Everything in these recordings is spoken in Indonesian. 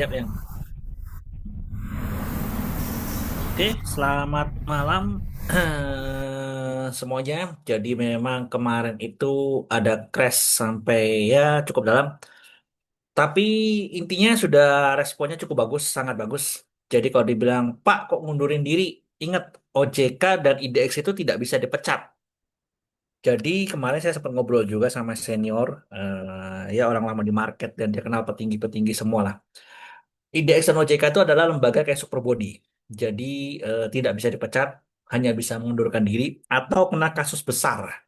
Siap yang. Oke, selamat malam semuanya. Jadi memang kemarin itu ada crash sampai ya cukup dalam. Tapi intinya sudah responnya cukup bagus, sangat bagus. Jadi kalau dibilang, Pak kok ngundurin diri? Ingat, OJK dan IDX itu tidak bisa dipecat. Jadi kemarin saya sempat ngobrol juga sama senior, ya orang lama di market dan dia kenal petinggi-petinggi semua lah. IDX dan OJK itu adalah lembaga kayak super body. Jadi tidak bisa dipecat, hanya bisa mengundurkan diri atau kena kasus besar.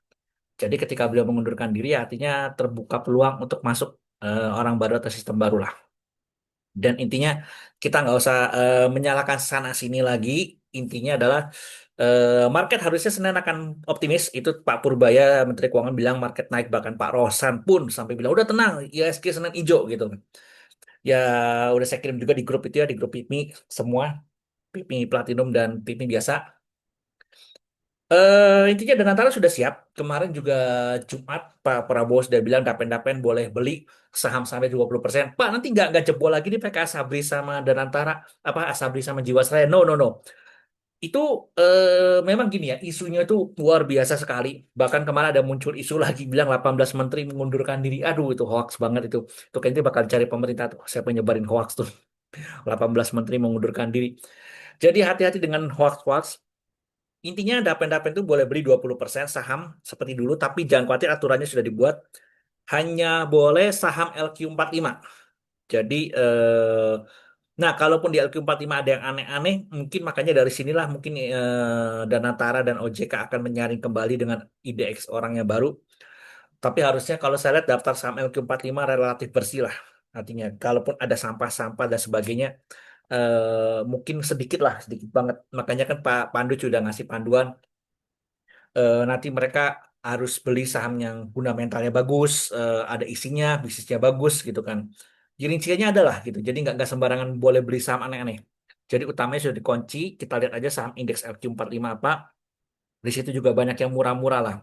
Jadi ketika beliau mengundurkan diri artinya terbuka peluang untuk masuk orang baru atau sistem baru lah. Dan intinya kita nggak usah menyalahkan sana sini lagi. Intinya adalah market harusnya Senin akan optimis. Itu Pak Purbaya Menteri Keuangan bilang market naik, bahkan Pak Rosan pun sampai bilang udah tenang, IHSG Senin hijau gitu. Ya udah saya kirim juga di grup itu ya, di grup PIPMI semua, PIPMI Platinum dan PIPMI biasa. Intinya Danantara sudah siap. Kemarin juga Jumat Pak Prabowo sudah bilang dapen-dapen boleh beli saham sampai 20%. Pak nanti nggak jebol lagi nih pakai Asabri sama Danantara, apa Asabri sama Jiwasraya. No no no. Itu memang gini ya, isunya itu luar biasa sekali. Bahkan kemarin ada muncul isu lagi bilang 18 menteri mengundurkan diri. Aduh itu hoax banget itu. Itu kayaknya bakal cari pemerintah tuh. Saya penyebarin hoax tuh. 18 menteri mengundurkan diri. Jadi hati-hati dengan hoax-hoax. Intinya dapen-dapen itu boleh beli 20% saham seperti dulu, tapi jangan khawatir aturannya sudah dibuat. Hanya boleh saham LQ45. Jadi, nah kalaupun di LQ45 ada yang aneh-aneh, mungkin makanya dari sinilah mungkin Danantara dan OJK akan menyaring kembali dengan IDX orangnya baru. Tapi harusnya kalau saya lihat daftar saham LQ45 relatif bersih lah. Artinya, kalaupun ada sampah-sampah dan sebagainya, mungkin sedikit lah, sedikit banget. Makanya kan Pak Pandu sudah ngasih panduan, nanti mereka harus beli saham yang fundamentalnya bagus, ada isinya, bisnisnya bagus gitu kan. Jadi rinciannya adalah gitu. Jadi nggak sembarangan boleh beli saham aneh-aneh. Jadi utamanya sudah dikunci, kita lihat aja saham indeks LQ45 apa. Di situ juga banyak yang murah-murah lah.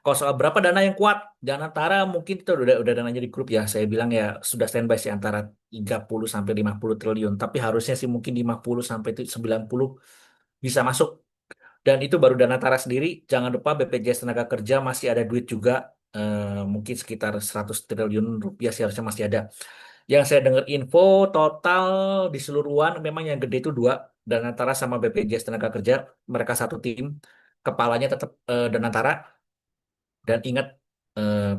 Kalau soal berapa dana yang kuat, dana Tara mungkin itu udah dananya di grup ya. Saya bilang ya sudah standby sih antara 30 sampai 50 triliun. Tapi harusnya sih mungkin 50 sampai 90 bisa masuk. Dan itu baru dana Tara sendiri. Jangan lupa BPJS Tenaga Kerja masih ada duit juga. Mungkin sekitar 100 triliun rupiah sih harusnya masih ada. Yang saya dengar info total di seluruhan memang yang gede itu dua. Dana Tara sama BPJS Tenaga Kerja. Mereka satu tim. Kepalanya tetap Dana Tara. Dan ingat,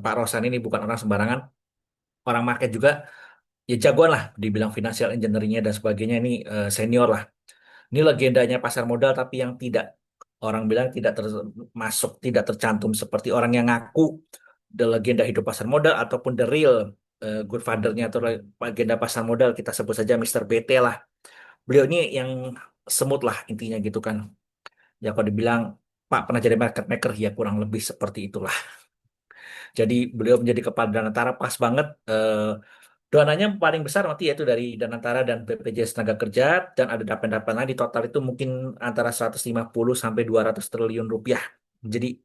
Pak Rosan ini bukan orang sembarangan, orang market juga, ya jagoan lah, dibilang financial engineeringnya dan sebagainya ini senior lah. Ini legendanya pasar modal tapi yang tidak orang bilang tidak termasuk, tidak tercantum seperti orang yang ngaku the legenda hidup pasar modal ataupun the real Godfather-nya atau legenda pasar modal, kita sebut saja Mister BT lah. Beliau ini yang semut lah intinya gitu kan. Ya kalau dibilang Pak pernah jadi market maker ya kurang lebih seperti itulah. Jadi beliau menjadi kepala Danantara pas banget. Dananya paling besar nanti yaitu dari Danantara dan BPJS Tenaga Kerja dan ada dapen-dapen lain di total itu mungkin antara 150 sampai 200 triliun rupiah. Jadi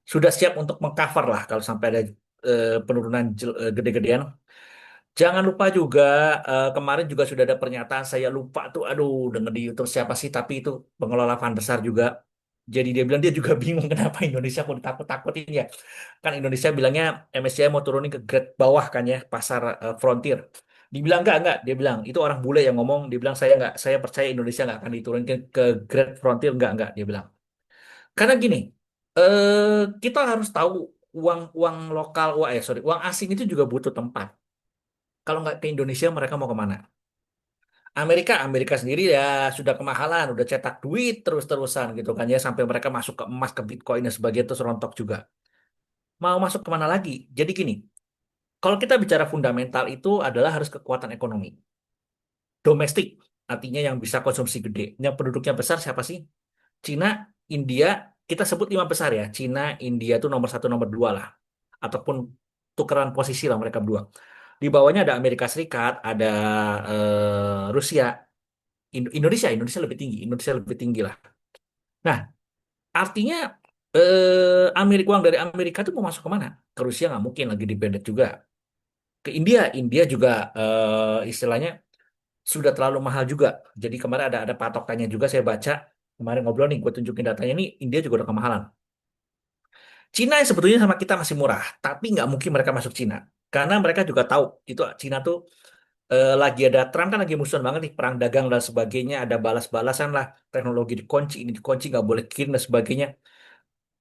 sudah siap untuk mengcover lah kalau sampai ada penurunan gede-gedean. Jangan lupa juga kemarin juga sudah ada pernyataan, saya lupa tuh, aduh denger di YouTube siapa sih, tapi itu pengelola fund besar juga. Jadi dia bilang dia juga bingung kenapa Indonesia kok ditakut-takutin ya. Kan Indonesia bilangnya MSCI mau turunin ke grade bawah kan ya, pasar frontier. Dibilang enggak, dia bilang itu orang bule yang ngomong, dia bilang saya enggak, saya percaya Indonesia enggak akan diturunkan ke grade frontier, enggak, dia bilang. Karena gini, kita harus tahu uang uang lokal, uang asing itu juga butuh tempat. Kalau nggak ke Indonesia, mereka mau kemana? Amerika sendiri ya sudah kemahalan, udah cetak duit terus-terusan gitu kan ya, sampai mereka masuk ke emas, ke Bitcoin dan sebagainya terus rontok juga. Mau masuk kemana lagi? Jadi gini, kalau kita bicara fundamental itu adalah harus kekuatan ekonomi. Domestik, artinya yang bisa konsumsi gede. Yang penduduknya besar siapa sih? Cina, India, kita sebut lima besar ya. Cina, India itu nomor satu, nomor dua lah. Ataupun tukeran posisi lah mereka berdua. Di bawahnya ada Amerika Serikat, ada Rusia, Indonesia lebih tinggi, Indonesia lebih tinggi lah. Nah, artinya uang dari Amerika itu mau masuk ke mana? Ke Rusia nggak mungkin, lagi di juga. Ke India, India juga istilahnya sudah terlalu mahal juga. Jadi kemarin ada patokannya juga saya baca kemarin ngobrol nih, gue tunjukin datanya nih India juga udah kemahalan. Cina yang sebetulnya sama kita masih murah, tapi nggak mungkin mereka masuk Cina. Karena mereka juga tahu itu Cina tuh lagi ada Trump kan lagi musuhan banget nih perang dagang dan sebagainya, ada balas-balasan lah, teknologi dikunci ini dikunci nggak boleh kirim dan sebagainya.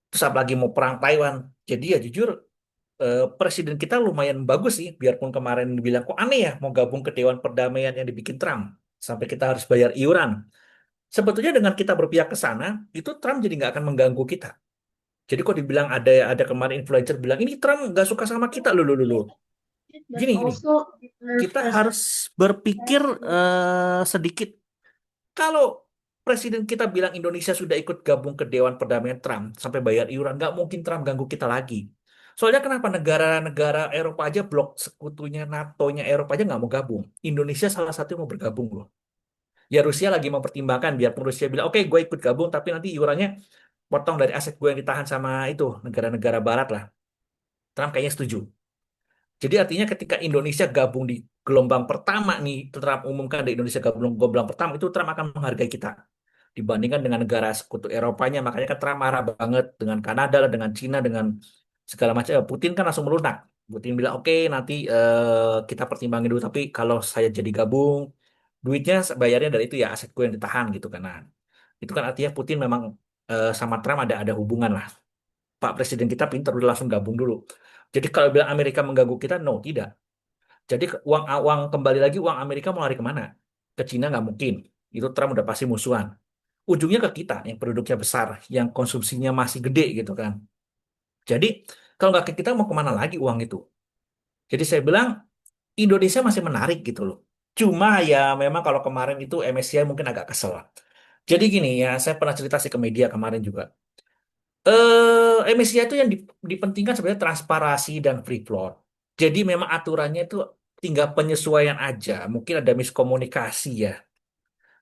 Terus apalagi mau perang Taiwan. Jadi ya jujur presiden kita lumayan bagus sih, biarpun kemarin dibilang kok aneh ya mau gabung ke Dewan Perdamaian yang dibikin Trump sampai kita harus bayar iuran. Sebetulnya dengan kita berpihak ke sana, itu Trump jadi nggak akan mengganggu kita. Jadi kok dibilang ada kemarin influencer bilang ini Trump nggak suka sama kita loh. But Gini, also kita as harus berpikir sedikit. Kalau presiden kita bilang Indonesia sudah ikut gabung ke Dewan Perdamaian Trump sampai bayar iuran, nggak mungkin Trump ganggu kita lagi. Soalnya kenapa negara-negara Eropa aja blok sekutunya NATO-nya Eropa aja nggak mau gabung. Indonesia salah satu yang mau bergabung loh. Ya Rusia lagi mempertimbangkan biarpun Rusia bilang oke gue ikut gabung tapi nanti iurannya potong dari aset gue yang ditahan sama itu negara-negara Barat lah. Trump kayaknya setuju. Jadi artinya ketika Indonesia gabung di gelombang pertama nih, Trump umumkan di Indonesia gabung gelombang pertama itu Trump akan menghargai kita dibandingkan dengan negara sekutu Eropanya. Makanya kan Trump marah banget dengan Kanada lah, dengan Cina, dengan segala macam. Putin kan langsung melunak. Putin bilang oke nanti kita pertimbangin dulu. Tapi kalau saya jadi gabung, duitnya bayarnya dari itu ya asetku yang ditahan gitu kan. Nah, itu kan artinya Putin memang sama Trump ada hubungan lah. Pak Presiden kita pintar udah langsung gabung dulu. Jadi kalau bilang Amerika mengganggu kita, no tidak. Jadi uang uang kembali lagi uang Amerika mau lari kemana? Ke Cina nggak mungkin. Itu Trump udah pasti musuhan. Ujungnya ke kita yang penduduknya besar, yang konsumsinya masih gede gitu kan. Jadi kalau nggak ke kita mau kemana lagi uang itu? Jadi saya bilang Indonesia masih menarik gitu loh. Cuma ya memang kalau kemarin itu MSCI mungkin agak kesel. Jadi gini ya, saya pernah cerita sih ke media kemarin juga. MSCI itu yang dipentingkan sebenarnya transparansi dan free float. Jadi memang aturannya itu tinggal penyesuaian aja. Mungkin ada miskomunikasi ya.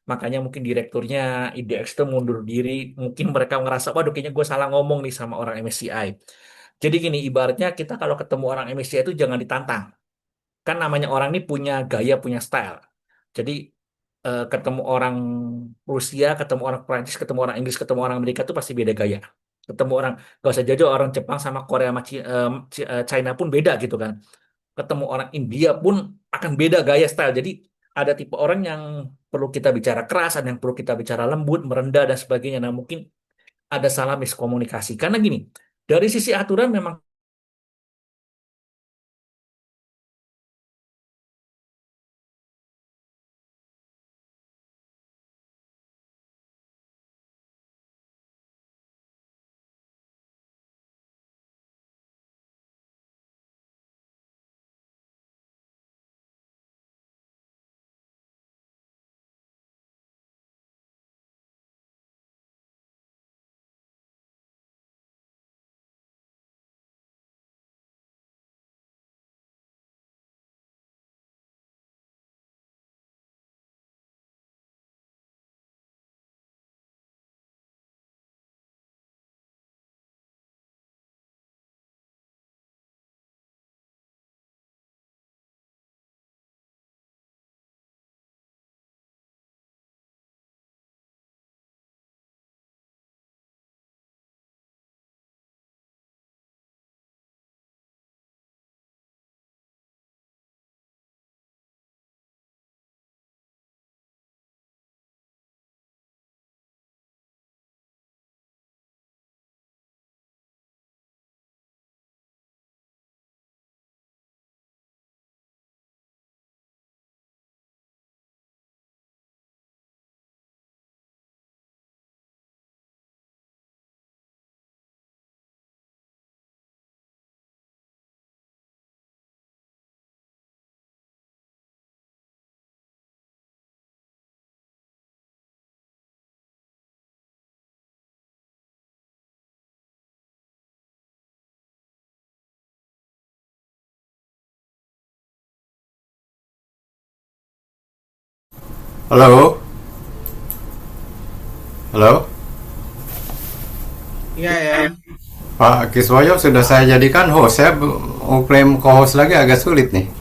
Makanya mungkin direkturnya IDX itu mundur diri. Mungkin mereka ngerasa, waduh kayaknya gue salah ngomong nih sama orang MSCI. Jadi gini, ibaratnya kita kalau ketemu orang MSCI itu jangan ditantang. Kan namanya orang ini punya gaya, punya style. Jadi ketemu orang Rusia, ketemu orang Prancis, ketemu orang Inggris, ketemu orang Amerika itu pasti beda gaya. Ketemu orang, gak usah jauh orang Jepang sama Korea sama China pun beda gitu kan. Ketemu orang India pun akan beda gaya style. Jadi ada tipe orang yang perlu kita bicara keras, ada yang perlu kita bicara lembut, merendah dan sebagainya. Nah mungkin ada salah miskomunikasi. Karena gini, dari sisi aturan memang Halo, halo, Iya ya, Pak Kiswoyo sudah saya jadikan host. Saya mau klaim co-host lagi agak sulit nih.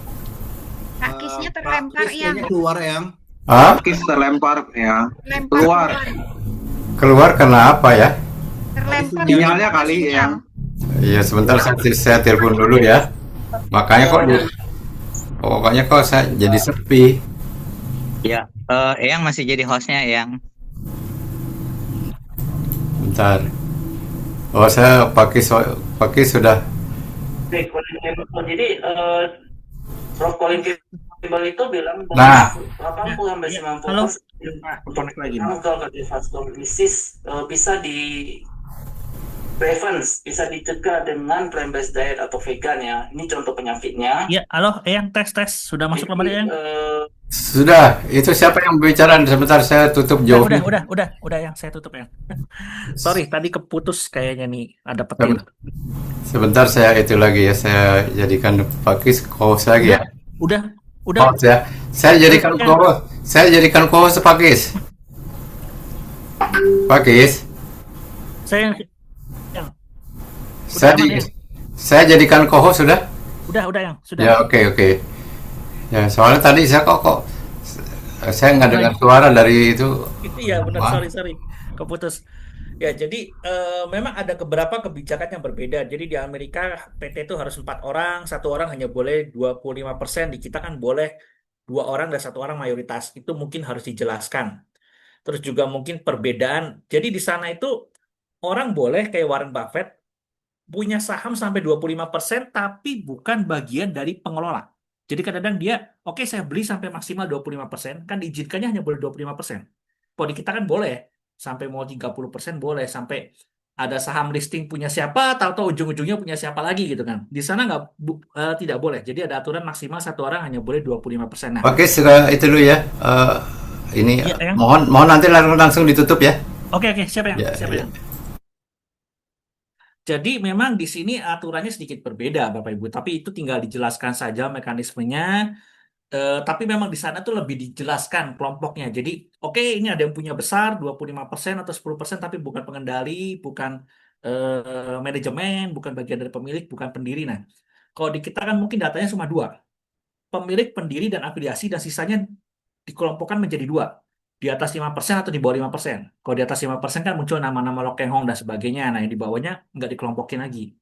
Kak Kisnya Pak terlempar Kris yang kayaknya keluar yang. Ah, Pakis terlempar ya, Lempar keluar keluar. keluar karena apa ya? Tadi Terlempar sinyalnya sinyalnya kena kali sinyal. yang Iya, sebentar saya telepon dulu ya. Makanya kok eh, pokoknya kok saya jadi sepi. Ya, Eyang masih jadi hostnya, Eyang. Bentar. Oh, pakai sudah. Oke, Colin Campbell. Jadi Prof. Colin Campbell itu bilang bahwa Nah, 80 sampai Ya, 90 halo. connect lagi kanker kardiovaskular disease bisa di prevent, bisa dicegah dengan plant-based diet atau vegan ya. Ini contoh penyakitnya. Ya, halo, Eyang, tes tes. Sudah masuk Jadi kembali, Eyang? sudah. Itu siapa yang bicara? Sebentar saya tutup jauhnya. Udah, Yang saya tutup, Yang. Sorry, tadi keputus kayaknya nih, ada petir. Seben- Sebentar saya itu lagi ya. Saya jadikan Pakis host lagi ya. Udah, udah. Host ya. Saya jadikan co-host Pakis. Pakis. Saya, Yang. Saya aman, di, Yang. saya jadikan co-host sudah. Udah, Yang. Sudah. Ya, oke. Ya, soalnya tadi kok saya nggak dengar Baik. suara dari itu. Iya, benar. Wah. Sorry. Keputus. Ya, jadi memang ada beberapa kebijakan yang berbeda. Jadi di Amerika PT itu harus 4 orang, 1 orang hanya boleh 25%. Di kita kan boleh 2 orang dan 1 orang mayoritas. Itu mungkin harus dijelaskan. Terus juga mungkin perbedaan. Jadi di sana itu orang boleh kayak Warren Buffett punya saham sampai 25%, tapi bukan bagian dari pengelola. Jadi kadang-kadang dia, oke, saya beli sampai maksimal 25%, kan diizinkannya hanya boleh 25%. Kalau di kita kan boleh, sampai mau 30% boleh, sampai ada saham listing punya siapa, tahu-tahu ujung-ujungnya punya siapa lagi gitu kan. Di sana tidak boleh. Jadi ada aturan maksimal 1 orang hanya boleh 25%. Nah, Oke, sudah itu dulu ya. Ini iya, Yang. mohon nanti langsung ditutup ya. Oke, siapa yang? Ya, Siapa ya. yang? Jadi memang di sini aturannya sedikit berbeda, Bapak Ibu. Tapi itu tinggal dijelaskan saja mekanismenya. Tapi memang di sana tuh lebih dijelaskan kelompoknya. Jadi, oke, ini ada yang punya besar 25% atau 10%, tapi bukan pengendali, bukan manajemen, bukan bagian dari pemilik, bukan pendiri. Nah, kalau di kita kan mungkin datanya cuma dua, pemilik, pendiri, dan afiliasi, dan sisanya dikelompokkan menjadi dua. Di atas 5% atau di bawah 5%. Kalau di atas 5% kan muncul nama-nama Lokeng Hong dan sebagainya. Nah, yang di bawahnya nggak dikelompokin lagi.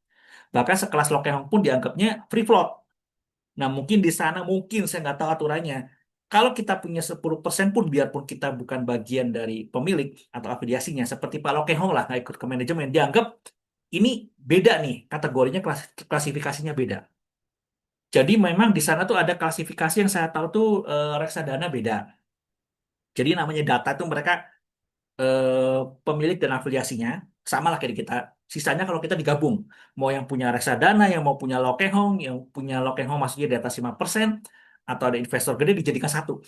Bahkan sekelas Lokeng Hong pun dianggapnya free float. Nah, mungkin di sana mungkin saya nggak tahu aturannya. Kalau kita punya 10% pun, biarpun kita bukan bagian dari pemilik atau afiliasinya, seperti Pak Lokehong lah, nggak ikut ke manajemen, dianggap ini beda nih, kategorinya klasifikasinya beda. Jadi memang di sana tuh ada klasifikasi yang saya tahu tuh reksadana beda. Jadi namanya data itu mereka pemilik dan afiliasinya sama lah kayak di kita. Sisanya kalau kita digabung, mau yang punya reksadana, yang mau punya Lokehong, yang punya Lokehong maksudnya di atas 5%, atau ada investor gede dijadikan satu.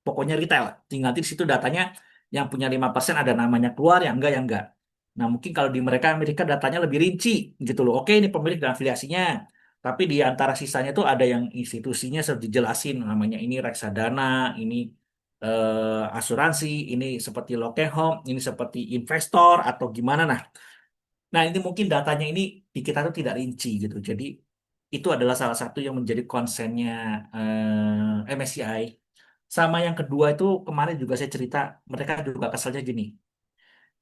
Pokoknya retail. Tinggal nanti di situ datanya yang punya 5% ada namanya keluar, yang enggak. Nah, mungkin kalau di mereka Amerika datanya lebih rinci gitu loh. Oke, ini pemilik dan afiliasinya. Tapi di antara sisanya tuh ada yang institusinya sudah dijelasin namanya ini reksadana, ini asuransi, ini seperti Lokehome, ini seperti investor atau gimana. Nah, ini mungkin datanya ini di kita tuh tidak rinci gitu. Jadi itu adalah salah satu yang menjadi konsennya MSCI. Sama yang kedua itu kemarin juga saya cerita, mereka juga keselnya gini.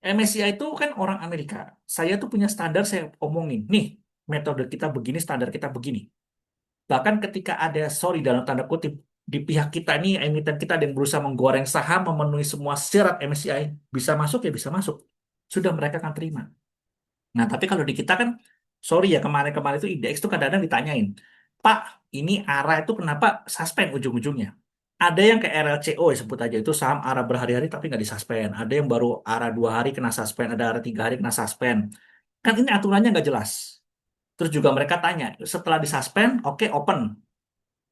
MSCI itu kan orang Amerika. Saya tuh punya standar saya omongin. Nih, metode kita begini, standar kita begini. Bahkan ketika ada, sorry dalam tanda kutip, di pihak kita ini, emiten kita ada yang berusaha menggoreng saham, memenuhi semua syarat MSCI, bisa masuk ya bisa masuk. Sudah mereka akan terima. Nah, tapi kalau di kita kan, sorry ya, kemarin-kemarin itu IDX tuh kadang-kadang ditanyain, Pak, ini ARA itu kenapa suspend ujung-ujungnya? Ada yang kayak RLCO ya sebut aja, itu saham ARA berhari-hari tapi nggak disuspend. Ada yang baru ARA 2 hari kena suspend, ada ARA 3 hari kena suspend. Kan ini aturannya nggak jelas. Terus juga mereka tanya, setelah disuspend, oke open.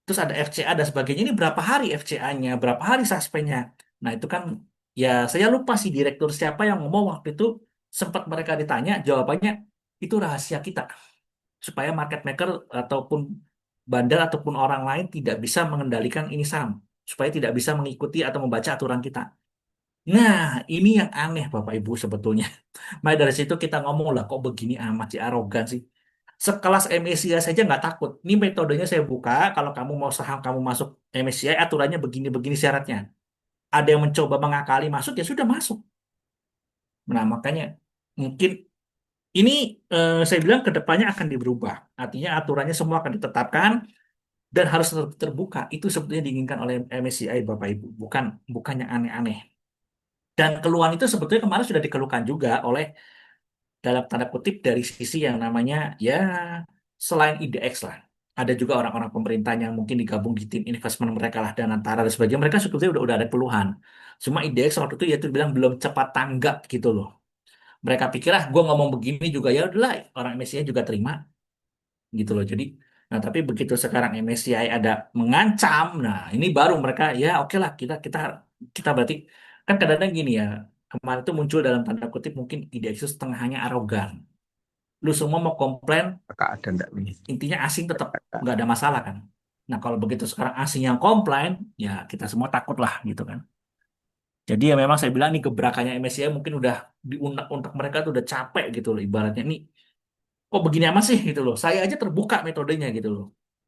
Terus ada FCA dan sebagainya, ini berapa hari FCA-nya, berapa hari suspendnya. Nah itu kan, ya saya lupa sih direktur siapa yang ngomong waktu itu, sempat mereka ditanya, jawabannya, itu rahasia kita. Supaya market maker ataupun bandar ataupun orang lain tidak bisa mengendalikan ini saham. Supaya tidak bisa mengikuti atau membaca aturan kita. Nah, ini yang aneh Bapak Ibu sebetulnya. Makanya dari situ kita ngomong lah, kok begini amat sih, arogan sih. Sekelas MSCI saja nggak takut. Ini metodenya saya buka, kalau kamu mau saham kamu masuk MSCI, aturannya begini-begini syaratnya. ada yang mencoba mengakali masuk, ya sudah masuk. Nah, makanya mungkin ini saya bilang ke depannya akan berubah. Artinya aturannya semua akan ditetapkan dan harus terbuka. Itu sebetulnya diinginkan oleh MSCI Bapak Ibu, bukannya aneh-aneh. Dan keluhan itu sebetulnya kemarin sudah dikeluhkan juga oleh dalam tanda kutip dari sisi yang namanya ya selain IDX lah. Ada juga orang-orang pemerintah yang mungkin digabung di tim investment mereka lah dan antara dan sebagainya. Mereka sebetulnya udah ada keluhan. Cuma IDX waktu itu ya itu bilang belum cepat tanggap gitu loh. Mereka pikir ah gue ngomong begini juga ya udahlah orang MSCI juga terima gitu loh. Jadi nah tapi begitu sekarang MSCI ada mengancam, nah ini baru mereka ya oke lah kita kita berarti kan kadang-kadang gini ya kemarin itu muncul dalam tanda kutip mungkin ide itu setengahnya arogan. Lu semua mau komplain, Kakak ada enggak ini? intinya asing tetap nggak ada masalah kan. Nah kalau begitu sekarang asing yang komplain, ya kita semua takut lah gitu kan. Jadi ya memang saya bilang nih gebrakannya MSCI mungkin udah diunak untuk mereka tuh udah capek gitu loh ibaratnya nih kok begini amat sih gitu loh. Saya aja terbuka metodenya gitu loh.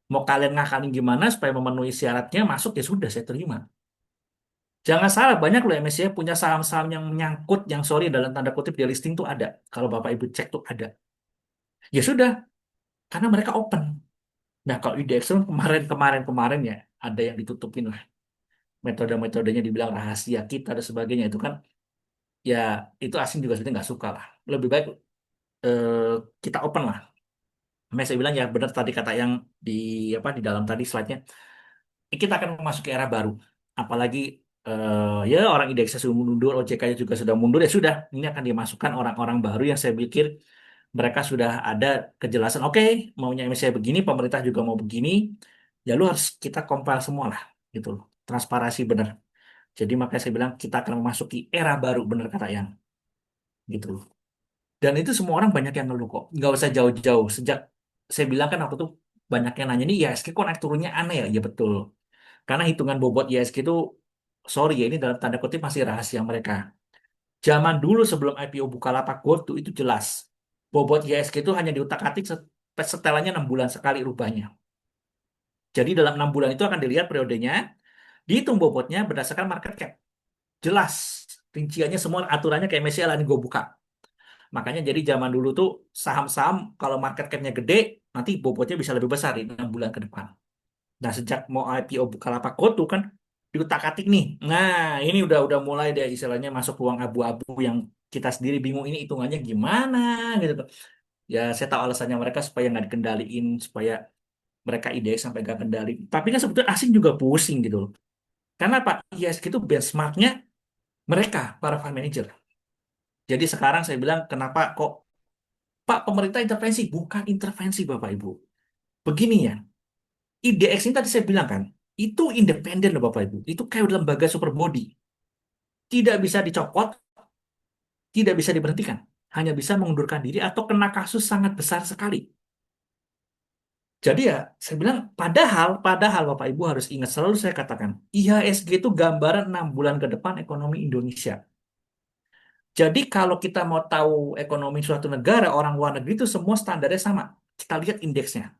Mau kalian ngakalin gimana supaya memenuhi syaratnya masuk ya sudah saya terima. Jangan salah banyak loh MSCI punya saham-saham yang menyangkut yang sorry dalam tanda kutip di listing tuh ada. Kalau Bapak Ibu cek tuh ada. Ya sudah karena mereka open. Nah kalau IDX kan kemarin ya ada yang ditutupin lah. Metode-metodenya dibilang rahasia kita dan sebagainya itu kan ya itu asing juga sebenarnya nggak suka lah. Lebih baik eh, kita open lah. Makanya saya bilang ya benar tadi kata yang di apa di dalam tadi slide-nya kita akan memasuki era baru. Apalagi ya orang indeksnya sudah mundur, OJK-nya juga sudah mundur, ya sudah. Ini akan dimasukkan orang-orang baru yang saya pikir mereka sudah ada kejelasan. Oke, maunya MSCI begini, pemerintah juga mau begini. Ya lu harus kita compile semua lah, gitu loh. Transparansi benar. Jadi makanya saya bilang kita akan memasuki era baru, benar kata yang, gitu loh. Dan itu semua orang banyak yang ngeluh kok. Nggak usah jauh-jauh. Sejak saya bilang kan waktu itu banyak yang nanya nih, ya IHSG kok naik turunnya aneh ya? Ya betul. Karena hitungan bobot IHSG itu, sorry ya ini dalam tanda kutip masih rahasia mereka. Zaman dulu sebelum IPO Bukalapak Gold itu jelas. Bobot IHSG itu hanya diutak-atik setelannya 6 bulan sekali rubahnya. Jadi dalam 6 bulan itu akan dilihat periodenya, dihitung bobotnya berdasarkan market cap. Jelas. Rinciannya semua aturannya kayak MSCI lah ini gue buka. Makanya jadi zaman dulu tuh saham-saham kalau market cap-nya gede, nanti bobotnya bisa lebih besar di 6 bulan ke depan. Nah, sejak mau IPO Bukalapak Gold tuh kan diutak-atik nih. Nah, ini udah mulai deh istilahnya masuk ruang abu-abu yang kita sendiri bingung ini hitungannya gimana gitu tuh. Ya, saya tahu alasannya mereka supaya nggak dikendaliin, supaya mereka ide sampai nggak kendali. Tapi kan sebetulnya asing juga pusing gitu loh. Karena Pak ISG itu benchmarknya mereka, para fund manager. Jadi sekarang saya bilang, kenapa kok Pak pemerintah intervensi? Bukan intervensi Bapak Ibu. Begini ya, IDX ini tadi saya bilang kan, itu independen loh Bapak Ibu. Itu kayak lembaga super body. Tidak bisa dicopot, tidak bisa diberhentikan. Hanya bisa mengundurkan diri atau kena kasus sangat besar sekali. Jadi ya, saya bilang, padahal Bapak Ibu harus ingat, selalu saya katakan, IHSG itu gambaran 6 bulan ke depan ekonomi Indonesia. Jadi kalau kita mau tahu ekonomi suatu negara, orang luar negeri itu semua standarnya sama. Kita lihat indeksnya.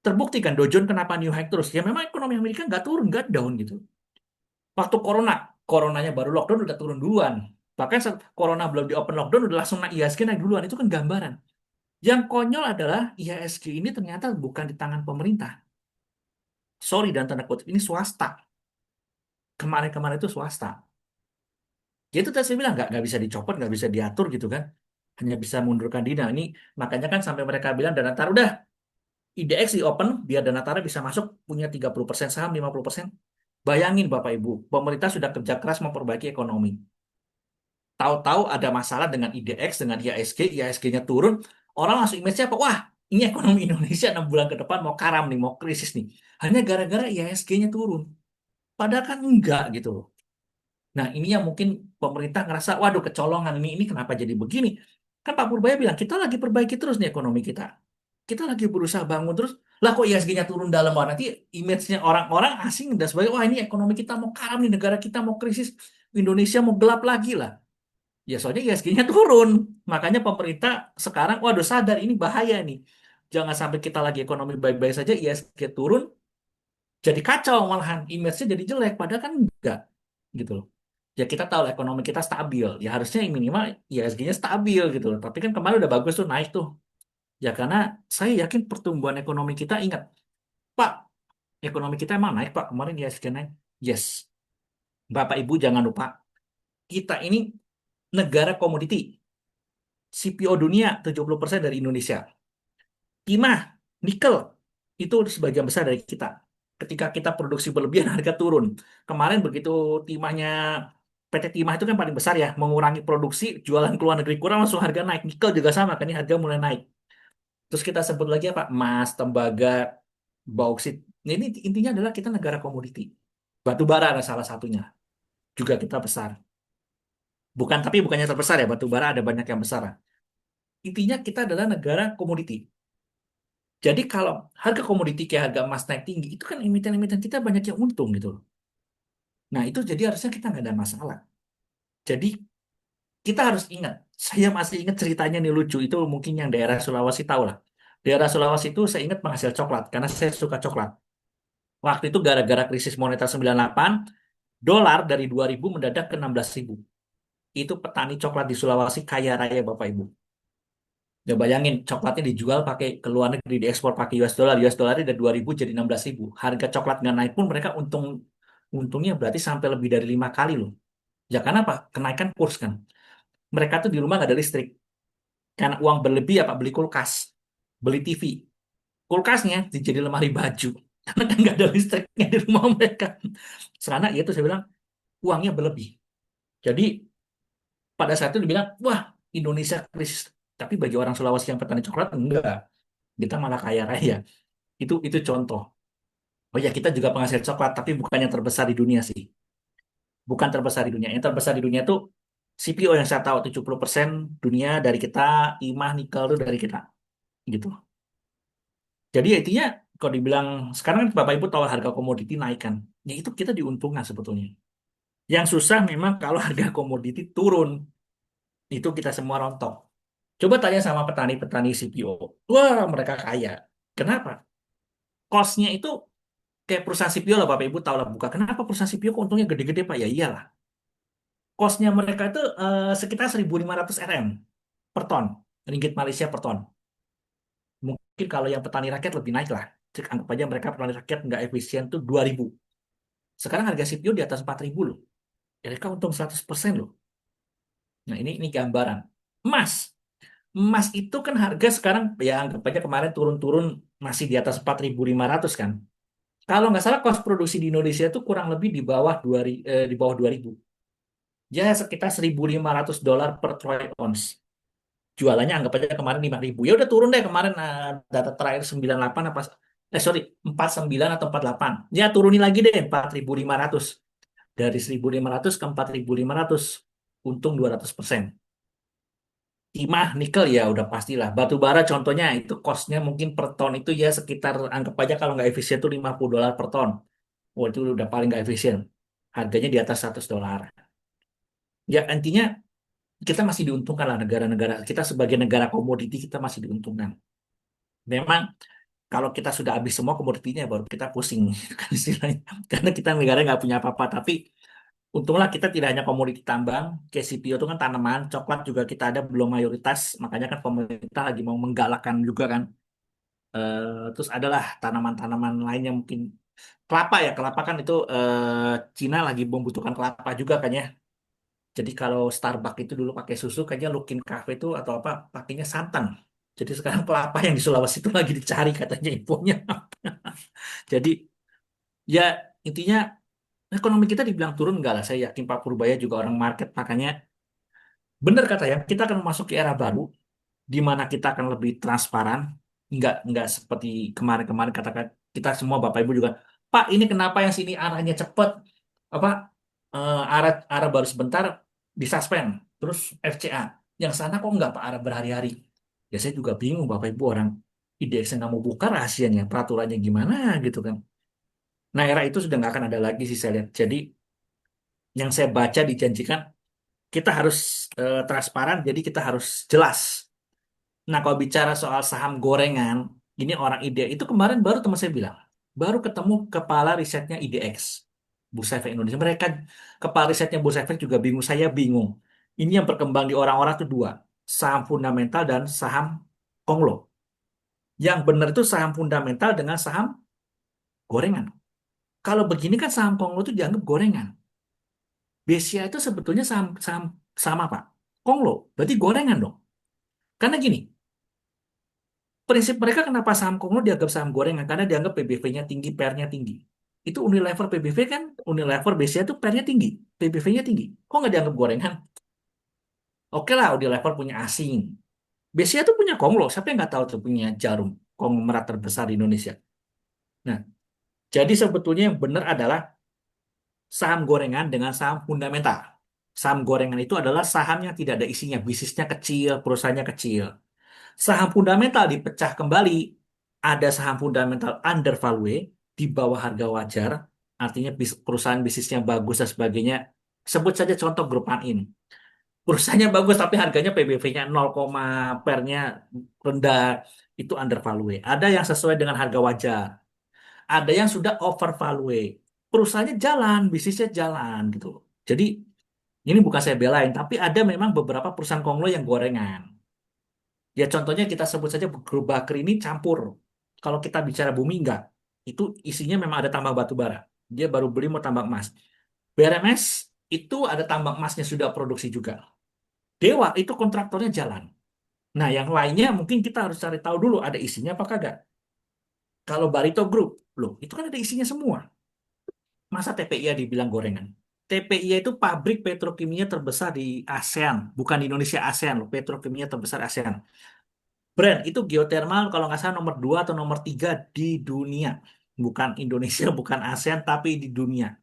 Terbukti kan Dow Jones kenapa new high terus? Ya memang ekonomi Amerika nggak turun, nggak down gitu. Waktu coronanya baru lockdown udah turun duluan. Bahkan saat corona belum di open lockdown udah langsung naik IHSG naik duluan. Itu kan gambaran. Yang konyol adalah IHSG ini ternyata bukan di tangan pemerintah. Sorry dan tanda kutip ini swasta. Kemarin-kemarin itu swasta. Ya itu tadi saya bilang nggak bisa dicopot, nggak bisa diatur gitu kan. Hanya bisa mundurkan diri. Nah, ini makanya kan sampai mereka bilang dan ntar udah IDX di open biar Danatara bisa masuk punya 30% saham, 50%. Bayangin Bapak Ibu, pemerintah sudah kerja keras memperbaiki ekonomi. Tahu-tahu ada masalah dengan IDX, dengan IHSG, IHSG-nya turun, orang langsung image-nya apa? Wah, ini ekonomi Indonesia 6 bulan ke depan mau karam nih, mau krisis nih. Hanya gara-gara IHSG-nya turun. Padahal kan enggak gitu loh. Nah, ini yang mungkin pemerintah ngerasa, waduh kecolongan ini kenapa jadi begini? Kan Pak Purbaya bilang, kita lagi perbaiki terus nih ekonomi kita. Kita lagi berusaha bangun terus. Lah kok IHSG-nya turun dalam, wah nanti image-nya orang-orang asing dan sebagainya, wah ini ekonomi kita mau karam nih, negara kita mau krisis, Indonesia mau gelap lagi lah. Ya soalnya IHSG-nya turun. Makanya pemerintah sekarang, waduh sadar ini bahaya nih. Jangan sampai kita lagi ekonomi baik-baik saja, IHSG turun, jadi kacau malahan. Image-nya jadi jelek, padahal kan enggak. gitu loh. Ya kita tahu lah ekonomi kita stabil, ya harusnya minimal IHSG-nya stabil gitu loh. Tapi kan kemarin udah bagus tuh naik tuh. Ya karena saya yakin pertumbuhan ekonomi kita, ingat, Pak, ekonomi kita emang naik Pak, kemarin IHSG naik. Yes, Bapak Ibu jangan lupa, kita ini negara komoditi. CPO dunia 70% dari Indonesia. Timah, nikel, itu sebagian besar dari kita. Ketika kita produksi berlebihan, harga turun. Kemarin begitu timahnya, PT Timah itu kan paling besar ya, mengurangi produksi, jualan ke luar negeri kurang, langsung harga naik. Nikel juga sama, kan ini harga mulai naik. Terus kita sebut lagi apa? Emas, tembaga, bauksit. Nah, ini intinya adalah kita negara komoditi. Batu bara ada salah satunya. Juga kita besar. Bukan, tapi bukannya terbesar ya, batu bara ada banyak yang besar. Intinya kita adalah negara komoditi. Jadi kalau harga komoditi kayak harga emas naik tinggi, itu kan emiten-emiten kita banyak yang untung gitu loh. Nah itu jadi harusnya kita nggak ada masalah. Jadi kita harus ingat, saya masih ingat ceritanya nih lucu, itu mungkin yang daerah Sulawesi tahu lah. Daerah Sulawesi itu saya ingat penghasil coklat, karena saya suka coklat. Waktu itu gara-gara krisis moneter 98, dolar dari 2.000 mendadak ke 16.000. Itu petani coklat di Sulawesi kaya raya Bapak Ibu. Ya bayangin, coklatnya dijual pakai ke luar negeri, diekspor pakai US dollar. US dollarnya dari 2.000 jadi 16.000. Harga coklat nggak naik pun mereka untungnya berarti sampai lebih dari 5 kali loh. Ya karena apa? Kenaikan kurs kan. Mereka tuh di rumah nggak ada listrik. Karena uang berlebih apa? Beli kulkas, beli TV. Kulkasnya jadi lemari baju. Karena kan nggak ada listriknya di rumah mereka. Karena ya itu saya bilang uangnya berlebih. Jadi pada saat itu dibilang, wah Indonesia krisis. Tapi bagi orang Sulawesi yang petani coklat enggak. Kita malah kaya raya. Itu contoh. Oh ya, kita juga penghasil coklat, tapi bukan yang terbesar di dunia sih. Bukan terbesar di dunia. Yang terbesar di dunia itu CPO yang saya tahu 70% dunia dari kita, timah, nikel itu dari kita. Gitu. Jadi ya intinya kalau dibilang sekarang kan Bapak Ibu tahu harga komoditi naik kan. Ya itu kita diuntungkan sebetulnya. Yang susah memang kalau harga komoditi turun. Itu kita semua rontok. Coba tanya sama petani-petani CPO. Wah, mereka kaya. Kenapa? Cost-nya itu kayak perusahaan CPO lah Bapak Ibu tahu lah buka. Kenapa perusahaan CPO kok untungnya gede-gede Pak? Ya iyalah. Cost-nya mereka itu sekitar 1.500 RM per ton. Ringgit Malaysia per ton. Mungkin kalau yang petani rakyat lebih naik lah. Cek, anggap aja mereka petani rakyat nggak efisien tuh 2.000. Sekarang harga CPO di atas 4.000 loh. Ya, mereka untung 100% loh. Nah ini gambaran. Emas. Emas itu kan harga sekarang ya anggap aja kemarin turun-turun masih di atas 4.500 kan. Kalau nggak salah cost produksi di Indonesia itu kurang lebih di bawah di bawah 2.000. Ya sekitar $1.500 per troy ounce. Jualannya anggap aja kemarin 5.000. Ya udah turun deh kemarin data terakhir 98 apa sorry 49 atau 48. Ya turunin lagi deh 4.500. Dari 1.500 ke 4.500 untung 200%. Timah, nikel ya udah pastilah. Batu bara contohnya itu cost-nya mungkin per ton itu ya sekitar anggap aja kalau nggak efisien itu $50 per ton. Oh, itu udah paling nggak efisien. Harganya di atas $100. Ya, intinya kita masih diuntungkan lah negara-negara. Kita sebagai negara komoditi kita masih diuntungkan. Memang kalau kita sudah habis semua komoditinya baru kita pusing kan istilahnya. Karena kita negara nggak punya apa-apa. Tapi untunglah kita tidak hanya komoditi tambang. KCPO itu kan tanaman. Coklat juga kita ada belum mayoritas. Makanya kan pemerintah lagi mau menggalakkan juga kan. Terus adalah tanaman-tanaman lain yang mungkin kelapa ya. Kelapa kan itu Cina lagi membutuhkan kelapa juga kan ya. Jadi kalau Starbucks itu dulu pakai susu, kayaknya Luckin Cafe itu atau apa pakainya santan. Jadi sekarang kelapa yang di Sulawesi itu lagi dicari katanya infonya. Jadi ya intinya ekonomi kita dibilang turun enggak lah. Saya yakin Pak Purbaya juga orang market, makanya benar kata ya kita akan masuk ke era baru di mana kita akan lebih transparan. Enggak seperti kemarin-kemarin katakan kita semua Bapak Ibu juga. Pak ini kenapa yang sini arahnya cepat? Apa arah baru sebentar disuspend terus FCA yang sana kok nggak Pak arah berhari-hari ya saya juga bingung Bapak Ibu orang IDX nggak mau buka rahasianya peraturannya gimana gitu kan nah era itu sudah nggak akan ada lagi sih saya lihat jadi yang saya baca dijanjikan kita harus transparan jadi kita harus jelas nah kalau bicara soal saham gorengan ini orang ide itu kemarin baru teman saya bilang baru ketemu kepala risetnya IDX Bursa Efek Indonesia. Mereka, kepala risetnya Bursa Efek juga bingung, saya bingung. Ini yang berkembang di orang-orang tuh dua, saham fundamental dan saham konglo. Yang benar itu saham fundamental dengan saham gorengan. Kalau begini kan saham konglo itu dianggap gorengan. BCA itu sebetulnya saham saham sama Pak. Konglo, berarti gorengan dong. Karena gini, prinsip mereka kenapa saham konglo dianggap saham gorengan? Karena dianggap PBV-nya tinggi, PER-nya tinggi. Itu Unilever PBV kan, Unilever BCA itu PER-nya tinggi, PBV-nya tinggi. Kok nggak dianggap gorengan? Oke lah, Unilever punya asing. BCA itu punya konglo, siapa yang nggak tahu tuh punya Jarum, konglomerat terbesar di Indonesia. Nah, jadi sebetulnya yang benar adalah saham gorengan dengan saham fundamental. Saham gorengan itu adalah saham yang tidak ada isinya, bisnisnya kecil, perusahaannya kecil. Saham fundamental dipecah kembali, ada saham fundamental undervalue, di bawah harga wajar, artinya perusahaan bisnisnya bagus dan sebagainya. Sebut saja contoh grup Anin. Perusahaannya bagus tapi harganya PBV-nya 0, pernya rendah, itu undervalue. Ada yang sesuai dengan harga wajar, ada yang sudah overvalue. Perusahaannya jalan, bisnisnya jalan gitu. Jadi ini bukan saya belain, tapi ada memang beberapa perusahaan konglo yang gorengan. Ya contohnya kita sebut saja grup Bakri ini campur. Kalau kita bicara bumi enggak, itu isinya memang ada tambang batu bara. Dia baru beli mau tambang emas. BRMS itu ada tambang emasnya sudah produksi juga. Dewa itu kontraktornya jalan. Nah yang lainnya mungkin kita harus cari tahu dulu ada isinya apa kagak. Kalau Barito Group, loh itu kan ada isinya semua. Masa TPIA dibilang gorengan? TPIA itu pabrik petrokimia terbesar di ASEAN, bukan di Indonesia, ASEAN loh, petrokimia terbesar ASEAN. Brand itu geothermal kalau nggak salah nomor 2 atau nomor 3 di dunia. Bukan Indonesia, bukan ASEAN, tapi di dunia.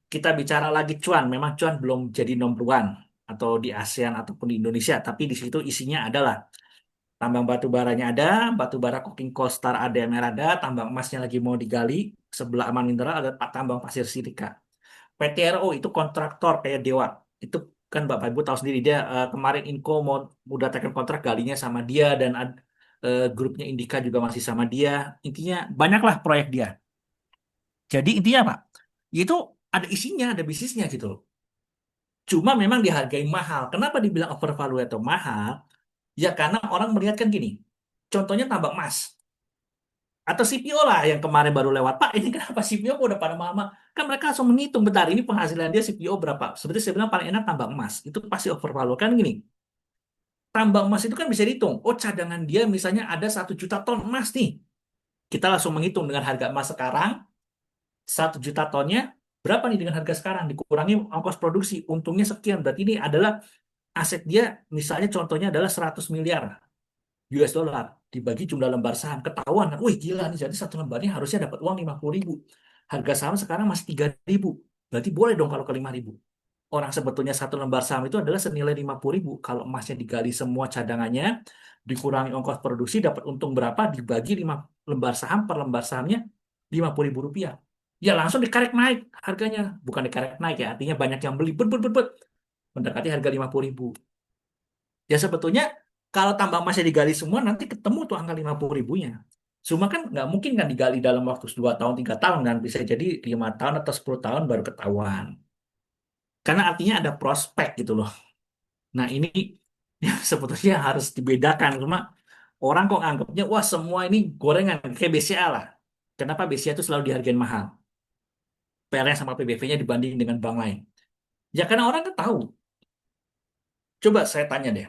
Kita bicara lagi cuan, memang cuan belum jadi nomor one atau di ASEAN ataupun di Indonesia, tapi di situ isinya adalah tambang batu baranya ada, batu bara coking coal star ADMR ada, tambang emasnya lagi mau digali, sebelah Aman Mineral ada tambang pasir silika. PTRO itu kontraktor kayak Dewa. Itu kan Bapak Ibu tahu sendiri dia kemarin Inco mau datangkan kontrak galinya sama dia dan grupnya Indika juga masih sama dia. Intinya banyaklah proyek dia. Jadi intinya Pak, itu ada isinya, ada bisnisnya gitu loh. Cuma memang dihargai mahal. Kenapa dibilang overvalue atau mahal? Ya karena orang melihat kan gini. Contohnya tambang emas. Atau CPO lah yang kemarin baru lewat. Pak, ini kenapa CPO kok udah pada mahal? Kan mereka langsung menghitung, bentar, ini penghasilan dia CPO berapa. Sebenarnya saya bilang paling enak tambang emas. Itu pasti overvalue. Kan gini, tambang emas itu kan bisa dihitung. Oh, cadangan dia misalnya ada 1 juta ton emas nih. Kita langsung menghitung dengan harga emas sekarang, 1 juta tonnya, berapa nih dengan harga sekarang? Dikurangi ongkos produksi, untungnya sekian. Berarti ini adalah aset dia, misalnya contohnya adalah 100 miliar US dollar dibagi jumlah lembar saham, ketahuan kan, wih gila nih, jadi satu lembarnya harusnya dapat uang 50.000, harga saham sekarang masih 3.000, berarti boleh dong kalau ke 5.000. Orang sebetulnya satu lembar saham itu adalah senilai 50.000, kalau emasnya digali semua cadangannya, dikurangi ongkos produksi, dapat untung berapa, dibagi 5 lembar saham, per lembar sahamnya 50.000 rupiah. Ya langsung dikarek naik harganya, bukan dikarek naik ya, artinya banyak yang beli, mendekati harga 50.000. Ya sebetulnya kalau tambang emasnya digali semua nanti ketemu tuh angka 50.000-nya. Cuma kan nggak mungkin kan digali dalam waktu 2 tahun, 3 tahun kan. Bisa jadi 5 tahun atau 10 tahun baru ketahuan. Karena artinya ada prospek gitu loh. Nah ini ya, sebetulnya harus dibedakan. Cuma orang kok nganggapnya, wah semua ini gorengan. Kayak BCA lah. Kenapa BCA itu selalu dihargain mahal? PR-nya sama PBV-nya dibanding dengan bank lain. Ya karena orang kan tahu. Coba saya tanya deh.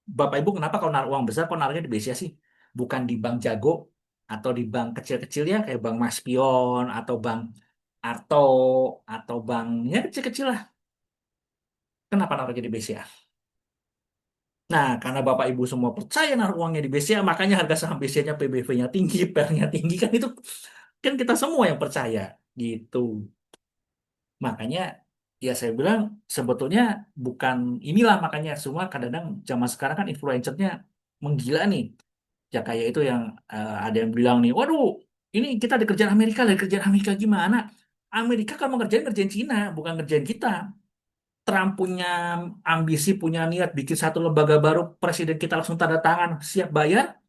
Bapak Ibu kenapa kalau naruh uang besar kok naruhnya di BCA sih? Bukan di bank jago atau di bank kecil-kecil ya kayak Bank Maspion atau Bank Arto atau banknya kecil-kecil lah. Kenapa naruhnya di BCA? Nah, karena Bapak Ibu semua percaya naruh uangnya di BCA, makanya harga saham BCA-nya PBV-nya tinggi, PER-nya tinggi kan itu kan kita semua yang percaya gitu. Makanya ya saya bilang sebetulnya bukan inilah makanya semua kadang-kadang zaman sekarang kan influencernya menggila nih. Ya kayak itu yang ada yang bilang nih, waduh, ini kita dikerjain Amerika, dari kerjaan Amerika gimana? Amerika kalau mau ngerjain Cina, bukan ngerjain kita. Trump punya ambisi, punya niat bikin satu lembaga baru, presiden kita langsung tanda tangan, siap bayar.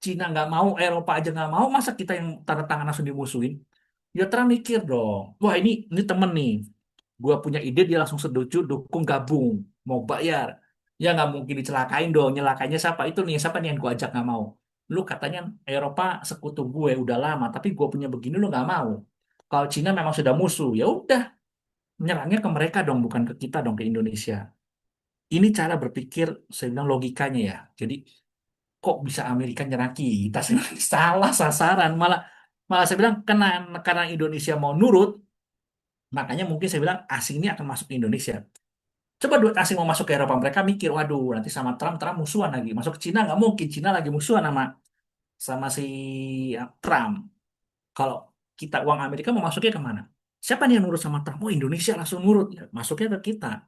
Cina nggak mau, Eropa aja nggak mau, masa kita yang tanda tangan langsung dimusuhin? Ya Trump mikir dong, wah ini temen nih, gua punya ide dia langsung setuju dukung gabung mau bayar, ya nggak mungkin dicelakain dong, nyelakainya siapa itu nih, siapa nih yang gua ajak nggak mau, lu katanya Eropa sekutu gue udah lama tapi gua punya begini lu nggak mau, kalau Cina memang sudah musuh ya udah nyerangnya ke mereka dong bukan ke kita dong ke Indonesia. Ini cara berpikir saya bilang logikanya ya. Jadi kok bisa Amerika nyerang kita? Saya bilang, salah sasaran. Malah malah saya bilang karena Indonesia mau nurut, makanya mungkin saya bilang asing ini akan masuk ke Indonesia. Coba duit asing mau masuk ke Eropa, mereka mikir, waduh nanti sama Trump, Trump musuhan lagi. Masuk ke Cina nggak mungkin, Cina lagi musuhan sama sama si Trump. Kalau kita uang Amerika mau masuknya kemana? Siapa nih yang nurut sama Trump? Oh Indonesia langsung nurut. Ya, masuknya ke kita.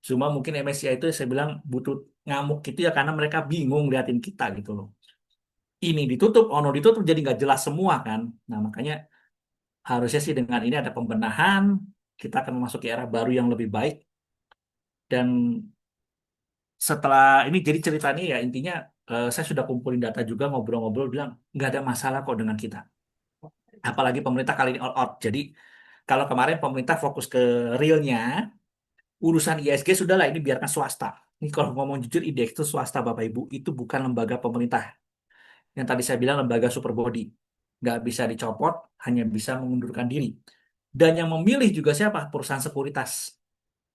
Cuma mungkin MSCI itu saya bilang butuh ngamuk gitu ya karena mereka bingung liatin kita gitu loh. Ini ditutup, ono ditutup jadi nggak jelas semua kan. Nah makanya harusnya sih dengan ini ada pembenahan, kita akan memasuki era baru yang lebih baik. Dan setelah ini jadi ceritanya ya intinya saya sudah kumpulin data juga ngobrol-ngobrol bilang nggak ada masalah kok dengan kita. Apalagi pemerintah kali ini all out. Jadi kalau kemarin pemerintah fokus ke realnya, urusan ISG sudahlah ini biarkan swasta. Ini kalau ngomong jujur IDX itu swasta Bapak Ibu, itu bukan lembaga pemerintah. Yang tadi saya bilang lembaga super body. Nggak bisa dicopot, hanya bisa mengundurkan diri. Dan yang memilih juga siapa? Perusahaan sekuritas.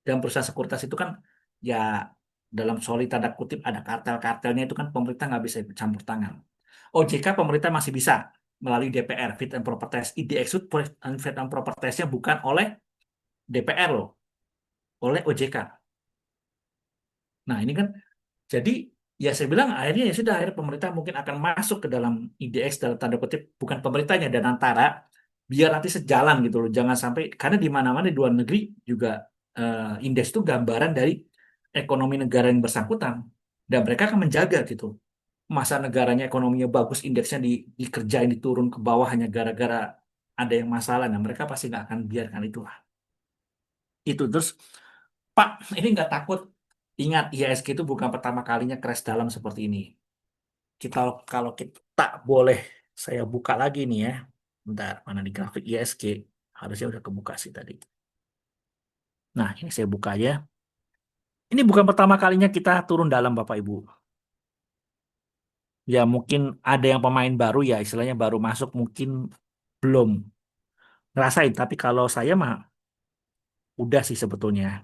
Dan perusahaan sekuritas itu kan ya dalam solid tanda kutip ada kartel-kartelnya itu kan pemerintah nggak bisa ikut campur tangan. OJK pemerintah masih bisa melalui DPR, Fit and Proper Test. IDX itu Fit and Proper Test-nya bukan oleh DPR loh, oleh OJK. Nah ini kan jadi ya saya bilang akhirnya ya sudah akhirnya pemerintah mungkin akan masuk ke dalam IDX dalam tanda kutip bukan pemerintahnya dan antara biar nanti sejalan gitu loh. Jangan sampai karena di mana-mana di luar negeri juga indeks itu gambaran dari ekonomi negara yang bersangkutan dan mereka akan menjaga gitu. Masa negaranya ekonominya bagus indeksnya dikerjain diturun ke bawah hanya gara-gara ada yang masalah. Nah mereka pasti nggak akan biarkan itu lah. Itu terus Pak, ini nggak takut. Ingat, IHSG itu bukan pertama kalinya crash dalam seperti ini. Kita kalau kita boleh, saya buka lagi nih ya. Bentar, mana di grafik IHSG? Harusnya udah kebuka sih tadi. Nah, ini saya buka ya. Ini bukan pertama kalinya kita turun dalam, Bapak Ibu. Ya, mungkin ada yang pemain baru ya, istilahnya baru masuk, mungkin belum ngerasain. Tapi kalau saya mah udah sih sebetulnya.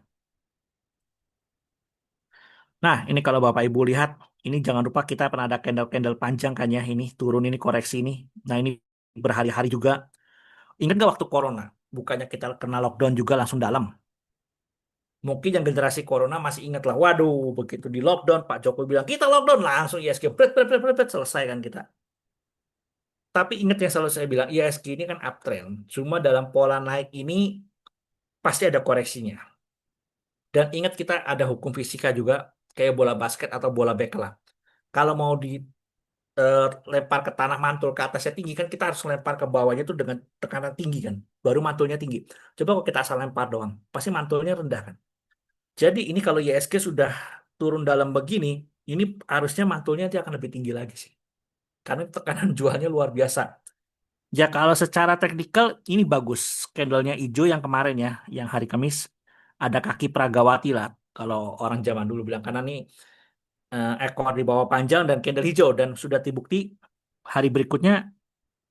Nah, ini kalau Bapak Ibu lihat, ini jangan lupa kita pernah ada candle-candle panjang kan ya, ini turun ini koreksi ini. Nah, ini berhari-hari juga. Ingat nggak waktu corona? Bukannya kita kena lockdown juga langsung dalam. Mungkin yang generasi corona masih ingat lah. Waduh, begitu di lockdown, Pak Jokowi bilang, kita lockdown, langsung ISG, pret, pret, pret, pret, pret, selesai kan kita. Tapi ingat yang selalu saya bilang, ISG ini kan uptrend. Cuma dalam pola naik ini pasti ada koreksinya. Dan ingat kita ada hukum fisika juga, kayak bola basket atau bola bekel lah. Kalau mau lempar ke tanah mantul ke atasnya tinggi kan kita harus lempar ke bawahnya itu dengan tekanan tinggi kan baru mantulnya tinggi. Coba kalau kita asal lempar doang pasti mantulnya rendah kan. Jadi ini kalau YSG sudah turun dalam begini ini harusnya mantulnya nanti akan lebih tinggi lagi sih karena tekanan jualnya luar biasa. Ya kalau secara teknikal ini bagus candlenya hijau yang kemarin ya yang hari Kamis ada kaki Pragawati lah kalau orang zaman dulu bilang karena nih ekor di bawah panjang dan candle hijau dan sudah terbukti hari berikutnya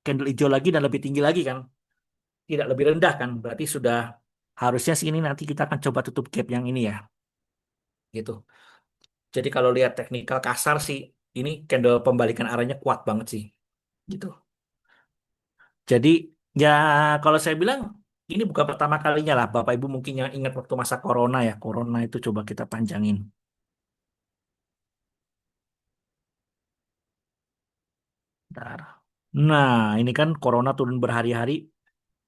candle hijau lagi dan lebih tinggi lagi kan, tidak lebih rendah kan, berarti sudah harusnya sih ini nanti kita akan coba tutup gap yang ini ya, gitu. Jadi kalau lihat teknikal kasar sih, ini candle pembalikan arahnya kuat banget sih, gitu. Jadi ya kalau saya bilang ini bukan pertama kalinya lah, Bapak Ibu mungkin yang ingat waktu masa corona ya, corona itu coba kita panjangin. Bentar. Nah, ini kan corona turun berhari-hari.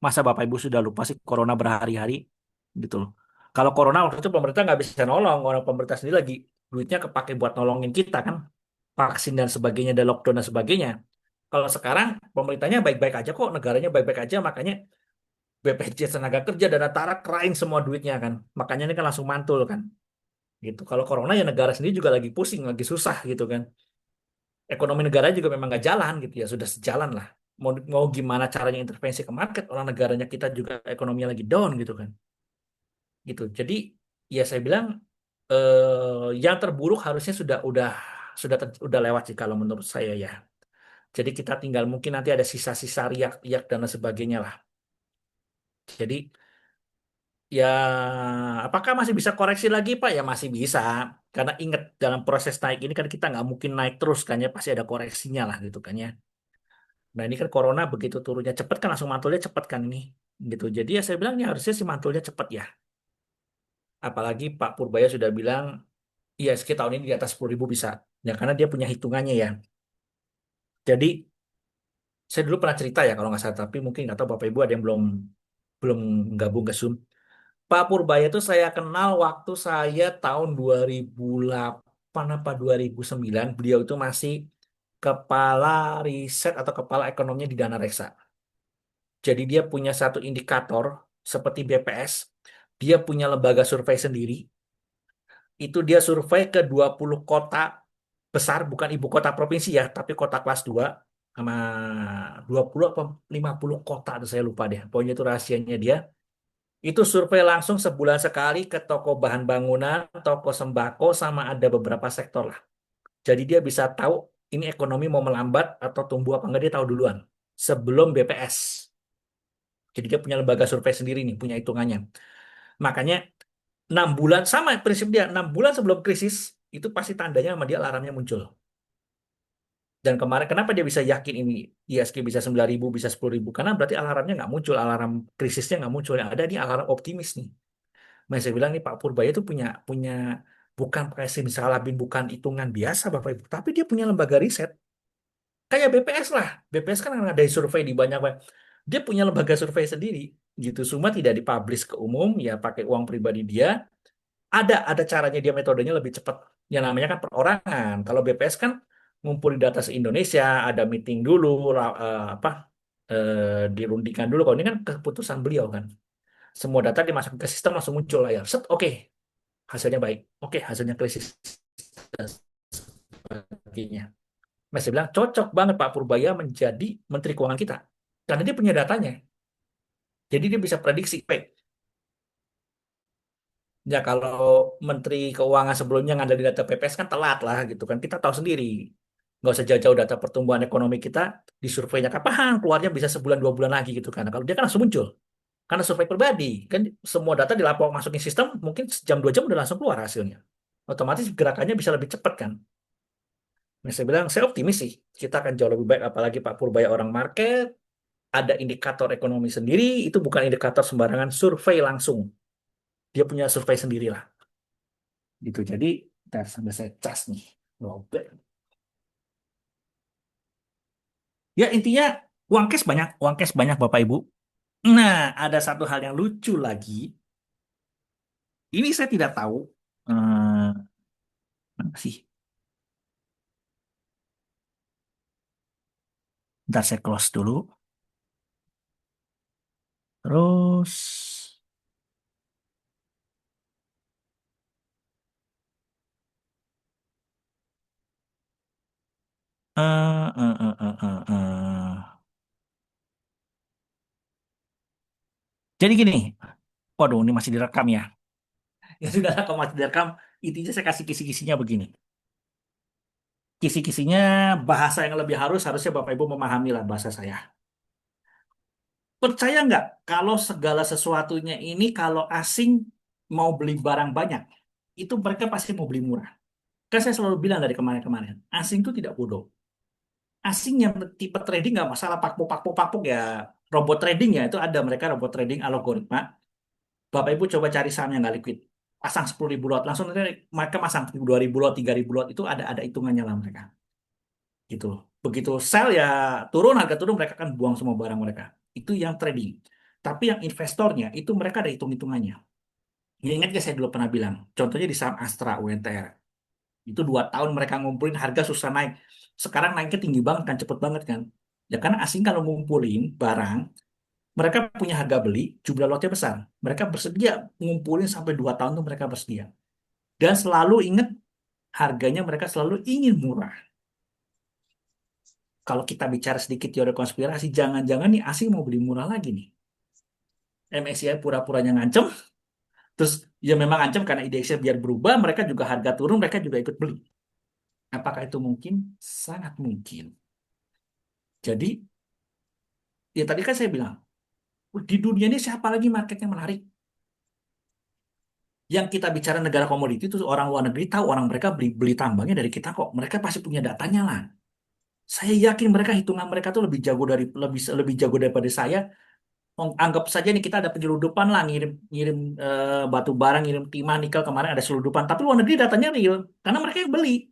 Masa Bapak Ibu sudah lupa sih corona berhari-hari gitu loh. Kalau corona waktu itu pemerintah nggak bisa nolong, orang pemerintah sendiri lagi duitnya kepake buat nolongin kita kan, vaksin dan sebagainya, dan lockdown dan sebagainya. Kalau sekarang pemerintahnya baik-baik aja kok, negaranya baik-baik aja, makanya BPJS tenaga kerja dan antara kerain semua duitnya kan, makanya ini kan langsung mantul kan, gitu. Kalau corona ya negara sendiri juga lagi pusing, lagi susah gitu kan. Ekonomi negara juga memang nggak jalan gitu ya, sudah sejalan lah. mau gimana caranya intervensi ke market, orang negaranya kita juga ekonominya lagi down gitu kan. Gitu. Jadi ya saya bilang yang terburuk harusnya udah lewat sih kalau menurut saya ya. Jadi kita tinggal mungkin nanti ada sisa-sisa riak-riak dan lain sebagainya lah. Jadi ya apakah masih bisa koreksi lagi Pak? Ya masih bisa. Karena ingat dalam proses naik ini kan kita nggak mungkin naik terus kan ya, pasti ada koreksinya lah gitu kan ya. Nah ini kan corona begitu turunnya cepat kan langsung mantulnya cepat kan ini. Gitu. Jadi ya saya bilang ya harusnya sih mantulnya cepat ya. Apalagi Pak Purbaya sudah bilang ISG tahun ini di atas 10.000 bisa. Ya karena dia punya hitungannya ya. Jadi saya dulu pernah cerita ya kalau nggak salah, tapi mungkin nggak tahu Bapak Ibu ada yang belum belum gabung ke Zoom. Pak Purbaya itu saya kenal waktu saya tahun 2008 apa 2009. Beliau itu masih kepala riset atau kepala ekonominya di Dana Reksa. Jadi dia punya satu indikator seperti BPS. Dia punya lembaga survei sendiri. Itu dia survei ke 20 kota besar, bukan ibu kota provinsi ya, tapi kota kelas 2 sama 20 apa 50 kota, itu saya lupa deh. Pokoknya itu rahasianya dia. Itu survei langsung sebulan sekali ke toko bahan bangunan, toko sembako, sama ada beberapa sektor lah. Jadi dia bisa tahu ini ekonomi mau melambat atau tumbuh apa enggak, dia tahu duluan. Sebelum BPS. Jadi dia punya lembaga survei sendiri nih, punya hitungannya. Makanya 6 bulan, sama prinsip dia, 6 bulan sebelum krisis, itu pasti tandanya sama dia alarmnya muncul. Dan kemarin kenapa dia bisa yakin ini ISG bisa 9.000, bisa 10.000? Karena berarti alarmnya nggak muncul, alarm krisisnya nggak muncul. Yang ada ini alarm optimis nih. Nah, saya bilang nih Pak Purbaya itu punya punya bukan pakai simsalabim, bukan hitungan biasa Bapak Ibu, tapi dia punya lembaga riset. Kayak BPS lah. BPS kan ada survei di banyak. Dia punya lembaga survei sendiri gitu. Semua tidak dipublish ke umum, ya pakai uang pribadi dia. Ada caranya, dia metodenya lebih cepat. Yang namanya kan perorangan. Kalau BPS kan ngumpulin data se-Indonesia, ada meeting dulu, dirundingkan dulu. Kalau ini kan keputusan beliau kan. Semua data dimasukkan ke sistem langsung muncul layar. Set, oke, hasilnya baik. Oke, hasilnya krisis dan sebagainya. Masih bilang cocok banget Pak Purbaya menjadi Menteri Keuangan kita. Karena dia punya datanya. Jadi dia bisa prediksi. Baik, ya kalau Menteri Keuangan sebelumnya ngandelin data PPS kan telat lah gitu kan. Kita tahu sendiri. Nggak usah jauh-jauh data pertumbuhan ekonomi kita, di surveinya kapan keluarnya bisa sebulan 2 bulan lagi gitu kan. Nah, kalau dia kan langsung muncul. Karena survei pribadi, kan semua data dilapor masukin sistem, mungkin sejam 2 jam udah langsung keluar hasilnya. Otomatis gerakannya bisa lebih cepat kan. Nah, saya bilang, saya optimis sih. Kita akan jauh lebih baik, apalagi Pak Purbaya orang market, ada indikator ekonomi sendiri, itu bukan indikator sembarangan, survei langsung. Dia punya survei sendiri lah. Gitu. Jadi, ntar sampai saya cas nih. Lobet. Ya, intinya uang cash banyak Bapak Ibu. Nah, ada satu hal yang lucu lagi. Ini saya tidak tahu. Mana sih? Ntar saya close dulu. Terus, eh, eh, eh, eh, Jadi gini, waduh ini masih direkam ya. Ya sudah, kalau masih direkam, intinya saya kasih kisi-kisinya begini. Kisi-kisinya bahasa yang lebih harusnya Bapak Ibu memahami lah bahasa saya. Percaya nggak kalau segala sesuatunya ini kalau asing mau beli barang banyak, itu mereka pasti mau beli murah. Kan saya selalu bilang dari kemarin-kemarin, asing itu tidak bodoh. Asing yang tipe trading nggak masalah pakpuk ya, robot trading ya itu ada, mereka robot trading algoritma. Bapak Ibu coba cari saham yang nggak liquid, pasang 10.000 lot, langsung nanti mereka pasang 2.000 lot, 3.000 lot, itu ada hitungannya lah mereka. Gitu. Begitu sell ya turun, harga turun, mereka akan buang semua barang mereka. Itu yang trading. Tapi yang investornya itu mereka ada hitung-hitungannya. Ya, ingat ya saya dulu pernah bilang, contohnya di saham Astra UNTR. Itu 2 tahun mereka ngumpulin harga susah naik. Sekarang naiknya tinggi banget kan, cepet banget kan. Ya karena asing kalau ngumpulin barang, mereka punya harga beli, jumlah lotnya besar. Mereka bersedia ngumpulin sampai 2 tahun tuh mereka bersedia. Dan selalu ingat harganya mereka selalu ingin murah. kalau kita bicara sedikit teori konspirasi, jangan-jangan nih asing mau beli murah lagi nih. MSCI pura-puranya ngancem, terus ya memang ngancem karena IDX-nya biar berubah, mereka juga harga turun, mereka juga ikut beli. Apakah itu mungkin? Sangat mungkin. Jadi, ya tadi kan saya bilang, di dunia ini siapa lagi marketnya menarik? Yang kita bicara negara komoditi itu orang luar negeri tahu orang mereka beli beli tambangnya dari kita kok. Mereka pasti punya datanya lah. Saya yakin mereka hitungan mereka tuh lebih jago dari lebih jago daripada saya. Anggap saja nih kita ada penyeludupan lah ngirim ngirim batu bara, ngirim timah nikel kemarin ada seludupan. Tapi luar negeri datanya real karena mereka yang beli.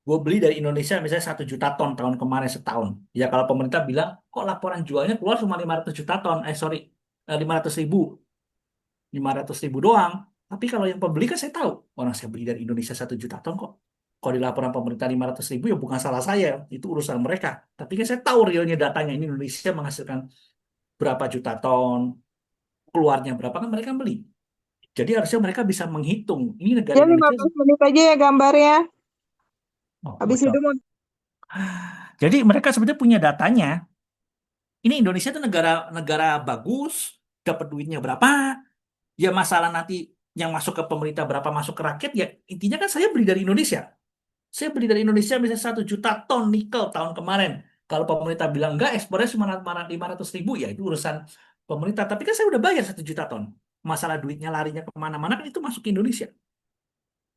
Gue beli dari Indonesia misalnya 1 juta ton tahun kemarin setahun. Ya kalau pemerintah bilang kok laporan jualnya keluar cuma 500 juta ton. Sorry, 500.000. 500.000 doang. Tapi kalau yang pembeli kan saya tahu. Orang saya beli dari Indonesia 1 juta ton kok. Kalau di laporan pemerintah 500.000 ya bukan salah saya. Itu urusan mereka. Tapi kan saya tahu realnya datanya. Ini Indonesia menghasilkan berapa juta ton. Keluarnya berapa kan mereka beli. Jadi harusnya mereka bisa menghitung. Ini negara Ya Indonesia. 15 menit aja ya gambarnya. Oh, Habis bocor. itu mau Jadi mereka sebenarnya punya datanya. Ini Indonesia itu negara negara bagus. Dapat duitnya berapa. Ya masalah nanti yang masuk ke pemerintah berapa masuk ke rakyat ya intinya kan saya beli dari Indonesia. Saya beli dari Indonesia misalnya 1 juta ton nikel tahun kemarin. Kalau pemerintah bilang enggak ekspornya cuma 500.000 ya itu urusan pemerintah. Tapi kan saya udah bayar 1 juta ton. Masalah duitnya larinya kemana-mana kan itu masuk ke Indonesia.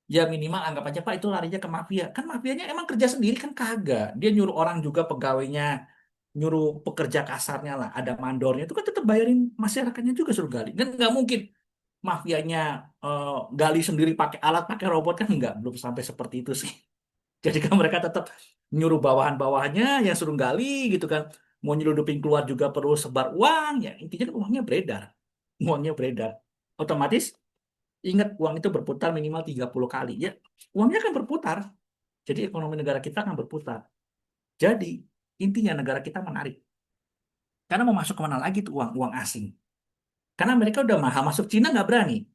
Ya minimal anggap aja Pak itu larinya ke mafia. Kan mafianya emang kerja sendiri kan kagak. Dia nyuruh orang juga pegawainya, nyuruh pekerja kasarnya lah, ada mandornya itu kan tetap bayarin masyarakatnya juga suruh gali. Dan nggak mungkin mafianya eh, gali sendiri pakai alat, pakai robot kan nggak, belum sampai seperti itu sih. Jadi kan mereka tetap nyuruh bawahan-bawahannya yang suruh gali gitu kan. Mau nyeludupin keluar juga perlu sebar uang. Ya intinya kan uangnya beredar. Uangnya beredar. Otomatis ingat uang itu berputar minimal 30 kali. Ya uangnya kan berputar. Jadi ekonomi negara kita akan berputar. Jadi intinya negara kita menarik. Karena mau masuk kemana lagi tuh uang uang asing. Karena mereka udah mahal. Masuk Cina nggak berani.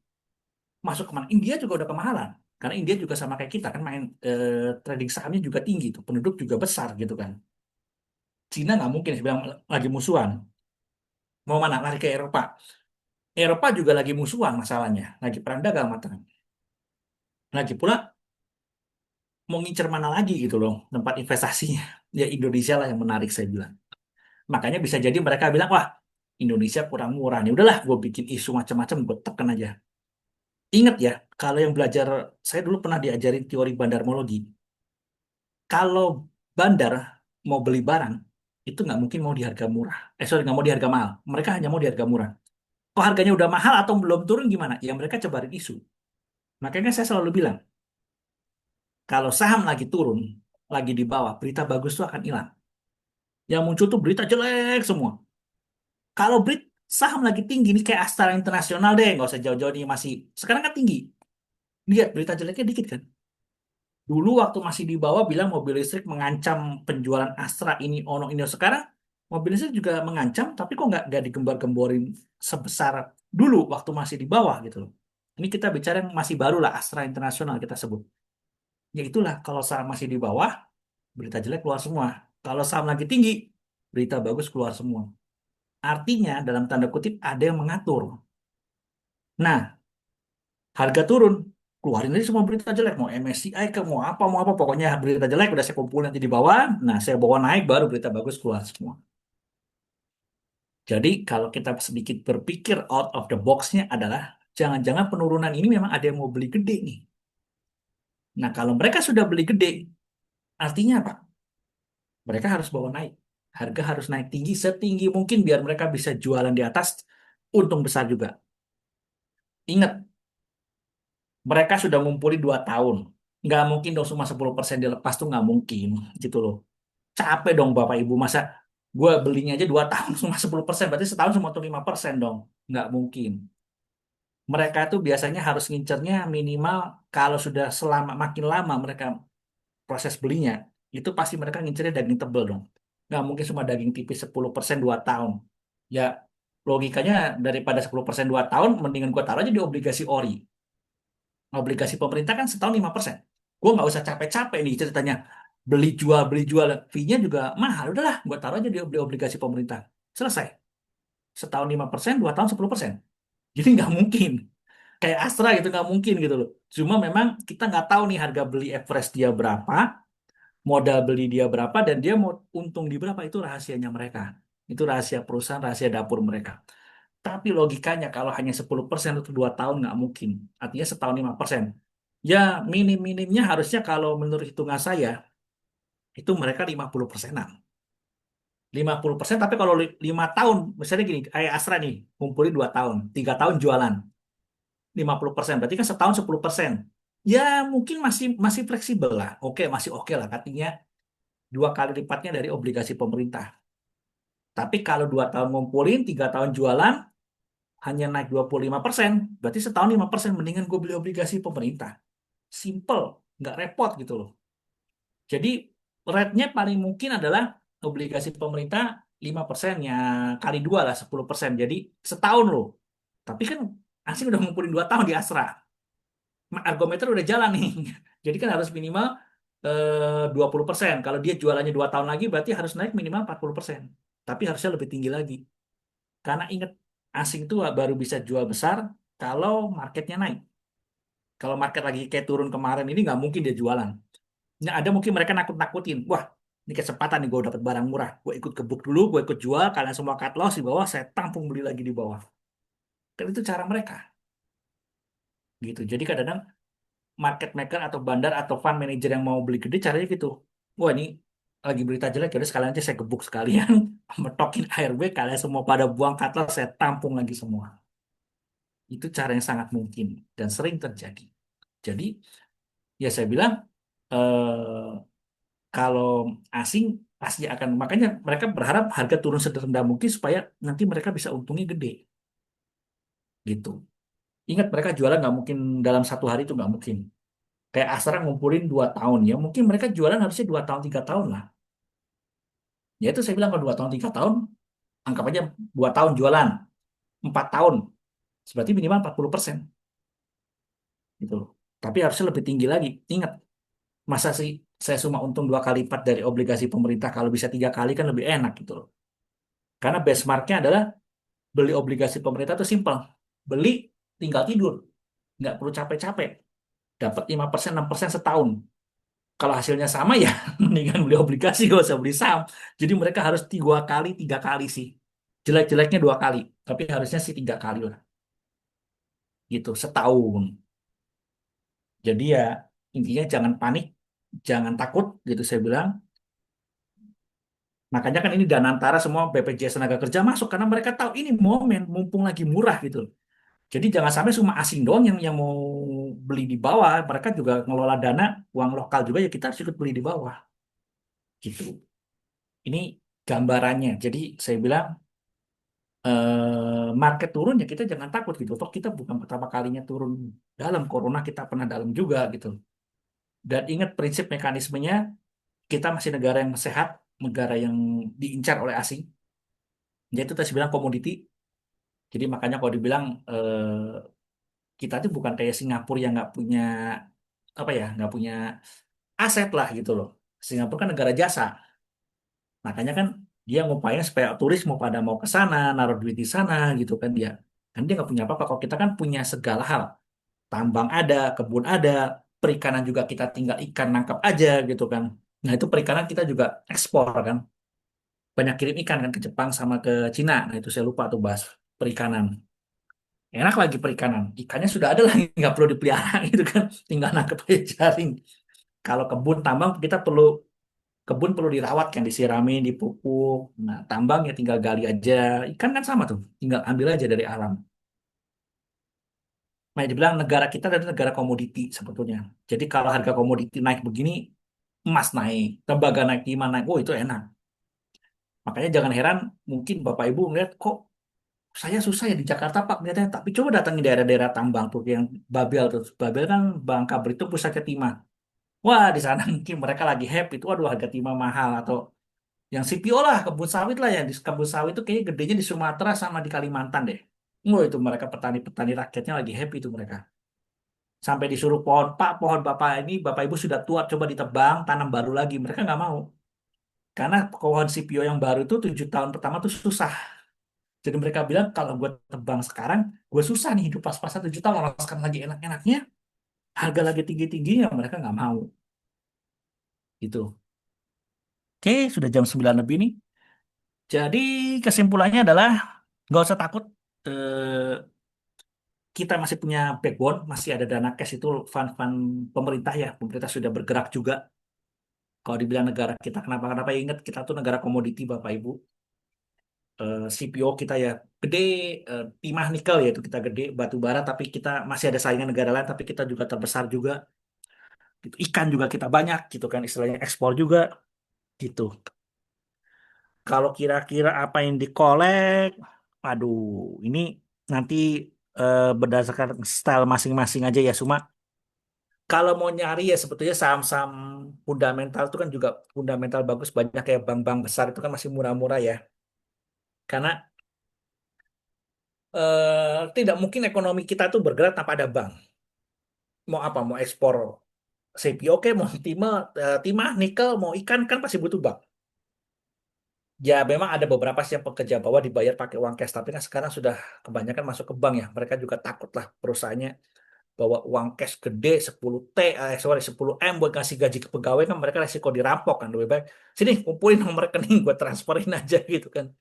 Masuk kemana? India juga udah kemahalan. Karena India juga sama kayak kita kan main trading sahamnya juga tinggi tuh, penduduk juga besar gitu kan. Cina nggak mungkin bilang lagi musuhan. Mau mana? Lari ke Eropa. Eropa juga lagi musuhan masalahnya, lagi perang dagang matang. Lagi pula mau ngincer mana lagi gitu loh tempat investasinya. Ya Indonesia lah yang menarik saya bilang. Makanya bisa jadi mereka bilang wah Indonesia kurang murah nih. Udahlah, gue bikin isu macam-macam, gue tekan aja. Ingat ya, kalau yang belajar, saya dulu pernah diajarin teori bandarmologi. Kalau bandar mau beli barang, itu nggak mungkin mau di harga murah. Sorry, nggak mau di harga mahal. Mereka hanya mau di harga murah. Kok harganya udah mahal atau belum turun gimana? Ya mereka cebarin isu. Makanya saya selalu bilang, kalau saham lagi turun, lagi di bawah, berita bagus tuh akan hilang. Yang muncul tuh berita jelek semua. Kalau saham lagi tinggi, nih kayak Astra Internasional deh, nggak usah jauh-jauh nih masih. Sekarang kan tinggi. Lihat berita jeleknya dikit kan. Dulu waktu masih di bawah bilang mobil listrik mengancam penjualan Astra ini ono ini. Sekarang mobil listrik juga mengancam, tapi kok nggak digembar-gemborin sebesar dulu waktu masih di bawah gitu loh. Ini kita bicara yang masih baru lah Astra Internasional kita sebut. Ya itulah kalau saham masih di bawah, berita jelek keluar semua. Kalau saham lagi tinggi, berita bagus keluar semua. Artinya dalam tanda kutip ada yang mengatur. Nah, harga turun, keluarin aja semua berita jelek, mau MSCI ke mau apa, pokoknya berita jelek udah saya kumpulin nanti di bawah, nah saya bawa naik baru berita bagus keluar semua. Jadi kalau kita sedikit berpikir out of the box-nya adalah jangan-jangan penurunan ini memang ada yang mau beli gede nih. Nah kalau mereka sudah beli gede, artinya apa? Mereka harus bawa naik. Harga harus naik tinggi setinggi mungkin biar mereka bisa jualan di atas, untung besar juga. Ingat, mereka sudah ngumpulin 2 tahun. Nggak mungkin dong cuma 10% dilepas tuh nggak mungkin gitu loh. Capek dong Bapak Ibu, masa gue belinya aja 2 tahun cuma 10%, berarti setahun cuma tuh 5% dong. Nggak mungkin. Mereka tuh biasanya harus ngincernya minimal kalau sudah selama makin lama mereka proses belinya, itu pasti mereka ngincernya daging tebel dong. Nggak mungkin cuma daging tipis 10% 2 tahun. Ya logikanya daripada 10% 2 tahun, mendingan gue taruh aja di obligasi ori. Obligasi pemerintah kan setahun 5%. Gue nggak usah capek-capek nih ceritanya. beli jual, fee-nya juga mahal. Udahlah, gua taruh aja di beli obligasi pemerintah. Selesai. Setahun 5%, 2 tahun 10%. Jadi nggak mungkin. Kayak Astra gitu nggak mungkin gitu loh. Cuma memang kita nggak tahu nih harga beli average dia berapa, modal beli dia berapa, dan dia mau untung di berapa, itu rahasianya mereka. Itu rahasia perusahaan, rahasia dapur mereka. Tapi logikanya kalau hanya 10% untuk 2 tahun nggak mungkin. Artinya setahun 5%. Ya minim-minimnya harusnya kalau menurut hitungan saya, itu mereka 50%-an. 50%, tapi kalau 5 tahun, misalnya gini, kayak Astra nih, kumpulin 2 tahun, 3 tahun jualan. 50%, berarti kan setahun 10%. Ya mungkin masih masih fleksibel lah. Oke, masih oke lah. Artinya 2 kali lipatnya dari obligasi pemerintah. Tapi kalau 2 tahun ngumpulin, 3 tahun jualan, hanya naik 25%, berarti setahun 5%. Mendingan gue beli obligasi pemerintah. Simple, nggak repot gitu loh. Jadi rate-nya paling mungkin adalah obligasi pemerintah 5%, ya kali dua lah 10%. Jadi setahun loh. Tapi kan asing udah ngumpulin 2 tahun di Asra. Argometer udah jalan nih. Jadi kan harus minimal 20%. Kalau dia jualannya 2 tahun lagi, berarti harus naik minimal 40%. Tapi harusnya lebih tinggi lagi. Karena ingat, asing itu baru bisa jual besar kalau marketnya naik. Kalau market lagi kayak turun kemarin ini, nggak mungkin dia jualan. Nah, ada mungkin mereka nakut-nakutin. Wah, ini kesempatan nih gue dapat barang murah. Gue ikut ke book dulu, gue ikut jual. Kalian semua cut loss di bawah, saya tampung beli lagi di bawah. Kan itu cara mereka. Gitu. Jadi kadang-kadang market maker atau bandar atau fund manager yang mau beli gede caranya gitu. Wah, ini lagi berita jelek, jadi sekalian aja saya gebuk sekalian, metokin ARB, kalian semua pada buang cut loss, saya tampung lagi semua. Itu cara yang sangat mungkin dan sering terjadi. Jadi ya saya bilang, eh, kalau asing pasti akan, makanya mereka berharap harga turun serendah mungkin supaya nanti mereka bisa untungnya gede gitu. Ingat, mereka jualan nggak mungkin dalam 1 hari, itu nggak mungkin. Kayak Astra ngumpulin 2 tahun, ya mungkin mereka jualan harusnya 2 tahun 3 tahun lah. Ya itu saya bilang, kalau 2 tahun 3 tahun, anggap aja 2 tahun jualan, 4 tahun, berarti minimal 40% gitu loh. Tapi harusnya lebih tinggi lagi. Ingat, masa sih saya cuma untung 2 kali lipat dari obligasi pemerintah, kalau bisa 3 kali kan lebih enak gitu loh. Karena benchmarknya adalah beli obligasi pemerintah itu simpel. Beli, tinggal tidur. Nggak perlu capek-capek. Dapat 5%, 6% setahun. Kalau hasilnya sama ya mendingan beli obligasi, gak usah beli saham. Jadi mereka harus 2 kali, 3 kali sih. Jelek-jeleknya 2 kali. Tapi harusnya sih 3 kali lah. Gitu, setahun. Jadi ya intinya jangan panik, jangan takut gitu saya bilang. Makanya kan ini Danantara semua BPJS Tenaga Kerja masuk karena mereka tahu ini momen mumpung lagi murah gitu. Jadi jangan sampai cuma asing doang yang mau beli di bawah, mereka juga ngelola dana uang lokal juga, ya kita harus ikut beli di bawah. Gitu. Ini gambarannya. Jadi saya bilang, market turun ya kita jangan takut gitu. Toh kita bukan pertama kalinya turun dalam, corona kita pernah dalam juga gitu. Dan ingat prinsip mekanismenya, kita masih negara yang sehat, negara yang diincar oleh asing. Jadi itu tadi saya bilang komoditi. Jadi makanya kalau dibilang, kita tuh bukan kayak Singapura yang nggak punya apa ya, nggak punya aset lah gitu loh. Singapura kan negara jasa, makanya kan dia ngupayain supaya turis mau ke sana, naruh duit di sana gitu kan dia. Kan dia nggak punya apa-apa. Kalau kita kan punya segala hal, tambang ada, kebun ada, perikanan juga kita tinggal ikan nangkap aja gitu kan. Nah itu perikanan kita juga ekspor kan, banyak kirim ikan kan ke Jepang sama ke Cina. Nah itu saya lupa tuh bahas perikanan. Enak lagi perikanan, ikannya sudah ada lagi, nggak perlu dipelihara gitu kan, tinggal nangkep aja jaring. Kalau kebun tambang kita perlu, kebun perlu dirawat kan, disiramin, dipupuk. Nah, tambang ya tinggal gali aja. Ikan kan sama tuh, tinggal ambil aja dari alam. Nah, dibilang negara kita adalah negara komoditi sebetulnya. Jadi kalau harga komoditi naik begini, emas naik, tembaga naik, gimana naik, oh itu enak. Makanya jangan heran mungkin Bapak Ibu melihat, kok saya susah ya di Jakarta Pak melihatnya. Tapi coba datangi daerah-daerah tambang tuh yang Babel tuh. Babel kan Bangka Belitung, Pusatnya Timah. Wah, di sana mungkin mereka lagi happy itu, waduh harga timah mahal. Atau yang CPO lah, kebun sawit lah, yang di kebun sawit itu kayaknya gedenya di Sumatera sama di Kalimantan deh. Oh itu mereka petani-petani rakyatnya lagi happy itu mereka. Sampai disuruh pohon, Pak, pohon Bapak ini, Bapak Ibu sudah tua, coba ditebang, tanam baru lagi. Mereka nggak mau. Karena pohon CPO yang baru itu 7 tahun pertama tuh susah. Jadi mereka bilang, kalau gue tebang sekarang, gue susah nih hidup pas-pasan 7 tahun. Orang sekarang lagi enak-enaknya, harga lagi tinggi-tingginya, mereka nggak mau. Gitu. Oke, sudah jam 9 lebih nih. Jadi kesimpulannya adalah, nggak usah takut. Eh, kita masih punya backbone, masih ada dana cash itu fund-fund pemerintah ya. Pemerintah sudah bergerak juga. Kalau dibilang negara kita kenapa-kenapa ingat kita tuh negara komoditi Bapak Ibu. CPO kita ya gede, timah nikel ya itu kita gede, batu bara tapi kita masih ada saingan negara lain tapi kita juga terbesar juga. Gitu. Ikan juga kita banyak gitu kan istilahnya ekspor juga gitu. Kalau kira-kira apa yang dikolek, aduh ini nanti berdasarkan style masing-masing aja ya. Cuma kalau mau nyari ya sebetulnya saham-saham fundamental itu kan juga fundamental bagus banyak kayak bank-bank besar itu kan masih murah-murah ya. Karena tidak mungkin ekonomi kita tuh bergerak tanpa ada bank. Mau apa? Mau ekspor CPO, oke, mau timah, nikel, mau ikan kan pasti butuh bank. Ya memang ada beberapa sih yang pekerja bawah dibayar pakai uang cash, tapi kan sekarang sudah kebanyakan masuk ke bank ya. Mereka juga takut lah perusahaannya bawa uang cash gede 10T, sorry 10M buat ngasih gaji ke pegawai kan mereka resiko dirampok kan. Lebih baik sini kumpulin nomor rekening gue transferin aja gitu kan.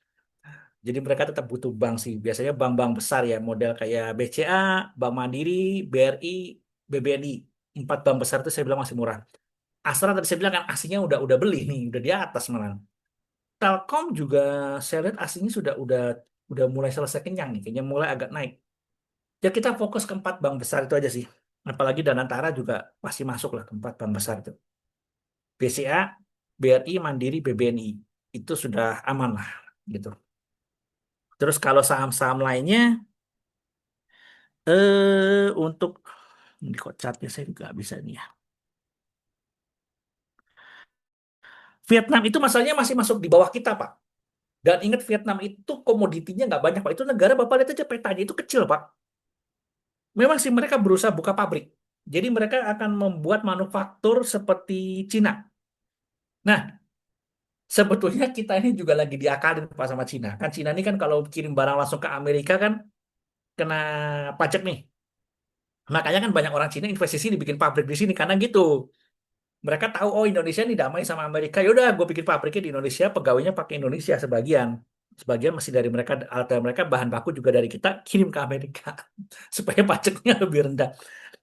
Jadi mereka tetap butuh bank sih. Biasanya bank-bank besar ya, model kayak BCA, Bank Mandiri, BRI, BBNI. Empat bank besar itu saya bilang masih murah. Astra tadi saya bilang kan aslinya udah beli nih, udah di atas malah. Telkom juga saya lihat aslinya udah mulai selesai kenyang nih, kayaknya mulai agak naik. Ya kita fokus ke empat bank besar itu aja sih. Apalagi Danantara juga pasti masuk lah ke empat bank besar itu. BCA, BRI, Mandiri, BBNI. Itu sudah aman lah gitu. Terus kalau saham-saham lainnya untuk ini kok chartnya saya nggak bisa nih ya. Vietnam itu masalahnya masih masuk di bawah kita, Pak. Dan ingat Vietnam itu komoditinya nggak banyak, Pak. Itu negara Bapak lihat aja petanya itu kecil, Pak. Memang sih mereka berusaha buka pabrik. Jadi mereka akan membuat manufaktur seperti Cina. Nah, sebetulnya kita ini juga lagi diakalin Pak sama Cina. Kan Cina ini kan kalau kirim barang langsung ke Amerika kan kena pajak nih. Makanya kan banyak orang Cina investasi di sini bikin pabrik di sini karena gitu. Mereka tahu oh Indonesia ini damai sama Amerika. Yaudah, gue bikin pabriknya di Indonesia, pegawainya pakai Indonesia sebagian. Sebagian masih dari mereka, alat dari mereka bahan baku juga dari kita kirim ke Amerika supaya pajaknya lebih rendah.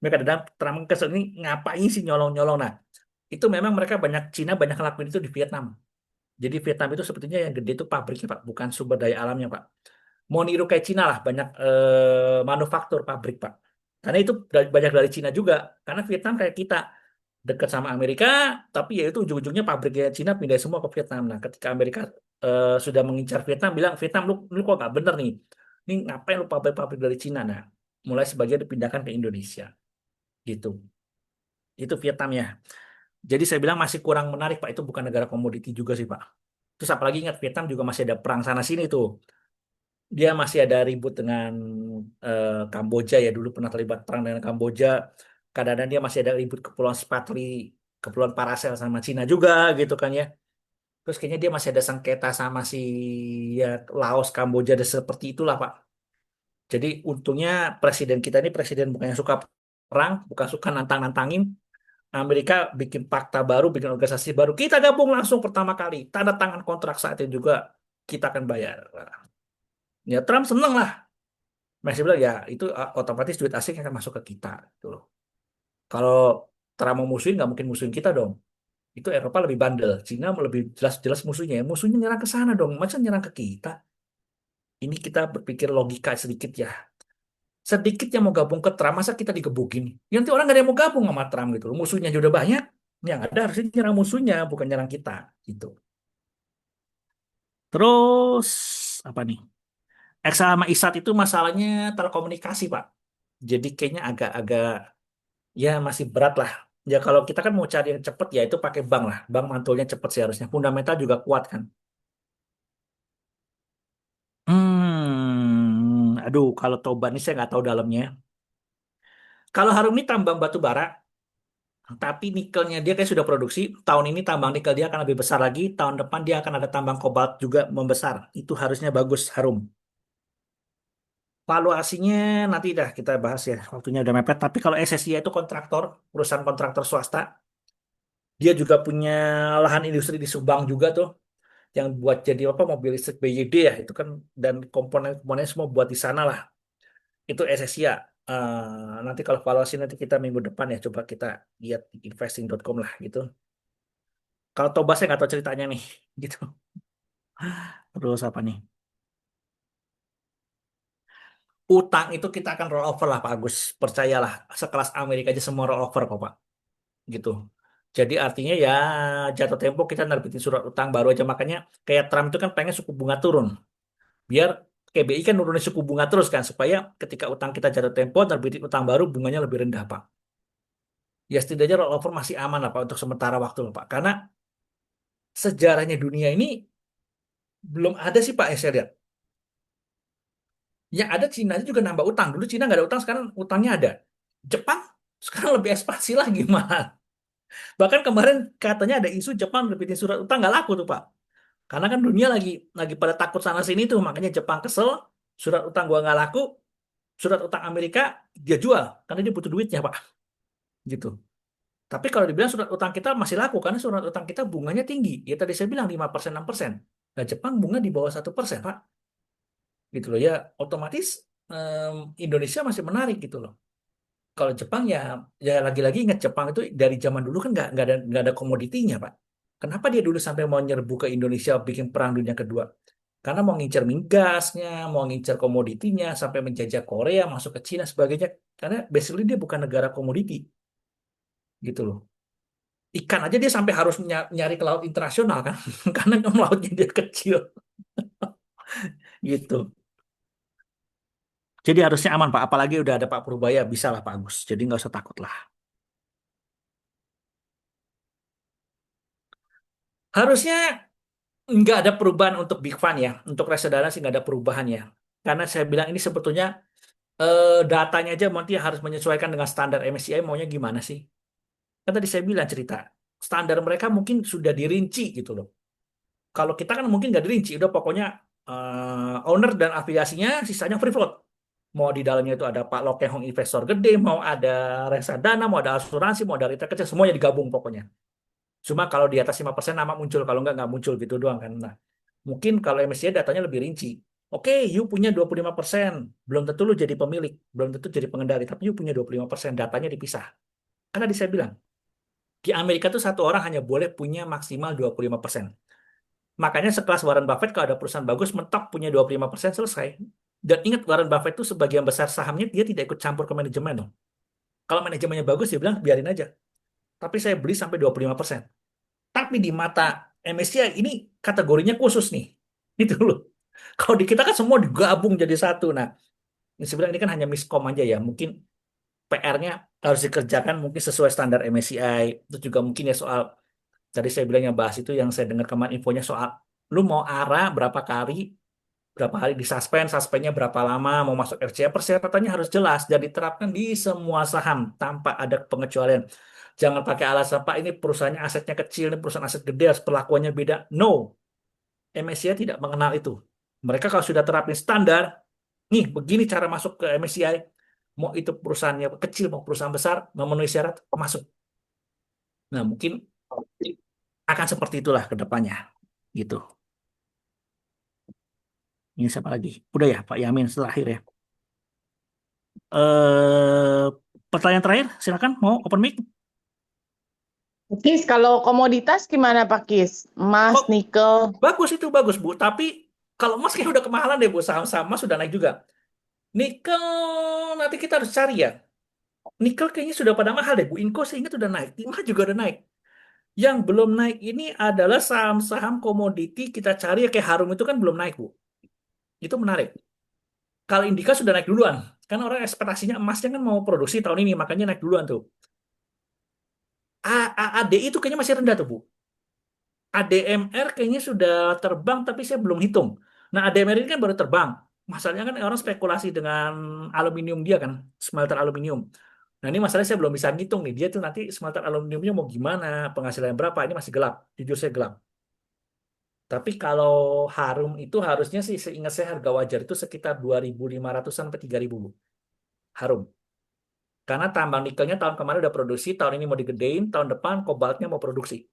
Mereka datang terang kesel ini ngapain sih nyolong-nyolong. Nah, itu memang mereka banyak Cina banyak ngelakuin itu di Vietnam. Jadi Vietnam itu sebetulnya yang gede itu pabriknya Pak, bukan sumber daya alamnya Pak. Mau niru kayak Cina lah, banyak manufaktur pabrik Pak. Karena itu banyak dari Cina juga. Karena Vietnam kayak kita dekat sama Amerika, tapi ya itu ujung-ujungnya pabriknya Cina pindah semua ke Vietnam. Nah, ketika Amerika sudah mengincar Vietnam, bilang Vietnam lu kok nggak bener nih? Ini ngapain lu pabrik-pabrik dari Cina? Nah, mulai sebagian dipindahkan ke Indonesia, gitu. Itu Vietnam ya. Jadi saya bilang masih kurang menarik Pak. Itu bukan negara komoditi juga sih Pak. Terus apalagi ingat Vietnam juga masih ada perang sana sini tuh. Dia masih ada ribut dengan Kamboja ya dulu pernah terlibat perang dengan Kamboja. Kadang-kadang dia masih ada ribut Kepulauan Spratly, Kepulauan Paracel sama Cina juga gitu kan ya. Terus kayaknya dia masih ada sengketa sama si ya, Laos, Kamboja dan seperti itulah Pak. Jadi untungnya presiden kita ini presiden bukan yang suka perang, bukan suka nantang-nantangin. Amerika bikin fakta baru, bikin organisasi baru. Kita gabung langsung pertama kali. Tanda tangan kontrak saat itu juga kita akan bayar. Ya Trump seneng lah. Masih bilang ya itu otomatis duit asing akan masuk ke kita. Gitu loh. Kalau Trump mau musuhin nggak mungkin musuhin kita dong. Itu Eropa lebih bandel. Cina lebih jelas-jelas musuhnya. Musuhnya nyerang ke sana dong. Masa nyerang ke kita? Ini kita berpikir logika sedikit ya. Sedikit yang mau gabung ke Trump, masa kita digebukin? Ya, nanti orang nggak ada yang mau gabung sama Trump gitu loh. Musuhnya juga udah banyak. Yang ada harusnya nyerang musuhnya, bukan nyerang kita. Gitu. Terus, apa nih? Exa sama Isat itu masalahnya telekomunikasi, Pak. Jadi kayaknya agak-agak, ya masih berat lah. Ya kalau kita kan mau cari yang cepet, ya itu pakai bank lah. Bank mantulnya cepet sih harusnya. Fundamental juga kuat kan. Aduh, kalau Toba ini saya nggak tahu dalamnya. Kalau Harum ini tambang batu bara, tapi nikelnya dia kayak sudah produksi. Tahun ini tambang nikel dia akan lebih besar lagi. Tahun depan dia akan ada tambang kobalt juga membesar. Itu harusnya bagus Harum. Valuasinya nanti dah kita bahas ya. Waktunya udah mepet. Tapi kalau SSI itu kontraktor, perusahaan kontraktor swasta, dia juga punya lahan industri di Subang juga tuh, yang buat jadi apa mobil listrik BYD ya itu kan, dan komponen-komponen semua buat di sana lah. Itu SSI ya. Nanti kalau valuasi nanti kita minggu depan ya coba kita lihat di investing.com lah gitu. Kalau Toba saya nggak tahu ceritanya nih gitu. Terus apa nih? Utang itu kita akan roll over lah Pak Agus. Percayalah, sekelas Amerika aja semua roll over kok Pak. Gitu. Jadi artinya ya jatuh tempo kita nerbitin surat utang baru aja. Makanya kayak Trump itu kan pengen suku bunga turun. Biar KBI kan nurunin suku bunga terus kan. Supaya ketika utang kita jatuh tempo, nerbitin utang baru bunganya lebih rendah Pak. Ya setidaknya roll over masih aman lah Pak untuk sementara waktu loh Pak. Karena sejarahnya dunia ini belum ada sih Pak yang saya lihat. Yang ada Cina aja juga nambah utang. Dulu Cina nggak ada utang, sekarang utangnya ada. Jepang sekarang lebih ekspansi lagi malah. Bahkan kemarin katanya ada isu Jepang nerbitin surat utang nggak laku tuh Pak. Karena kan dunia lagi pada takut sana sini tuh, makanya Jepang kesel, surat utang gua nggak laku, surat utang Amerika dia jual karena dia butuh duitnya Pak. Gitu. Tapi kalau dibilang surat utang kita masih laku karena surat utang kita bunganya tinggi. Ya tadi saya bilang 5% 6%. Nah, Jepang bunga di bawah 1% Pak. Gitu loh ya, otomatis Indonesia masih menarik gitu loh. Kalau Jepang ya, ya lagi-lagi ingat Jepang itu dari zaman dulu kan nggak ada komoditinya Pak. Kenapa dia dulu sampai mau nyerbu ke Indonesia bikin perang dunia kedua? Karena mau ngincer migasnya, mau ngincer komoditinya, sampai menjajah Korea, masuk ke Cina sebagainya. Karena basically dia bukan negara komoditi, gitu loh. Ikan aja dia sampai harus nyari ke laut internasional kan, karena kan lautnya dia kecil, gitu. Jadi harusnya aman Pak, apalagi udah ada Pak Purbaya, bisa lah Pak Agus. Jadi nggak usah takut lah. Harusnya nggak ada perubahan untuk Big Fund ya, untuk reksadana sih nggak ada perubahan ya. Karena saya bilang ini sebetulnya datanya aja nanti harus menyesuaikan dengan standar MSCI maunya gimana sih. Kan tadi saya bilang cerita, standar mereka mungkin sudah dirinci gitu loh. Kalau kita kan mungkin nggak dirinci, udah pokoknya owner dan afiliasinya sisanya free float. Mau di dalamnya itu ada Pak Lokehong investor gede, mau ada reksadana, mau ada asuransi, mau ada retail kecil, semuanya digabung pokoknya. Cuma kalau di atas 5% nama muncul, kalau nggak muncul gitu doang kan. Nah, mungkin kalau MSCI datanya lebih rinci. Oke, you punya 25%. Belum tentu lu jadi pemilik, belum tentu jadi pengendali, tapi you punya 25%, datanya dipisah. Karena tadi saya bilang, di Amerika tuh satu orang hanya boleh punya maksimal 25%. Makanya sekelas Warren Buffett kalau ada perusahaan bagus mentok punya 25% selesai. Dan ingat Warren Buffett itu sebagian besar sahamnya dia tidak ikut campur ke manajemen dong. Kalau manajemennya bagus dia bilang biarin aja. Tapi saya beli sampai 25%. Tapi di mata MSCI ini kategorinya khusus nih. Itu loh. Kalau di kita kan semua digabung jadi satu. Nah, ini sebenarnya ini kan hanya miskom aja ya. Mungkin PR-nya harus dikerjakan mungkin sesuai standar MSCI. Terus juga mungkin ya soal tadi saya bilang yang bahas itu yang saya dengar kemarin infonya soal lu mau ARA berapa hari disuspend, suspendnya berapa lama, mau masuk RCA, persyaratannya harus jelas dan diterapkan di semua saham tanpa ada pengecualian. Jangan pakai alasan, Pak, ini perusahaannya asetnya kecil, ini perusahaan aset gede, harus perlakuannya beda. No, MSCI tidak mengenal itu. Mereka kalau sudah terapin standar, nih begini cara masuk ke MSCI, mau itu perusahaannya kecil, mau perusahaan besar, memenuhi syarat, masuk. Nah, mungkin akan seperti itulah ke depannya. Gitu. Ini siapa lagi? Udah ya, Pak Yamin setelah akhir ya. Eh, pertanyaan terakhir, silakan mau open mic. Kis, kalau komoditas gimana Pak Kis? Emas, Oh, nikel. bagus itu bagus Bu. Tapi kalau emas kayaknya udah kemahalan deh Bu. Saham-saham emas sudah naik juga. Nikel nanti kita harus cari ya. Nikel kayaknya sudah pada mahal deh Bu. Inco saya ingat udah naik. Timah juga udah naik. Yang belum naik ini adalah saham-saham komoditi kita cari ya kayak Harum itu kan belum naik Bu. Itu menarik. Kalau Indika sudah naik duluan. Karena orang ekspektasinya emasnya kan mau produksi tahun ini makanya naik duluan tuh. AAD itu kayaknya masih rendah tuh Bu. ADMR kayaknya sudah terbang tapi saya belum hitung. Nah, ADMR ini kan baru terbang. Masalahnya kan orang spekulasi dengan aluminium dia kan, smelter aluminium. Nah, ini masalahnya saya belum bisa ngitung nih. Dia tuh nanti smelter aluminiumnya mau gimana, penghasilannya berapa, ini masih gelap. Jujur saya gelap. Tapi kalau Harum itu harusnya sih seingat saya harga wajar itu sekitar 2.500-an sampai 3.000 Bu. Harum. Karena tambang nikelnya tahun kemarin udah produksi, tahun ini mau digedein, tahun depan kobaltnya mau produksi.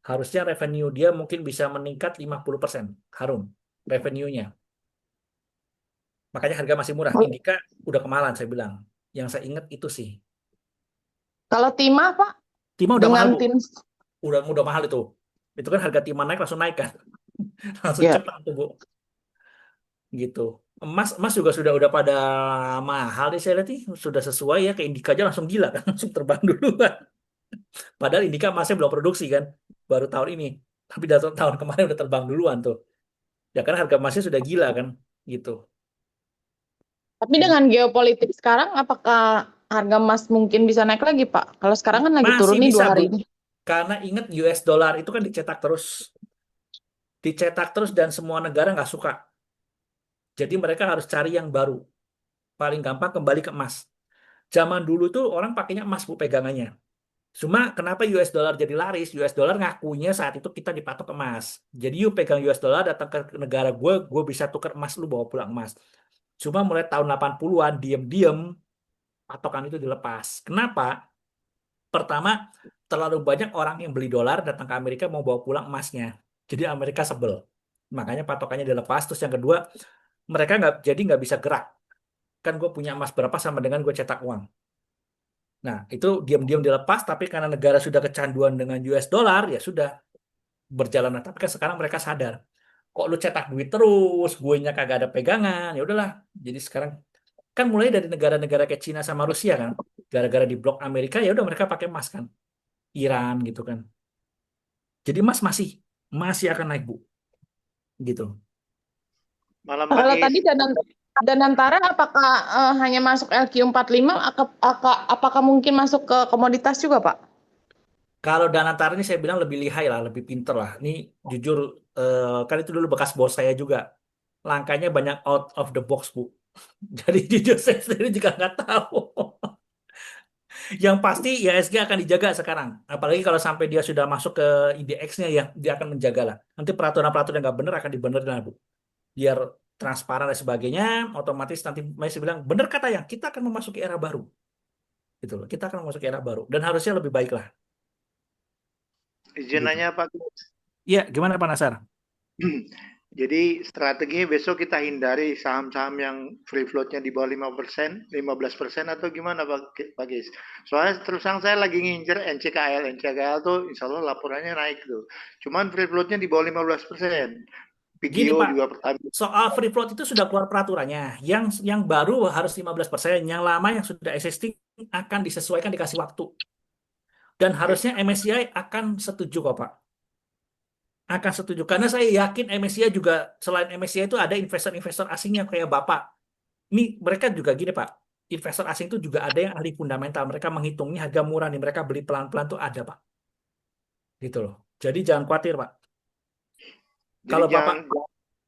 Harusnya revenue dia mungkin bisa meningkat 50%. Harum. Revenue-nya. Makanya harga masih murah. Indika udah kemahalan saya bilang. Yang saya ingat itu sih. Kalau timah Pak, Timah udah mahal dengan Bu. tim, Udah mahal itu. Itu kan harga timah naik langsung naik kan. Langsung ya. cepat tuh Bu. Gitu. Emas juga udah pada mahal nih saya lihat nih. Sudah sesuai ya ke Indika aja langsung gila kan. Langsung terbang duluan. Padahal Indika emasnya belum produksi kan. Baru tahun ini. Tapi tahun kemarin udah terbang duluan tuh. Ya kan harga emasnya sudah gila kan. Gitu. Tapi dengan geopolitik sekarang, apakah harga emas mungkin bisa naik lagi Pak? Kalau sekarang kan lagi Masih turun nih bisa 2 hari Bu. ini. Karena ingat US dollar itu kan dicetak terus. Dicetak terus dan semua negara nggak suka. Jadi mereka harus cari yang baru. Paling gampang kembali ke emas. Zaman dulu tuh orang pakainya emas Bu pegangannya. Cuma kenapa US dollar jadi laris? US dollar ngakunya saat itu kita dipatok emas. Jadi you pegang US dollar datang ke negara gue bisa tukar emas lu bawa pulang emas. Cuma mulai tahun 80-an diem-diem patokan itu dilepas. Kenapa? Pertama, terlalu banyak orang yang beli dolar datang ke Amerika mau bawa pulang emasnya. Jadi Amerika sebel. Makanya patokannya dilepas. Terus yang kedua, mereka nggak bisa gerak. Kan gue punya emas berapa sama dengan gue cetak uang. Nah, itu diam-diam dilepas, tapi karena negara sudah kecanduan dengan US dollar, ya sudah berjalan. Nah, tapi kan sekarang mereka sadar, kok lu cetak duit terus, gue nya kagak ada pegangan, ya udahlah. Jadi sekarang kan mulai dari negara-negara kayak Cina sama Rusia kan, gara-gara di blok Amerika ya udah mereka pakai emas kan, Iran gitu kan. Jadi emas masih masih akan naik Bu, gitu. Malam Kalau Pakis. tadi Danantara apakah hanya masuk LQ45, apakah mungkin masuk ke komoditas juga Pak? Kalau Danantara ini saya bilang lebih lihai lah, lebih pinter lah. Ini jujur, kan itu dulu bekas bos saya juga. Langkahnya banyak out of the box, Bu. Jadi jujur saya sendiri juga nggak tahu. Yang pasti IHSG akan dijaga sekarang. Apalagi kalau sampai dia sudah masuk ke IDX-nya ya, dia akan menjaga lah. Nanti peraturan-peraturan yang nggak benar akan dibenerin lah, Bu. Biar transparan dan sebagainya, otomatis nanti masih bilang, benar kata yang kita akan memasuki era baru. Gitu loh. Kita akan memasuki era baru. Dan harusnya lebih baik lah. Izin Gitu. nanya Pak. Iya, gimana Pak Nasar? Jadi strateginya besok kita hindari saham-saham yang free float-nya di bawah 5%, 15% atau gimana Pak Gis? Soalnya terus terang saya lagi ngincer NCKL. NCKL tuh insya Allah laporannya naik tuh. Cuman free float-nya di bawah 15%. Gini PGO Pak, juga Pertamina. soal free float itu sudah keluar peraturannya. Yang baru harus 15%, yang lama yang sudah existing akan disesuaikan dikasih waktu. Dan harusnya MSCI akan setuju kok Pak. Akan setuju. Karena saya yakin MSCI juga, selain MSCI itu ada investor-investor asingnya kayak Bapak. Ini mereka juga gini Pak, investor asing itu juga ada yang ahli fundamental. Mereka menghitung ini harga murah nih, mereka beli pelan-pelan tuh ada Pak. Gitu loh. Jadi jangan khawatir Pak. Jadi Kalau Bapak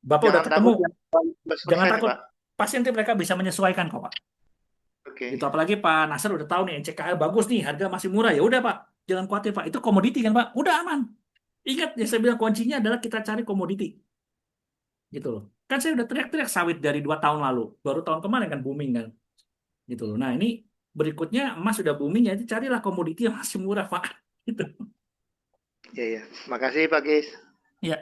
Bapak udah jangan ketemu, takut yang jangan 15% takut. Pak. Pasti nanti mereka bisa menyesuaikan kok Pak. Oke. Gitu. Apalagi Pak Nasir udah tahu nih NCKL bagus nih, harga masih murah. Ya udah Pak, jangan khawatir Pak. Itu komoditi kan Pak. Udah aman. Ingat ya saya bilang kuncinya adalah kita cari komoditi. Gitu loh. Kan saya udah teriak-teriak sawit dari 2 tahun lalu. Baru tahun kemarin kan booming kan. Gitu loh. Nah, ini berikutnya emas sudah booming ya, carilah komoditi yang masih murah, Pak. Gitu. Ya. Makasih Pak Gis. Ya,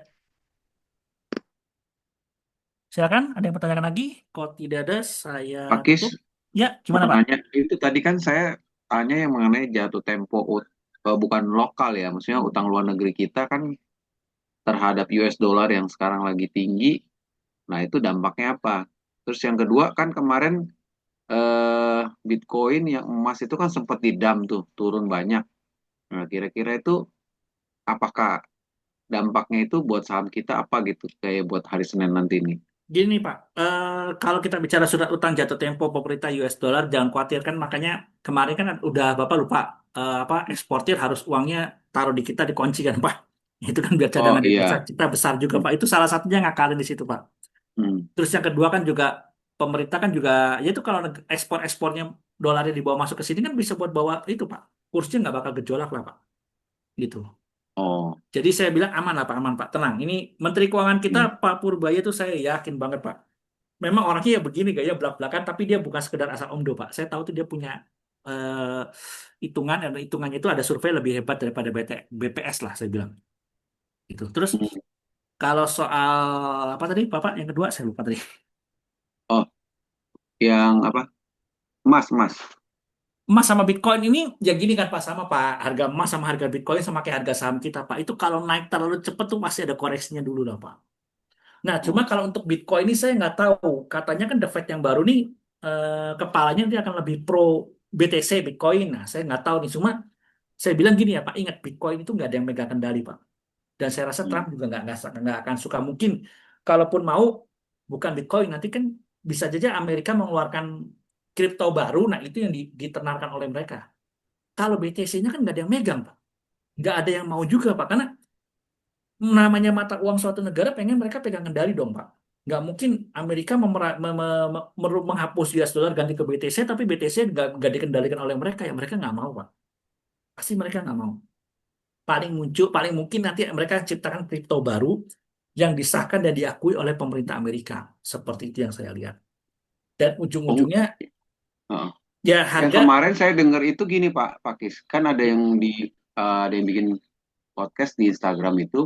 silakan. Ada yang pertanyaan lagi? Kalau tidak ada, saya Pakis, tutup. Ya, mau gimana Pak? nanya itu tadi kan saya tanya yang mengenai jatuh tempo bukan lokal ya, maksudnya utang luar negeri kita kan terhadap US dollar yang sekarang lagi tinggi. Nah, itu dampaknya apa? Terus yang kedua kan kemarin Bitcoin yang emas itu kan sempat didam tuh, turun banyak. Nah, kira-kira itu apakah dampaknya itu buat saham kita apa gitu kayak buat hari Senin nanti ini? Gini Pak, kalau kita bicara surat utang jatuh tempo pemerintah US dollar, jangan khawatir kan. Makanya kemarin kan udah Bapak lupa apa eksportir harus uangnya taruh di kita dikunci kan Pak. Itu kan biar Oh cadangan devisa iya. kita besar juga Pak. Itu salah satunya ngakalin di situ Pak. Hmm. Terus yang kedua kan juga pemerintah kan juga, ya itu kalau ekspor-ekspornya dolarnya dibawa masuk ke sini kan bisa buat bawa itu Pak. Kursnya nggak bakal gejolak lah Pak. Gitu. Oh, Jadi saya bilang aman lah Pak, aman Pak, tenang. Ini Menteri Keuangan kita hmm. Pak Purbaya tuh saya yakin banget Pak. Memang orangnya ya begini gaya belak-belakan, tapi dia bukan sekedar asal omdo Pak. Saya tahu tuh dia punya eh, hitungan, dan hitungannya itu ada survei lebih hebat daripada BPS lah saya bilang. Gitu. Terus kalau soal apa tadi Bapak yang kedua saya lupa tadi. Oh, yang apa? Emas, emas. Emas sama Bitcoin ini ya gini kan Pak, sama Pak, harga emas sama harga Bitcoin sama kayak harga saham kita Pak. Itu kalau naik terlalu cepat tuh pasti ada koreksinya dulu lah Pak. Nah, cuma Oh, kalau untuk Bitcoin ini saya nggak tahu. Katanya kan The Fed yang baru nih kepalanya dia akan lebih pro BTC Bitcoin. Nah, saya nggak tahu nih. Cuma saya bilang gini ya Pak, ingat Bitcoin itu nggak ada yang megang kendali Pak. Dan saya rasa Trump hmm. juga nggak akan suka. Mungkin kalaupun mau bukan Bitcoin, nanti kan bisa saja Amerika mengeluarkan kripto baru. Nah, itu yang ditenarkan oleh mereka. Kalau BTC-nya kan nggak ada yang megang Pak. Nggak ada yang mau juga Pak. Karena namanya mata uang suatu negara pengen mereka pegang kendali dong Pak. Nggak mungkin Amerika menghapus US dollar ganti ke BTC, tapi BTC nggak dikendalikan oleh mereka, ya mereka nggak mau Pak. Pasti mereka nggak mau. Paling mungkin nanti mereka ciptakan kripto baru yang disahkan dan diakui oleh pemerintah Amerika. Seperti itu yang saya lihat. Dan Oh, ujung-ujungnya heeh. ya Yang harga. kemarin saya dengar itu gini Pak Pakis, kan ada yang bikin podcast di Instagram itu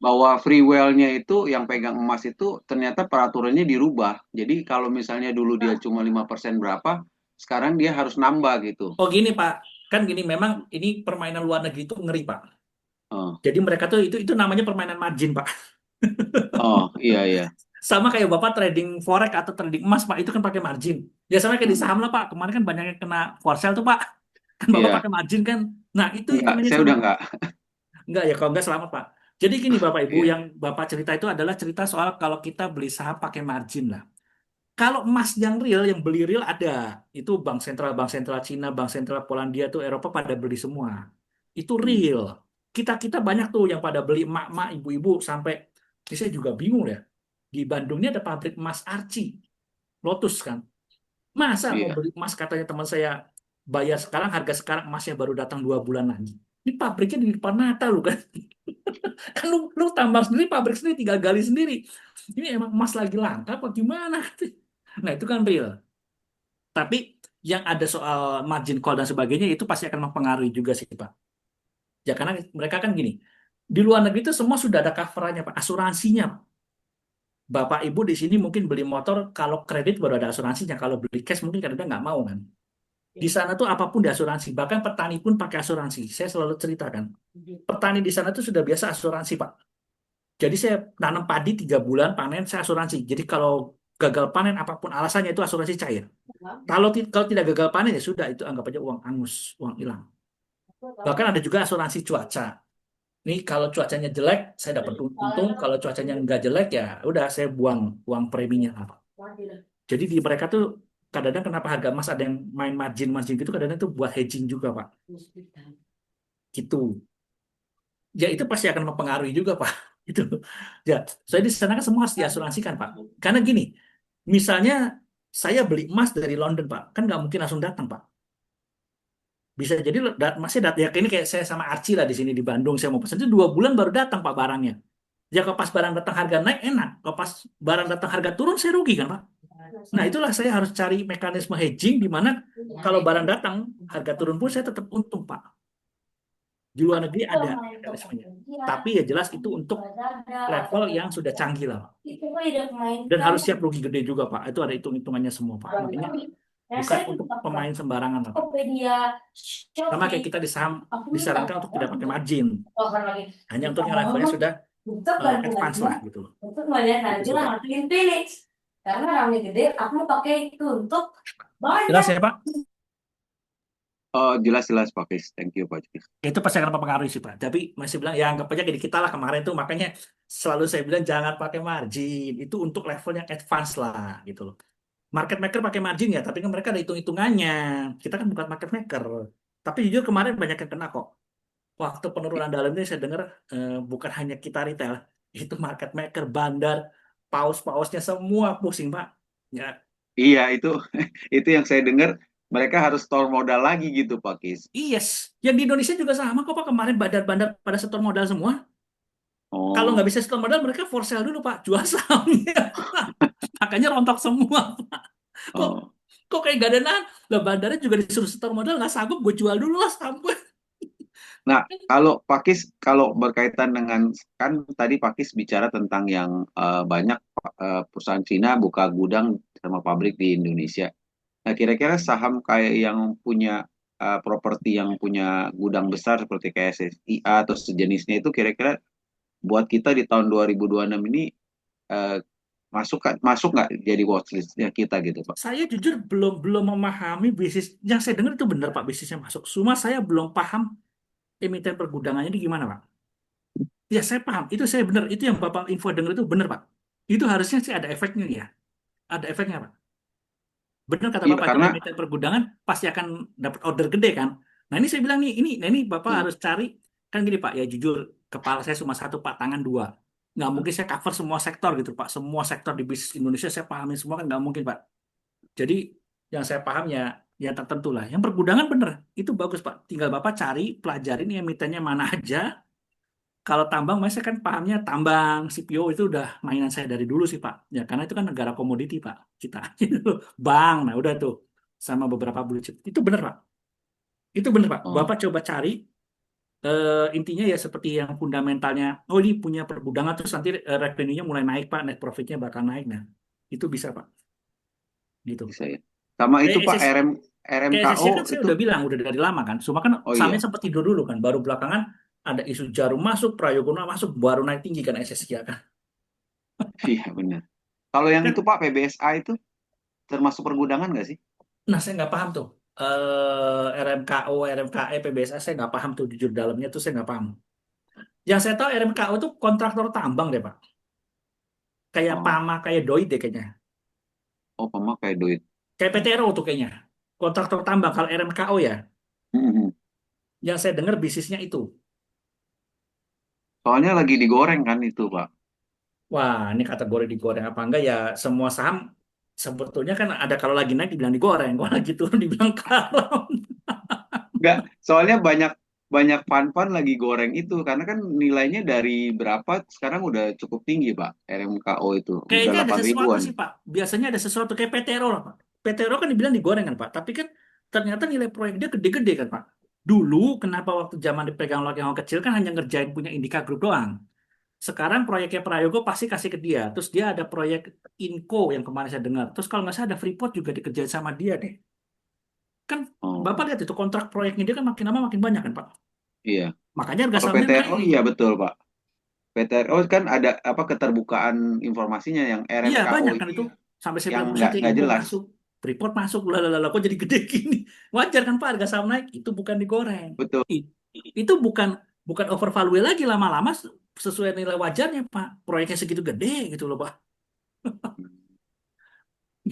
bahwa free will-nya itu yang pegang emas itu ternyata peraturannya dirubah. Jadi kalau misalnya dulu dia cuma 5% berapa, sekarang dia harus nambah gitu. Oh gini Pak, kan gini memang ini permainan luar negeri itu ngeri Pak. Oh, Jadi mereka tuh itu namanya permainan margin Pak. oh iya iya. Sama kayak Bapak trading forex atau trading emas, Pak, itu kan pakai margin. Ya sama kayak di Hmm, saham lah, Pak. Kemarin kan banyak yang kena for sale tuh, Pak. Kan Bapak iya. pakai margin kan. Nah, itu Enggak, hitungannya saya sama. udah enggak. Enggak ya, kalau enggak selamat, Pak. Jadi gini, Bapak Ibu, Iya. yang Bapak cerita itu adalah cerita soal kalau kita beli saham pakai margin lah. Kalau emas yang real, yang beli real ada. Itu bank sentral Cina, bank sentral Polandia tuh Eropa pada beli semua. Itu Hmm, real. Kita banyak tuh yang pada beli emak-emak, ibu-ibu sampai ini saya juga bingung ya. Di Bandung ini ada pabrik emas Archie, Lotus kan. Masa mau iya. beli emas katanya teman saya bayar sekarang, harga sekarang emasnya baru datang 2 bulan lagi. Ini pabriknya di depan mata lu kan. Kan lu tambang sendiri, pabrik sendiri, tinggal gali sendiri. Ini emang emas lagi langka apa gimana? Nah itu kan real. Tapi yang ada soal margin call dan sebagainya itu pasti akan mempengaruhi juga sih Pak. Ya karena mereka kan gini, di luar negeri itu semua sudah ada coverannya Pak, asuransinya. Bapak Ibu di sini mungkin beli motor, kalau kredit baru ada asuransinya, kalau beli cash mungkin kadang-kadang nggak mau kan. Di sana tuh apapun diasuransi, bahkan petani pun pakai asuransi. Saya selalu ceritakan, petani di sana tuh sudah biasa asuransi Pak. Jadi saya nanam padi 3 bulan panen saya asuransi. Jadi kalau gagal panen apapun alasannya itu asuransi cair. Kalau tidak gagal panen ya sudah itu anggap aja uang angus, uang hilang. Bahkan ada juga asuransi cuaca. Nih kalau cuacanya jelek saya dapat untung, kalau cuacanya nggak jelek ya udah saya buang uang preminya apa. Jadi di mereka tuh kadang-kadang kenapa harga emas ada yang main margin gitu kadang-kadang tuh buat hedging juga Pak. Gitu. Ya itu pasti akan mempengaruhi juga Pak. Itu. Ya, saya di sana kan semua harus diasuransikan Pak. Karena gini, misalnya saya beli emas dari London Pak, kan nggak mungkin langsung datang Pak. Bisa jadi masih datang. Ya ini kayak saya sama Archie lah di sini di Bandung, saya mau pesan itu 2 bulan baru datang Pak barangnya. Ya kalau pas barang datang harga naik enak, kalau pas barang datang harga turun saya rugi kan Pak. Nah itulah saya harus cari mekanisme hedging di mana kalau barang datang harga turun pun saya tetap untung Pak. Di luar negeri ada mekanismenya. Tapi ya jelas itu untuk level yang sudah canggih lah, Pak. Dan harus siap rugi gede juga, Pak. Itu ada hitung-hitungannya semua, Pak. Makanya bukan untuk pemain sembarangan, Pak. Sama kayak kita di saham disarankan untuk tidak pakai margin. Hanya untuk yang levelnya sudah advance lah gitu loh. Itu sih, Pak. Karena ramai gede, aku mau pakai itu untuk Jelas banyak. ya, Pak? Oh, jelas-jelas Pakis. Thank you Pakis. Itu pasti akan mempengaruhi sih, Pak. Tapi masih bilang, ya anggap aja kayak kita lah kemarin tuh. Makanya selalu saya bilang jangan pakai margin. Itu untuk level yang advance lah gitu loh. Market maker pakai margin ya, tapi kan mereka ada hitung-hitungannya. Kita kan bukan market maker. Tapi jujur kemarin banyak yang kena kok. Waktu penurunan dalam ini saya dengar bukan hanya kita retail, itu market maker, bandar, paus-pausnya semua pusing Pak. Ya, Iya itu itu yang saya dengar mereka harus store modal lagi gitu Pak Kis. Yes, yang di Indonesia juga sama kok Pak. Kemarin bandar-bandar pada setor modal semua. Kalau nggak Oh, bisa setor modal, mereka for sale dulu Pak, jual sahamnya. Makanya rontok semua. Kok oh. kok kayak gak ada nahan? Lah bandarnya juga disuruh setor modal, nggak sanggup, gue jual dulu lah saham gue. Nah, kalau Pak Kis, kalau berkaitan dengan, kan tadi Pak Kis bicara tentang yang banyak perusahaan Cina buka gudang sama pabrik di Indonesia. Nah, kira-kira saham kayak yang punya properti yang punya gudang besar seperti kayak SSIA atau sejenisnya itu kira-kira buat kita di tahun 2026 ini eh, masuk nggak jadi watchlistnya kita gitu Pak? Saya jujur belum belum memahami bisnis. Yang saya dengar itu benar Pak, bisnisnya masuk. Cuma saya belum paham emiten pergudangannya ini gimana Pak. Ya saya paham, itu saya benar. Itu yang Bapak info dengar itu benar Pak. Itu harusnya sih ada efeknya ya. Ada efeknya Pak. Benar kata Iya, Bapak itu karena emiten pergudangan pasti akan dapat order gede kan. Nah ini saya bilang nih, ini Bapak hmm, harus cari, kan gini Pak, ya jujur kepala saya cuma satu Pak, tangan dua. Nggak mungkin saya cover semua sektor gitu Pak. Semua sektor di bisnis Indonesia saya pahamin semua kan nggak mungkin Pak. Jadi yang saya paham ya, ya tertentu lah. Yang pergudangan bener, itu bagus Pak. Tinggal Bapak cari, pelajarin emitennya mana aja. Kalau tambang, saya kan pahamnya tambang, CPO itu udah mainan saya dari dulu sih Pak. Ya karena itu kan negara komoditi Pak, kita. Bank, nah udah tuh. Sama beberapa blue chip. Itu bener Pak. Itu bener Pak. oh, Bapak coba cari, intinya ya seperti yang fundamentalnya. Oh ini punya pergudangan, terus nanti revenue-nya mulai naik Pak. Net profit-nya bakal naik. Nah, itu bisa Pak. Gitu. bisa ya. Sama itu Kayak Pak SS Kayak RMKO SSC kan saya itu. udah bilang, udah dari lama kan. Cuma kan Oh sahamnya iya, sempat tidur dulu kan. Baru belakangan ada isu Jarum masuk, Prayogo masuk, baru naik tinggi kan SSC kan. iya benar. Kalau yang itu Kan, Pak PBSA itu termasuk pergudangan nggak sih? nah saya nggak paham tuh. RMKO, RMKE, PBSA saya nggak paham tuh jujur dalamnya tuh saya nggak paham. Yang saya tahu RMKO itu kontraktor tambang deh Pak. Kayak Oh, Pama, kayak Doi deh kayaknya. oh pemakai duit. Kayak PTRO tuh kayaknya. Kontraktor tambang kalau RMKO ya. Mhm. Yang saya dengar bisnisnya itu. Soalnya lagi digoreng kan itu Pak. Wah, ini kategori digoreng apa enggak ya? Semua saham sebetulnya kan ada kalau lagi naik dibilang digoreng, kalau lagi turun dibilang karam. Nggak, soalnya banyak banyak fan-fan lagi goreng itu karena kan nilainya dari berapa sekarang udah cukup tinggi Pak. RMKO itu udah Kayaknya ada 8 sesuatu ribuan. sih Pak. Biasanya ada sesuatu kayak PTRO lah Pak. PTRO kan dibilang digoreng kan Pak. Tapi kan ternyata nilai proyek dia gede-gede kan Pak. Dulu kenapa waktu zaman dipegang oleh yang kecil kan hanya ngerjain punya Indika Group doang. Sekarang proyeknya Prayogo pasti kasih ke dia. Terus dia ada proyek Inco yang kemarin saya dengar. Terus kalau nggak salah ada Freeport juga dikerjain sama dia deh. Kan Bapak Oh, lihat itu kontrak proyeknya dia kan makin lama makin banyak kan Pak. iya. Makanya harga Kalau sahamnya PTRO naik. iya betul Pak. PTRO kan ada apa keterbukaan informasinya yang Iya RMKO banyak kan ini itu. Sampai yang 9% nggak ya nggak Inco jelas. masuk. Freeport masuk. Lalalala kok jadi gede gini. Wajar kan Pak harga saham naik. Itu bukan digoreng. Betul. I- Itu bukan bukan overvalue lagi lama-lama sesuai nilai wajarnya Pak. Proyeknya segitu gede gitu loh Pak.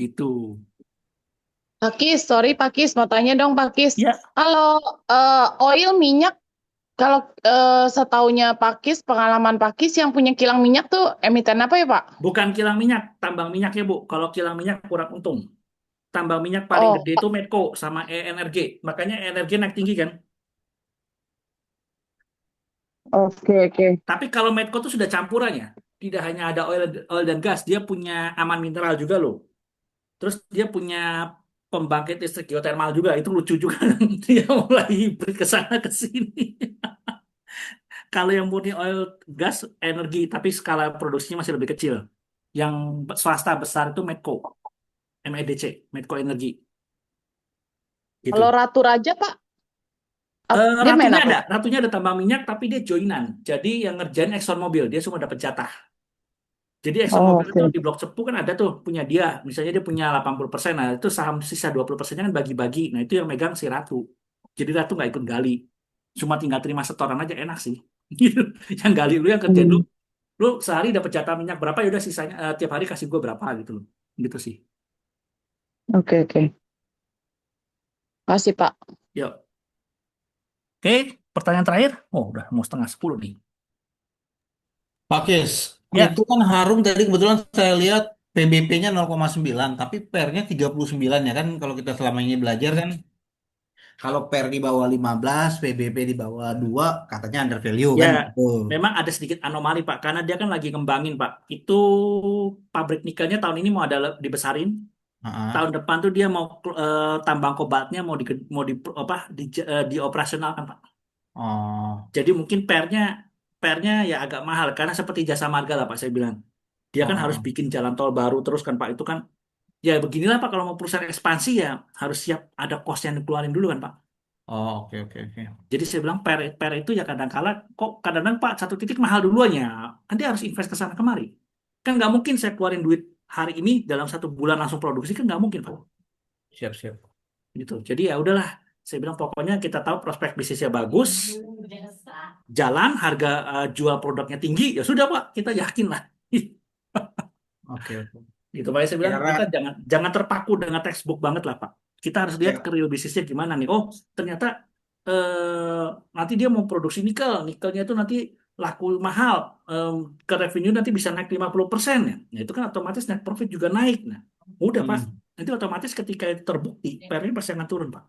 Gitu. Pakis, sorry Pakis, mau tanya dong Pakis. Ya, Kalau oil minyak, kalau setaunya Pakis, pengalaman Pakis yang punya kilang minyak tuh emiten apa ya Pak? bukan kilang minyak, tambang minyak ya Bu. Kalau kilang minyak kurang untung. Tambang minyak paling Oh, gede itu Medco sama ENRG. Makanya ENRG naik tinggi kan. oke oke. Tapi kalau Medco itu sudah campurannya. Tidak hanya ada oil dan gas, dia punya aman mineral juga loh. Terus dia punya pembangkit listrik geotermal juga. Itu lucu juga. Dia mulai hibrid ke sana ke sini. Kalau yang murni oil gas energi, tapi skala produksinya masih lebih kecil. Yang swasta besar itu Medco, MEDC, Medco Energi. Gitu. Kalau Ratu Raja Pak, dia main Ratunya apa? ada, ratunya ada tambang minyak, tapi dia joinan. Jadi yang ngerjain Exxon Mobil, dia semua dapat jatah. Jadi Exxon Oh, Mobil itu oke. di Blok Cepu kan ada tuh punya dia. Misalnya dia punya 80%, nah itu saham sisa 20%-nya kan bagi-bagi. Nah itu yang megang si Ratu. Jadi Ratu nggak ikut gali. Cuma tinggal terima setoran aja enak sih. Gitu. Yang gali lu yang kerjain lu, Hmm, lu sehari dapat jatah minyak berapa ya udah sisanya tiap hari kasih gue berapa gitu loh. Gitu sih. oke oke. Kasih Pak. Yuk. Oke, pertanyaan terakhir. Oh, udah mau setengah 10 nih. Pak Kis, Ya, itu kan Harum tadi kebetulan saya lihat PBP-nya 0,9 tapi pernya 39 ya kan kalau kita selama ini belajar kan kalau per di bawah 15, PBP di bawah 2 katanya under value Ya, kan gitu. memang ada sedikit anomali Pak, karena dia kan lagi ngembangin Pak. Itu pabrik nikelnya tahun ini mau ada dibesarin. Heeh. Tahun depan tuh dia mau tambang kobaltnya mau dioperasionalkan Pak. Oh, Jadi mungkin pernya ya agak mahal karena seperti jasa marga lah Pak saya bilang. Dia oh, kan oh, harus oh. bikin jalan tol baru terus kan Pak. Itu kan ya beginilah Pak kalau mau perusahaan ekspansi ya harus siap ada cost yang dikeluarin dulu kan Pak. Oh, oke oke oke. Jadi saya bilang per itu ya kadang-kala kok kadang-kadang Pak satu titik mahal duluannya. Kan dia harus invest ke sana kemari. Kan nggak mungkin saya keluarin duit hari ini dalam 1 bulan langsung produksi kan nggak mungkin Pak. Siap siap. Gitu. Jadi ya udahlah. Saya bilang pokoknya kita tahu prospek bisnisnya bagus, jalan, harga jual produknya tinggi, ya sudah Pak, kita yakin lah. Oke oke. Gitu Pak, saya Ya, bilang karena kita jangan jangan terpaku dengan textbook banget lah Pak. Kita harus lihat ya, ke real bisnisnya gimana nih. Oh, ternyata nanti dia mau produksi nikel, nikelnya itu nanti laku mahal, ke revenue nanti bisa naik 50% ya. Nah, itu kan otomatis net profit juga naik. Nah, udah Pak. hmm, Nanti otomatis ketika itu terbukti, PR-nya pasti akan turun Pak.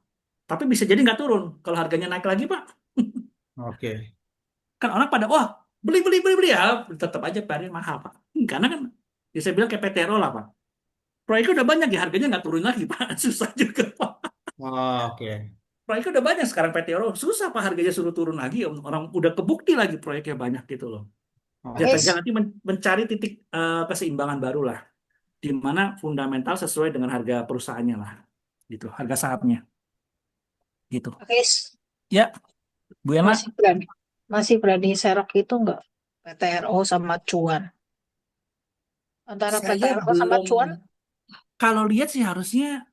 Tapi bisa jadi nggak turun kalau harganya naik lagi Pak. oke. Kan orang pada wah beli beli beli beli ya tetap aja PR-nya mahal Pak. Karena kan ya saya bilang kayak PTRO lah Pak. Proyeknya udah banyak ya harganya nggak turun lagi Pak. Susah juga Pak. Oh, oke. Proyeknya udah banyak sekarang PTRO. Susah Pak harganya suruh turun lagi. Orang udah kebukti lagi proyeknya banyak gitu loh. Ya Oh, tinggal nanti mencari titik keseimbangan baru lah. Di mana fundamental sesuai dengan harga perusahaannya lah. Gitu. Harga sahamnya. Gitu. Guys, Ya, Bu Ema. masih berani serok itu enggak? PTRO sama cuan. Antara Saya PTRO sama belum. cuan, Kalau lihat sih harusnya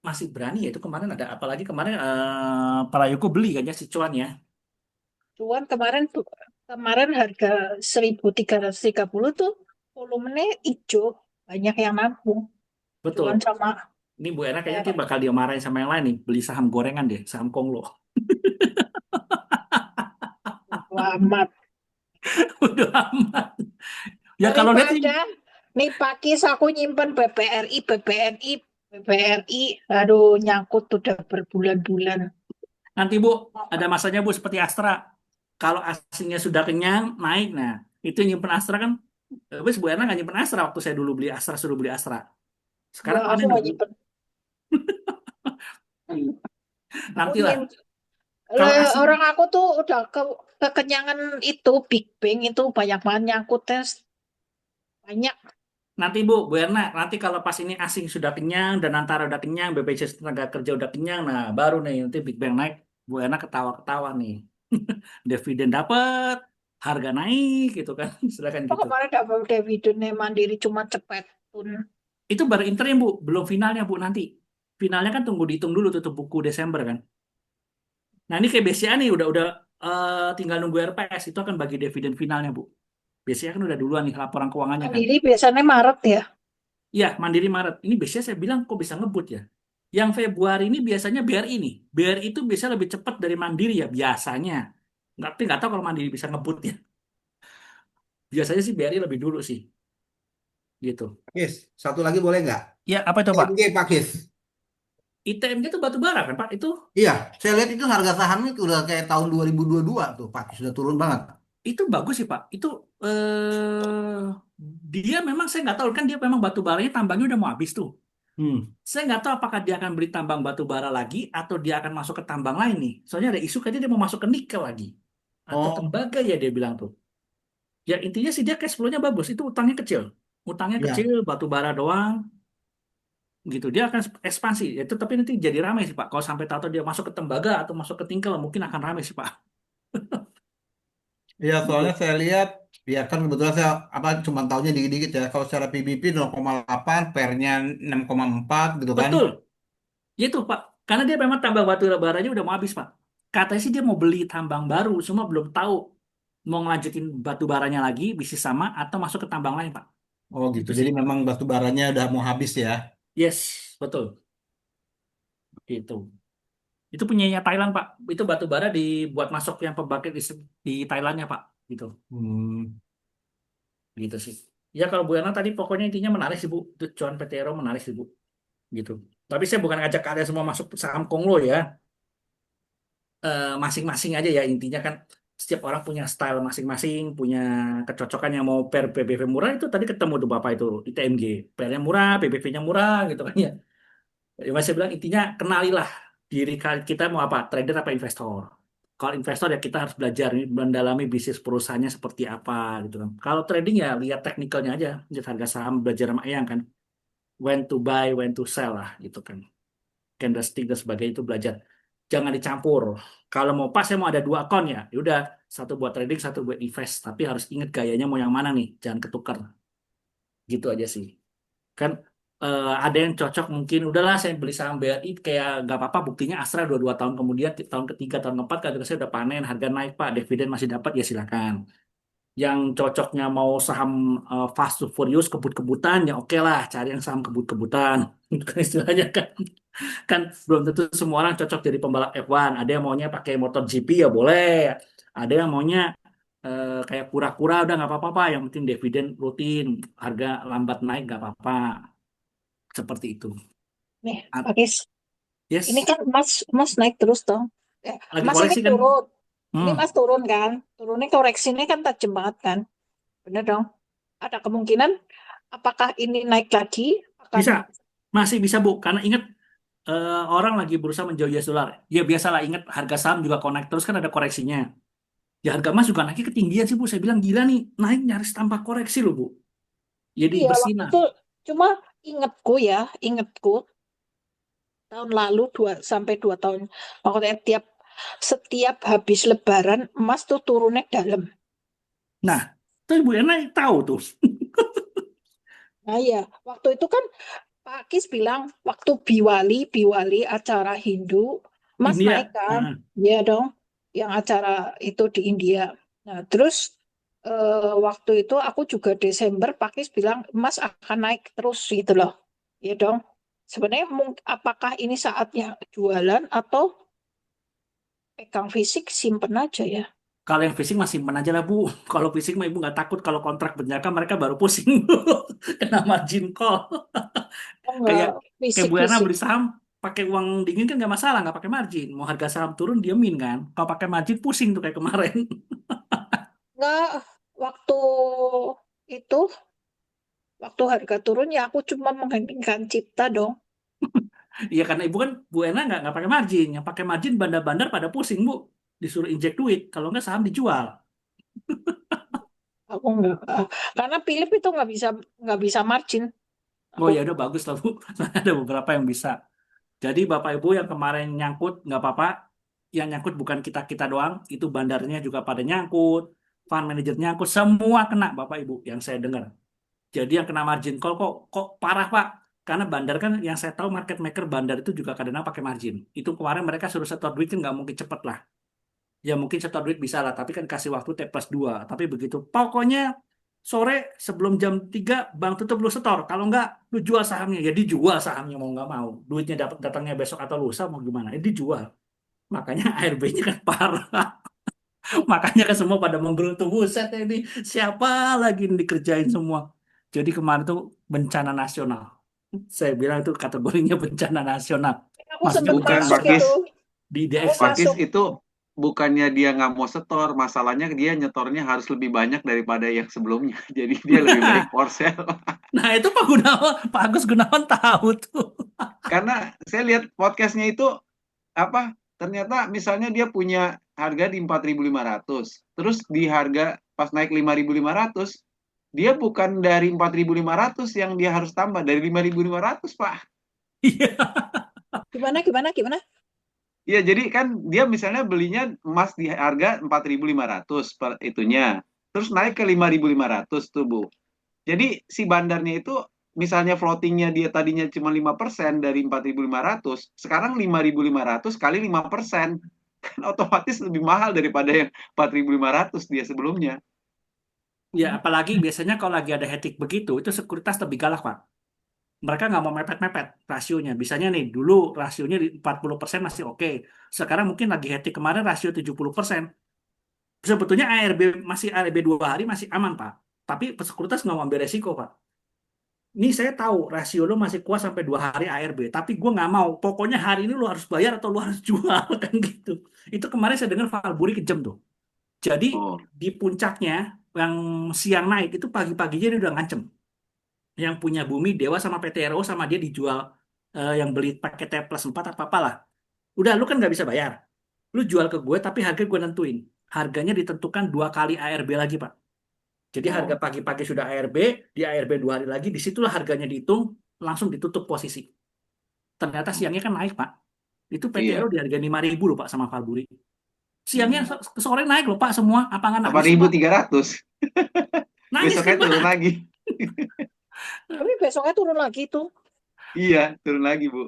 masih berani ya. Itu kemarin ada. Apalagi kemarin Prayogo beli kan ya si Cuan ya. cuan kemarin harga 1.330 tuh volumenya hijau, banyak yang nabung. Betul. Cuan sama Ini Bu Ena kayaknya nanti PTRO. bakal dimarahin sama yang lain nih. Beli saham gorengan deh. Saham Konglo. Amat. Udah amat. Ya kalau lihat sih. Daripada nih pakis aku nyimpen BBRI, aduh nyangkut udah berbulan-bulan. Nanti Bu, ada masanya Bu seperti Astra. Kalau asingnya sudah kenyang, naik. Nah, itu yang nyimpen Astra kan. Wes Bu Ena nggak nyimpen Astra waktu saya dulu beli Astra, suruh beli Astra. Sekarang Enggak, kan aku ini nggak Bu. nyimpen. Aku Nantilah. nyimpen. Kalau asing, Orang aku tuh udah kekenyangan itu Big Bang itu banyak banget nyangkut tes banyak. nanti Bu Erna, nanti kalau pas ini asing sudah kenyang dan antara udah kenyang, BPJS tenaga kerja udah kenyang, nah baru nih nanti Big Bang naik, Bu Erna ketawa-ketawa nih. Dividen dapat, harga naik gitu kan. Silakan Kok gitu. kemarin dapat dividennya Mandiri cuma cepet pun. Itu baru interim Bu, belum finalnya Bu nanti. Finalnya kan tunggu dihitung dulu tutup buku Desember kan. Nah ini kayak BCA nih udah tinggal nunggu RPS itu akan bagi dividen finalnya Bu. BCA kan udah duluan nih laporan keuangannya kan. Mandiri biasanya Maret ya. Iya, Mandiri Maret. Ini biasanya saya bilang kok bisa ngebut ya. Yang Februari ini biasanya BRI nih. BRI itu biasanya lebih cepat dari Mandiri ya biasanya. Nggak tahu kalau Mandiri bisa ngebut ya. Biasanya sih BRI lebih dulu sih. Gitu. Pakis, satu lagi boleh nggak? Ya, apa itu Pak? IMG Pakis. ITMG itu batu bara kan Pak? Itu Iya, saya lihat itu harga sahamnya udah kayak tahun 2022 tuh, Pakis sudah turun banget. itu bagus sih Pak. Itu dia memang saya nggak tahu kan dia memang batu baranya tambangnya udah mau habis tuh. Hmm. Saya nggak tahu apakah dia akan beli tambang batu bara lagi atau dia akan masuk ke tambang lain nih. Soalnya ada isu katanya dia mau masuk ke nikel lagi atau Oh, tembaga ya dia bilang tuh. Ya intinya sih dia cash flow-nya bagus. Itu utangnya kecil. Utangnya ya. kecil, batu bara doang gitu. Dia akan ekspansi. Ya, itu tapi nanti jadi ramai sih Pak. Kalau sampai tahu dia masuk ke tembaga atau masuk ke nikel mungkin akan ramai sih Pak. Iya, soalnya Gitu. saya lihat, ya kan kebetulan saya apa cuma tahunya dikit-dikit ya. Kalau secara PBP 0,8, pernya 6,4 gitu kan. Betul. Itu Pak. Karena dia memang tambang batu baranya udah mau habis Pak. Katanya sih dia mau beli tambang baru, cuma belum tahu mau ngelanjutin batu baranya lagi, bisnis sama, atau masuk ke tambang lain, Pak. Oh gitu. Itu Jadi sih. memang batu baranya udah mau habis ya. Yes, betul. Itu. Itu punyanya Thailand, Pak. Itu batu bara dibuat masuk yang pembangkit di Thailandnya, Pak. Gitu. Hmm. Gitu sih. Ya kalau Bu Yana tadi pokoknya intinya menarik sih Bu. Itu cuan PT Ero menarik sih Bu. Gitu. Tapi saya bukan ngajak kalian semua masuk saham Konglo ya. Masing-masing aja ya intinya kan setiap orang punya style masing-masing, punya kecocokan yang mau per PBV murah itu tadi ketemu tuh Bapak itu di TMG. PR-nya murah, PBV-nya murah gitu kan ya. Ya Mas saya bilang intinya kenalilah diri kita mau apa, trader apa investor. Kalau investor ya kita harus belajar mendalami bisnis perusahaannya seperti apa gitu kan. Kalau trading ya lihat teknikalnya aja, lihat harga saham, belajar sama Eyang kan. When to buy, when to sell lah gitu kan. Candlestick dan sebagainya itu belajar. Jangan dicampur. Kalau mau pas saya mau ada dua akun ya, udah satu buat trading, satu buat invest. Tapi harus ingat gayanya mau yang mana nih, jangan ketukar. Gitu aja sih. Kan ada yang cocok mungkin udahlah saya beli saham BRI kayak nggak apa-apa buktinya Astra 2 tahun kemudian tahun ketiga tahun keempat kalau saya udah panen harga naik Pak dividen masih dapat ya silakan yang cocoknya mau saham fast to furious kebut-kebutan ya oke lah cari yang saham kebut-kebutan itu kan istilahnya kan kan belum tentu semua orang cocok jadi pembalap F1 ada yang maunya pakai motor GP ya boleh ada yang maunya kayak kura-kura udah nggak apa-apa Pak yang penting dividen rutin harga lambat naik nggak apa-apa seperti itu. Nih, Ah, Pak Kis. Ini yes, kan emas naik terus dong. lagi Emas ini koleksi kan? turun. Ini Hmm, emas turun kan? Turunnya koreksinya kan tajam banget kan? Bener dong. Ada kemungkinan apakah ini naik lagi? Akan bisa, masih bisa Bu. Karena ingat orang lagi berusaha menjauhi US dollar. Ya biasalah ingat harga saham juga connect terus kan ada koreksinya. Ya harga emas juga naiknya ketinggian sih Bu. Saya bilang gila nih naik nyaris tanpa koreksi loh Bu. Jadi iya waktu bersinar. itu cuma ingatku tahun lalu 2 sampai 2 tahun. Maksudnya setiap habis Lebaran emas tuh turunnya dalam. Nah, itu Ibu Ena tahu tuh. Nah ya, waktu itu kan Pak Kis bilang waktu Biwali acara Hindu, emas naik India. kan? Iya dong, yang acara itu di India. Nah, terus waktu itu aku juga Desember Pak Kis bilang emas akan naik terus gitu loh. Iya dong. Sebenarnya apakah ini saatnya jualan atau pegang fisik simpen aja ya? Kalau yang fisik masih simpen aja lah Bu. Kalau fisik mah Ibu nggak takut kalau kontrak berjangka mereka baru pusing kena margin call. Oh, Kayak enggak kayak Bu Ena fisik-fisik. beli saham pakai uang dingin kan nggak masalah, nggak pakai margin. Mau harga saham turun diamin kan. Kalau pakai margin pusing tuh kayak kemarin. Enggak, waktu itu, waktu harga turun ya aku cuma mengheningkan cipta dong. Iya karena Ibu kan Bu Ena nggak pakai margin. Yang pakai margin bandar-bandar pada pusing Bu. Disuruh injek duit. Kalau nggak saham dijual. Aku enggak. Karena Philip itu nggak bisa margin. Oh Aku ya udah bagus lah Bu. Ada beberapa yang bisa. Jadi Bapak Ibu yang kemarin nyangkut nggak apa-apa. Yang nyangkut bukan kita-kita doang. Itu bandarnya juga pada nyangkut. Fund manager nyangkut. Semua kena Bapak Ibu yang saya dengar. Jadi yang kena margin call kok parah Pak. Karena bandar kan yang saya tahu market maker bandar itu juga kadang-kadang pakai margin. Itu kemarin mereka suruh setor duit kan nggak mungkin cepet lah. Ya mungkin setor duit bisa lah, tapi kan kasih waktu T+2. Tapi begitu. Pokoknya sore sebelum jam 3 bank tutup lu setor. Kalau nggak lu jual sahamnya. Ya dijual sahamnya mau nggak mau. Duitnya dapat datangnya besok atau lusa mau gimana. Ya dijual. Makanya ARB-nya kan parah. Makanya kan semua pada menggerutu buset ya ini siapa lagi yang dikerjain semua. Jadi kemarin tuh bencana nasional. Saya bilang itu kategorinya bencana nasional. aku Maksudnya sempat Bukan bencana masuk Pak nasional Kis, itu. di Aku DXY. Pak Kis masuk. itu bukannya dia nggak mau setor, masalahnya dia nyetornya harus lebih banyak daripada yang sebelumnya. Jadi dia lebih baik for sale. Nah itu Pak Gunawan, Pak Agus Gunawan tahu tuh. Karena saya lihat podcastnya itu apa? Ternyata misalnya dia punya harga di 4.500, terus di harga pas naik 5.500, dia bukan dari 4.500 yang dia harus tambah, dari 5.500 Pak. Iya. Gimana? Iya, jadi kan dia misalnya belinya emas di harga 4.500 per itunya. Terus naik ke 5.500 tuh, Bu. Jadi si bandarnya itu misalnya floatingnya dia tadinya cuma 5% dari 4.500, sekarang 5.500 kali 5%. Kan otomatis lebih mahal daripada yang 4.500 dia sebelumnya. Ya apalagi biasanya kalau lagi ada hetik begitu, itu sekuritas lebih galak Pak. Mereka nggak mau mepet-mepet rasionya. Bisanya nih, dulu rasionya di 40% masih oke. Sekarang mungkin lagi hetik kemarin rasio 70%. Sebetulnya ARB masih ARB 2 hari masih aman Pak. Tapi sekuritas nggak mau ambil resiko, Pak. Ini saya tahu rasio lo masih kuat sampai 2 hari ARB, tapi gue nggak mau. Pokoknya hari ini lo harus bayar atau lo harus jual kan gitu. Itu kemarin saya dengar Valburi kejam tuh. Jadi Oh, di puncaknya yang siang naik itu pagi-paginya dia udah ngancem. Yang punya Bumi, Dewa sama PTRO sama dia dijual, yang beli paket T plus 4 apa-apalah. Udah lu kan nggak bisa bayar. Lu jual ke gue tapi harga gue nentuin. Harganya ditentukan 2 kali ARB lagi, Pak. Jadi harga oh, pagi-pagi sudah ARB, di ARB 2 hari lagi, disitulah harganya dihitung, langsung ditutup posisi. Ternyata siangnya kan naik, Pak. Itu PTRO iya. di harga 5.000 loh, Pak, sama Valburi. Siangnya Hmm. ke sore naik loh, Pak, semua. Apa nggak Delapan nangis sih, ribu Pak? tiga ratus. Nangis kan, Besoknya Pak? turun lagi. Tapi besoknya turun lagi tuh. Iya, turun lagi, Bu.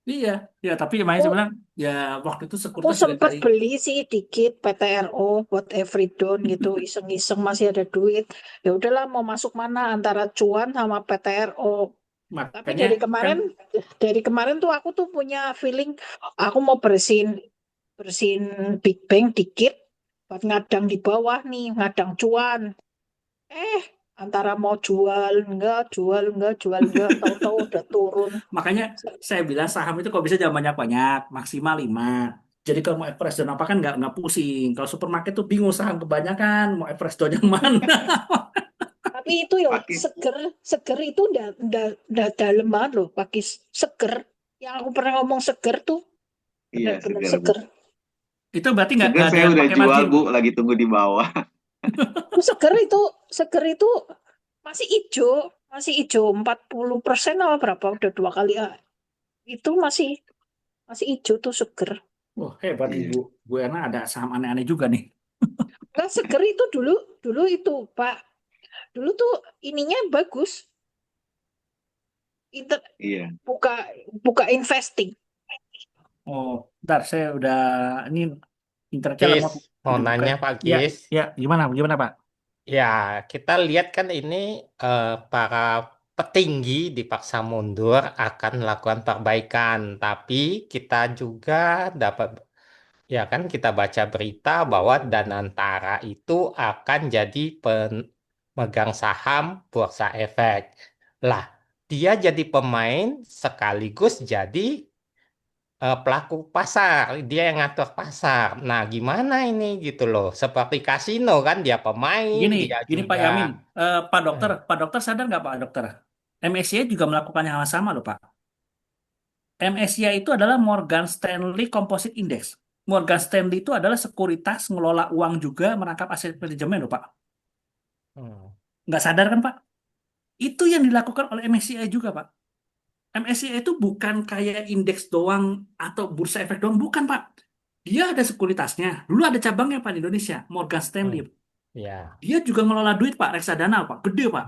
Iya, ya tapi makanya Aku saya bilang, ya waktu itu aku sekuritas juga sempat cari. beli sih dikit PTRO buat every dawn gitu, iseng-iseng masih ada duit. Ya udahlah mau masuk mana antara cuan sama PTRO. Tapi Makanya kan dari kemarin tuh aku tuh punya feeling aku mau bersihin bersihin Big Bang dikit buat ngadang di bawah nih, ngadang cuan. Eh, antara mau jual enggak, tahu-tahu udah turun. makanya saya bilang saham itu kalau bisa jangan banyak-banyak, maksimal 5. Jadi kalau mau Everest dan apa kan nggak pusing. Kalau supermarket tuh bingung saham kebanyakan, mau Everest doang yang mana. Tapi itu ya Pakai. seger itu udah dalam banget loh, pakai seger. Yang aku pernah ngomong seger tuh Iya, benar-benar segar, Bu. seger. Itu berarti nggak Segar nggak ada saya yang udah pakai jual, margin, Bu. Pak. Lagi tunggu di bawah. Itu seger itu masih hijau 40% apa berapa udah 2 kali itu masih hijau tuh seger. Wah, hebat Iya. Ibu. Bu Erna ada saham aneh-aneh juga nih. Nah, seger itu dulu itu Pak, dulu tuh ininya bagus. Inter, Iya. buka buka investing. Oh, ntar saya udah ini internetnya Gis, lemot. mau Udah buka. nanya Pak Ya, Gis. ya, gimana, gimana Pak? Ya, kita lihat kan ini para petinggi dipaksa mundur akan melakukan perbaikan, tapi kita juga dapat, ya kan kita baca berita bahwa Danantara itu akan jadi pemegang saham Bursa Efek. Lah, dia jadi pemain sekaligus jadi pelaku pasar, dia yang ngatur pasar. Nah, gimana ini gitu loh? Seperti kasino kan, dia pemain, Gini, dia gini Pak juga. Yamin, eh, Pak Dokter sadar nggak Pak Dokter? MSCI juga melakukan hal yang sama loh Pak. MSCI itu adalah Morgan Stanley Composite Index. Morgan Stanley itu adalah sekuritas ngelola uang juga merangkap aset manajemen loh Pak. hmm, Nggak sadar kan Pak? Itu yang dilakukan oleh MSCI juga Pak. MSCI itu bukan kayak indeks doang atau bursa efek doang, bukan Pak. Dia ada sekuritasnya. Dulu ada cabangnya Pak di Indonesia, Morgan Stanley. hmm, ya, Dia juga ngelola duit Pak, reksadana Pak, gede Pak.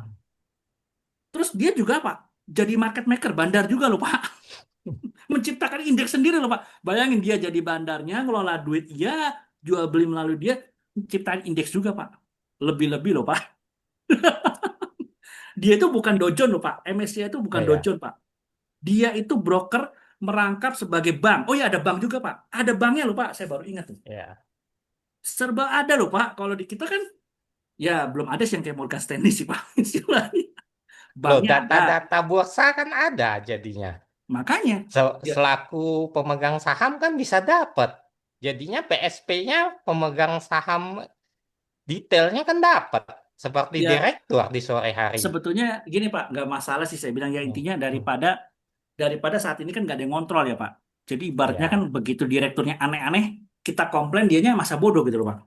Terus dia juga Pak, jadi market maker, bandar juga loh Pak. Menciptakan indeks sendiri loh Pak. Bayangin dia jadi bandarnya, ngelola duit, iya, jual beli melalui dia, menciptakan indeks juga Pak. Lebih-lebih loh Pak. Dia itu bukan dojon loh Pak. MSCI itu bukan ya, dojon Pak. Dia itu broker merangkap sebagai bank. Oh ya ada bank juga Pak. Ada banknya loh Pak. Saya baru ingat tuh. ya. Serba ada loh Pak. Kalau di kita kan ya belum ada sih yang kayak Morgan Stanley sih Pak. Istilahnya. Loh, Banknya ada. data-data bursa kan ada jadinya. Makanya ya, Selaku pemegang saham kan bisa dapat. Jadinya PSP-nya pemegang saham detailnya kan dapat. Seperti ya direktur di sore hari. sebetulnya gini Pak, nggak masalah sih saya bilang ya Hmm, intinya hmm, daripada saat ini kan nggak ada yang ngontrol ya Pak. Jadi ibaratnya kan ya, begitu direkturnya aneh-aneh, kita komplain dianya masa bodoh gitu loh Pak.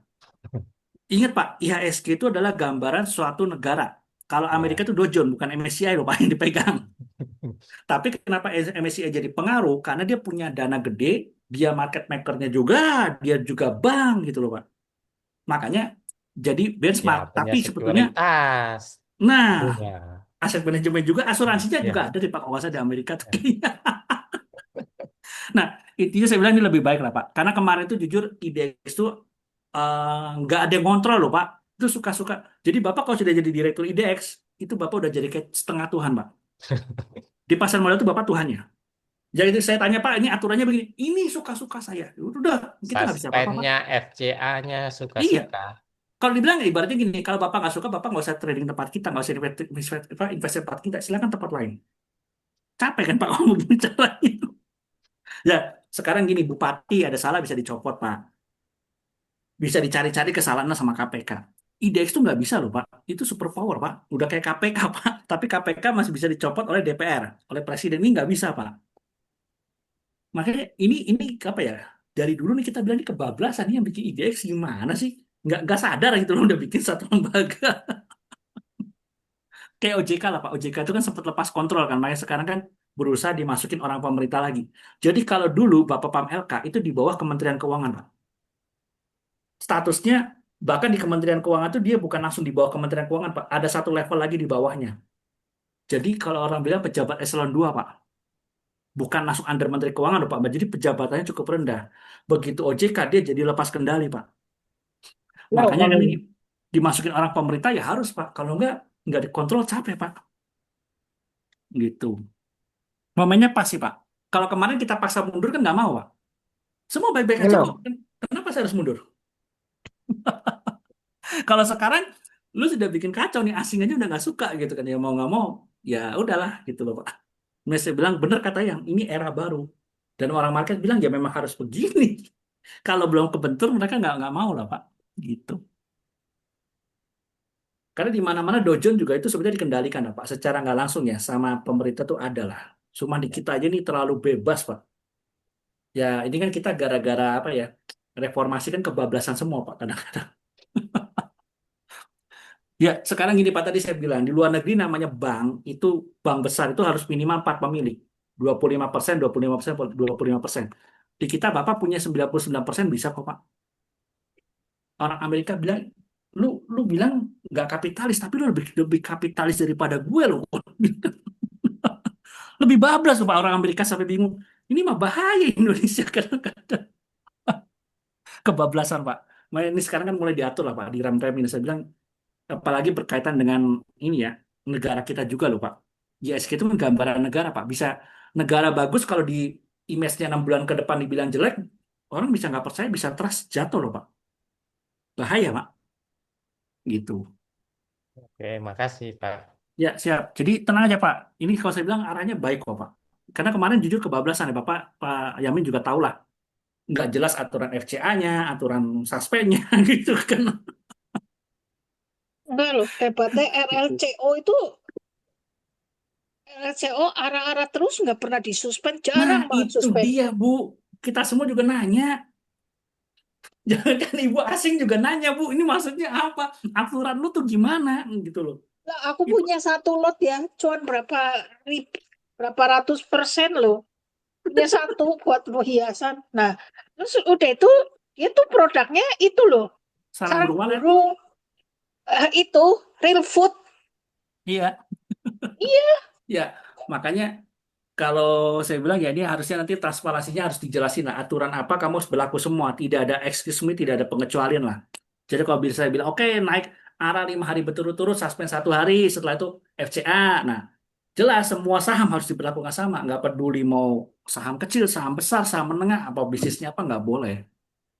Ingat Pak, IHSG itu adalah gambaran suatu negara. Kalau Amerika ya. itu dojon, bukan MSCI loh Pak yang dipegang. Tapi kenapa MSCI jadi pengaruh? Karena dia punya dana gede, dia market makernya juga, dia juga bank gitu loh Pak. Makanya jadi Ya, benchmark. punya Tapi sebetulnya, sekuritas. nah Punya. aset manajemen juga, asuransinya juga Ya. ada di Pak kalau nggak salah di Amerika tuh kayaknya. Nah intinya saya bilang ini lebih baik lah Pak. Karena kemarin itu jujur IDX itu nggak ada yang kontrol loh Pak. Itu suka-suka. Jadi Bapak kalau sudah jadi direktur IDX, itu Bapak udah jadi kayak setengah Tuhan Pak. Di pasar modal itu Bapak Tuhannya. Jadi saya tanya Pak, ini aturannya begini. Ini suka-suka saya. Udah, kita nggak bisa apa-apa Pak. Suspendnya, FCA-nya Iya, suka-suka. Kalau dibilang ya ibaratnya gini, kalau Bapak nggak suka, Bapak nggak usah trading tempat kita, nggak usah invest tempat kita, silakan tempat lain. Capek kan Pak ngomong gini caranya. Ya, sekarang gini, Bupati ada salah bisa dicopot Pak. Bisa dicari-cari kesalahannya sama KPK. IDX itu nggak bisa loh Pak. Itu super power Pak. Udah kayak KPK Pak. Tapi KPK masih bisa dicopot oleh DPR. Oleh Presiden ini nggak bisa Pak. Makanya ini apa ya? Dari dulu nih kita bilang ini kebablasan nih yang bikin IDX gimana sih? Nggak sadar gitu loh udah bikin satu lembaga. Kayak OJK lah Pak. OJK itu kan sempat lepas kontrol kan. Makanya sekarang kan berusaha dimasukin orang pemerintah lagi. Jadi kalau dulu Bapak Pam LK itu di bawah Kementerian Keuangan Pak. Statusnya bahkan di Kementerian Keuangan itu dia bukan langsung di bawah Kementerian Keuangan Pak. Ada satu level lagi di bawahnya. Jadi kalau orang bilang pejabat eselon 2 Pak. Bukan langsung under Menteri Keuangan loh, Pak. Jadi pejabatannya cukup rendah. Begitu OJK dia jadi lepas kendali Pak. Makanya kan ini dimasukin orang pemerintah ya harus Pak. Kalau nggak dikontrol capek Pak. Gitu. Momennya pas sih Pak. Kalau kemarin kita paksa mundur kan nggak mau Pak. Semua baik-baik aja kok. Halo. Kenapa saya harus mundur? Kalau sekarang lu sudah bikin kacau nih, asing aja udah nggak suka gitu kan, ya mau nggak mau ya udahlah gitu loh Pak. Saya bilang bener kata yang ini era baru dan orang market bilang ya memang harus begini. Kalau belum kebentur mereka nggak mau lah Pak gitu. Karena di mana-mana Dow Jones juga itu sebenarnya dikendalikan lah, Pak, secara nggak langsung ya sama pemerintah tuh ada lah. Cuma di kita aja nih terlalu bebas Pak. Ya ini kan kita gara-gara apa ya, reformasi kan kebablasan semua Pak kadang-kadang. Ya, sekarang gini Pak, tadi saya bilang, di luar negeri namanya bank, itu bank besar itu harus minimal 4 pemilik. 25%, 25%, 25%. Di kita Bapak punya 99% bisa kok Pak. Orang Amerika bilang, lu bilang nggak kapitalis, tapi lu lebih kapitalis daripada gue loh. Lebih bablas loh Pak, orang Amerika sampai bingung. Ini mah bahaya Indonesia kadang-kadang. Kebablasan Pak. Makanya ini sekarang kan mulai diatur lah Pak, direm-rem ini. Saya bilang, apalagi berkaitan dengan ini ya, negara kita juga loh Pak. ISG itu kan gambaran negara Pak. Bisa negara bagus kalau di image-nya 6 bulan ke depan dibilang jelek, orang bisa nggak percaya, bisa trust jatuh loh Pak. Bahaya Pak. Gitu. Oke, makasih Pak. Ya siap. Jadi tenang aja Pak. Ini kalau saya bilang arahnya baik kok Pak. Karena kemarin jujur kebablasan ya Bapak, Pak Yamin juga tahu lah. Nggak jelas aturan FCA-nya, aturan suspendnya gitu kan. Enggak loh, hebatnya RLCO itu RLCO arah-arah terus nggak pernah disuspend, Nah jarang banget itu suspend. dia Bu. Kita semua juga nanya. Jangan kan ibu asing juga nanya, Bu, ini maksudnya apa? Aturan lu tuh gimana? Gitu loh. Lah, aku Itu punya satu lot ya, cuman berapa ratus persen loh. Punya satu buat hiasan. Nah, terus udah itu produknya itu loh, sarang sarang beruang ya? burung, itu real food. Iya. Iya, Ya, makanya kalau saya bilang ya ini harusnya nanti transparansinya harus dijelasin lah. Aturan apa kamu harus berlaku semua. Tidak ada excuse me, tidak ada pengecualian lah. Jadi kalau bisa saya bilang, oke naik ARA 5 hari berturut-turut, suspend 1 hari, setelah itu FCA. Nah, jelas semua saham harus diberlakukan sama. Nggak peduli mau saham kecil, saham besar, saham menengah, apa bisnisnya apa, nggak boleh.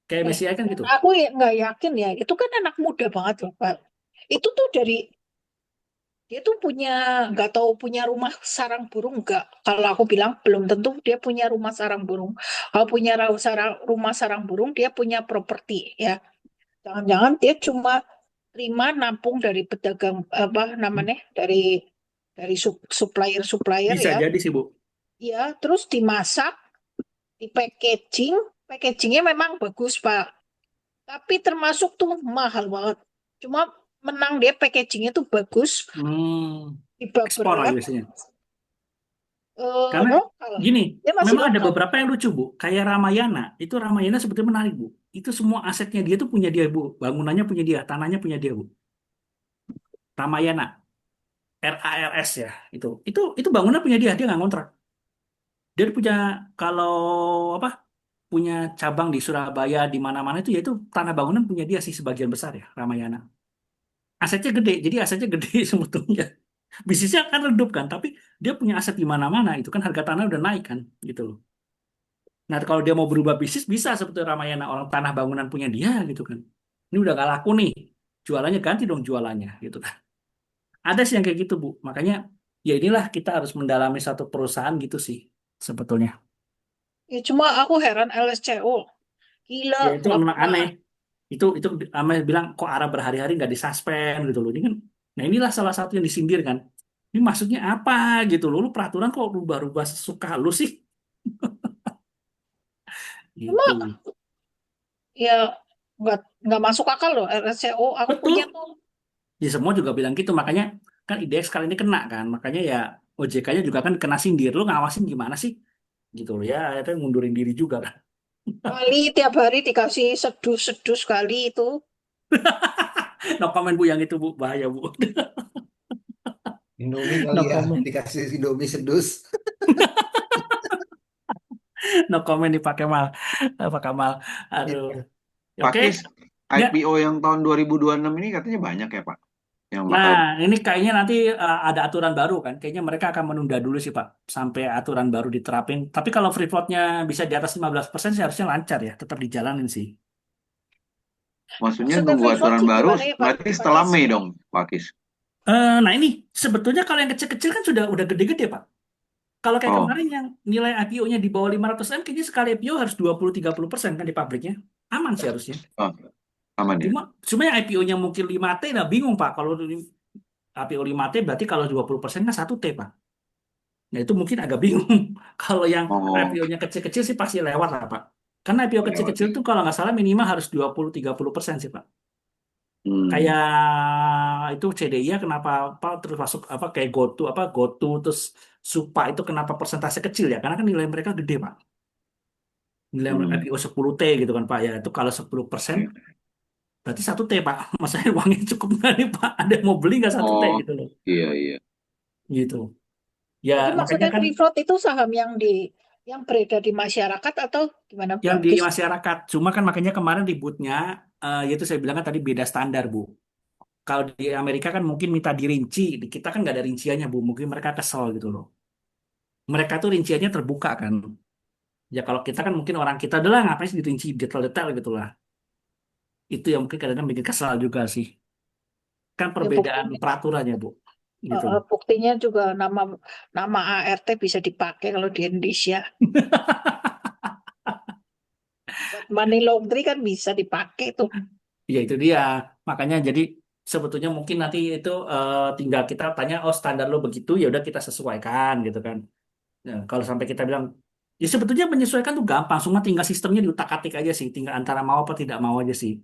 Kayak MSCI kan gitu. aku nggak yakin ya. Itu kan anak muda banget loh, Pak. Itu tuh dia tuh nggak tahu punya rumah sarang burung nggak. Kalau aku bilang belum tentu dia punya rumah sarang burung. Kalau punya rumah sarang burung, dia punya properti ya. Jangan-jangan dia cuma terima nampung dari pedagang apa namanya dari supplier Bisa ya. jadi sih, Bu. Ya, terus dimasak, di packagingnya memang bagus Pak. Tapi termasuk tuh mahal banget. Cuma menang dia packagingnya tuh bagus di Ekspor lagi beberapa biasanya. Karena lokal. gini, Dia masih memang ada lokal. beberapa yang lucu, Bu. Kayak Ramayana. Itu Ramayana sebetulnya menarik, Bu. Itu semua asetnya dia tuh punya dia, Bu. Bangunannya punya dia, tanahnya punya dia, Bu. Ramayana, RARS ya, itu bangunan punya dia nggak ngontrak. Dia punya kalau apa? Punya cabang di Surabaya di mana-mana itu ya itu tanah bangunan punya dia sih sebagian besar ya, Ramayana. Asetnya gede, jadi asetnya gede sebetulnya. Bisnisnya kan redup kan, tapi dia punya aset di mana-mana, itu kan harga tanah udah naik kan, gitu loh. Nah, kalau dia mau berubah bisnis bisa sebetulnya Ramayana orang tanah bangunan punya dia gitu kan. Ini udah gak laku nih. jualannya ganti dong jualannya gitu kan. Ada sih yang kayak gitu Bu. Makanya ya inilah kita harus mendalami satu perusahaan gitu sih sebetulnya. Ya, cuma aku heran LSCO. Gila, Ya itu nggak memang pernah. aneh. Itu Ame bilang kok Ara berhari-hari nggak disuspend gitu loh. Ini kan, nah inilah salah satu yang disindir kan. Ini maksudnya apa gitu loh? Lu peraturan kok rubah-rubah sesuka lu sih? Cuma Gitu. ya nggak masuk akal loh LSCO. Aku punya Betul. tuh. Ya semua juga bilang gitu. Makanya kan IDX kali ini kena kan. Makanya ya OJK-nya juga kan kena sindir. Lu ngawasin gimana sih? Gitu loh ya. Akhirnya ngundurin diri juga kan. Kali tiap hari dikasih sedus-sedus kali itu. No comment Bu yang itu Bu. Bahaya Bu. Indomie kali No ya, comment. dikasih Indomie sedus. No comment dipakai mal. Apa Kamal? Aduh. Iya. Pak Oke. Kis, Ya. IPO yang tahun 2026 ini katanya banyak ya Pak, yang bakal. Nah, ini kayaknya nanti ada aturan baru kan. Kayaknya mereka akan menunda dulu sih, Pak, sampai aturan baru diterapin. Tapi kalau free float-nya bisa di atas 15% sih harusnya lancar ya, tetap dijalanin sih. Maksudnya Maksudnya nunggu free float aturan sih baru gimana ya Pak? berarti Pak setelah Kis? Mei dong, Pak Kis. Nah, ini sebetulnya kalau yang kecil-kecil kan udah gede-gede, Pak. Kalau kayak Oh, kemarin yang nilai IPO-nya di bawah 500 M, kayaknya sekali IPO harus 20-30% kan di pabriknya. Aman sih harusnya. oh, aman ya. Cuma yang IPO-nya mungkin 5T, nah bingung, Pak. Kalau IPO 5T berarti kalau 20% kan 1T, Pak. Nah, itu mungkin agak bingung. Kalau yang Oh, IPO-nya kecil-kecil sih pasti lewat lah, Pak. Karena IPO lewat kecil-kecil ya. tuh kalau nggak salah minimal harus 20-30% sih, Pak. Hmm, Kayak itu CDI ya kenapa apa terus masuk apa kayak GoTo terus Supa itu kenapa persentase kecil ya? Karena kan nilai mereka gede, Pak. Nilai hmm, IPO 10T gitu kan, Pak. Ya, itu kalau 10% ya. berarti 1T, Pak. Masalahnya uangnya cukup nggak nih, Pak? Ada yang mau beli nggak 1T Oh, gitu loh. iya iya. Gitu. Ya, Jadi makanya maksudnya kan free float itu saham yang beredar di masyarakat atau gimana yang Pak di Kis? masyarakat. Cuma kan makanya kemarin ributnya, yaitu saya bilang kan tadi beda standar, Bu. Kalau di Amerika kan mungkin minta dirinci, di kita kan nggak ada rinciannya, Bu. Mungkin mereka kesel gitu loh. Mereka tuh rinciannya terbuka kan. Ya kalau kita kan mungkin orang kita adalah ngapain sih dirinci detail-detail gitu lah. Itu yang mungkin kadang-kadang bikin kesal juga sih. Kan Ya perbedaan buktinya, peraturannya, Bu. Gitu. buktinya juga nama nama ART bisa dipakai kalau di Indonesia. Buat money laundry kan bisa dipakai tuh. Ya itu dia. Makanya jadi sebetulnya mungkin nanti itu tinggal kita tanya, oh standar lo begitu, ya udah kita sesuaikan gitu kan. Nah, kalau sampai kita bilang, ya sebetulnya menyesuaikan tuh gampang, cuma tinggal sistemnya diutak-atik aja sih, tinggal antara mau apa tidak mau aja sih.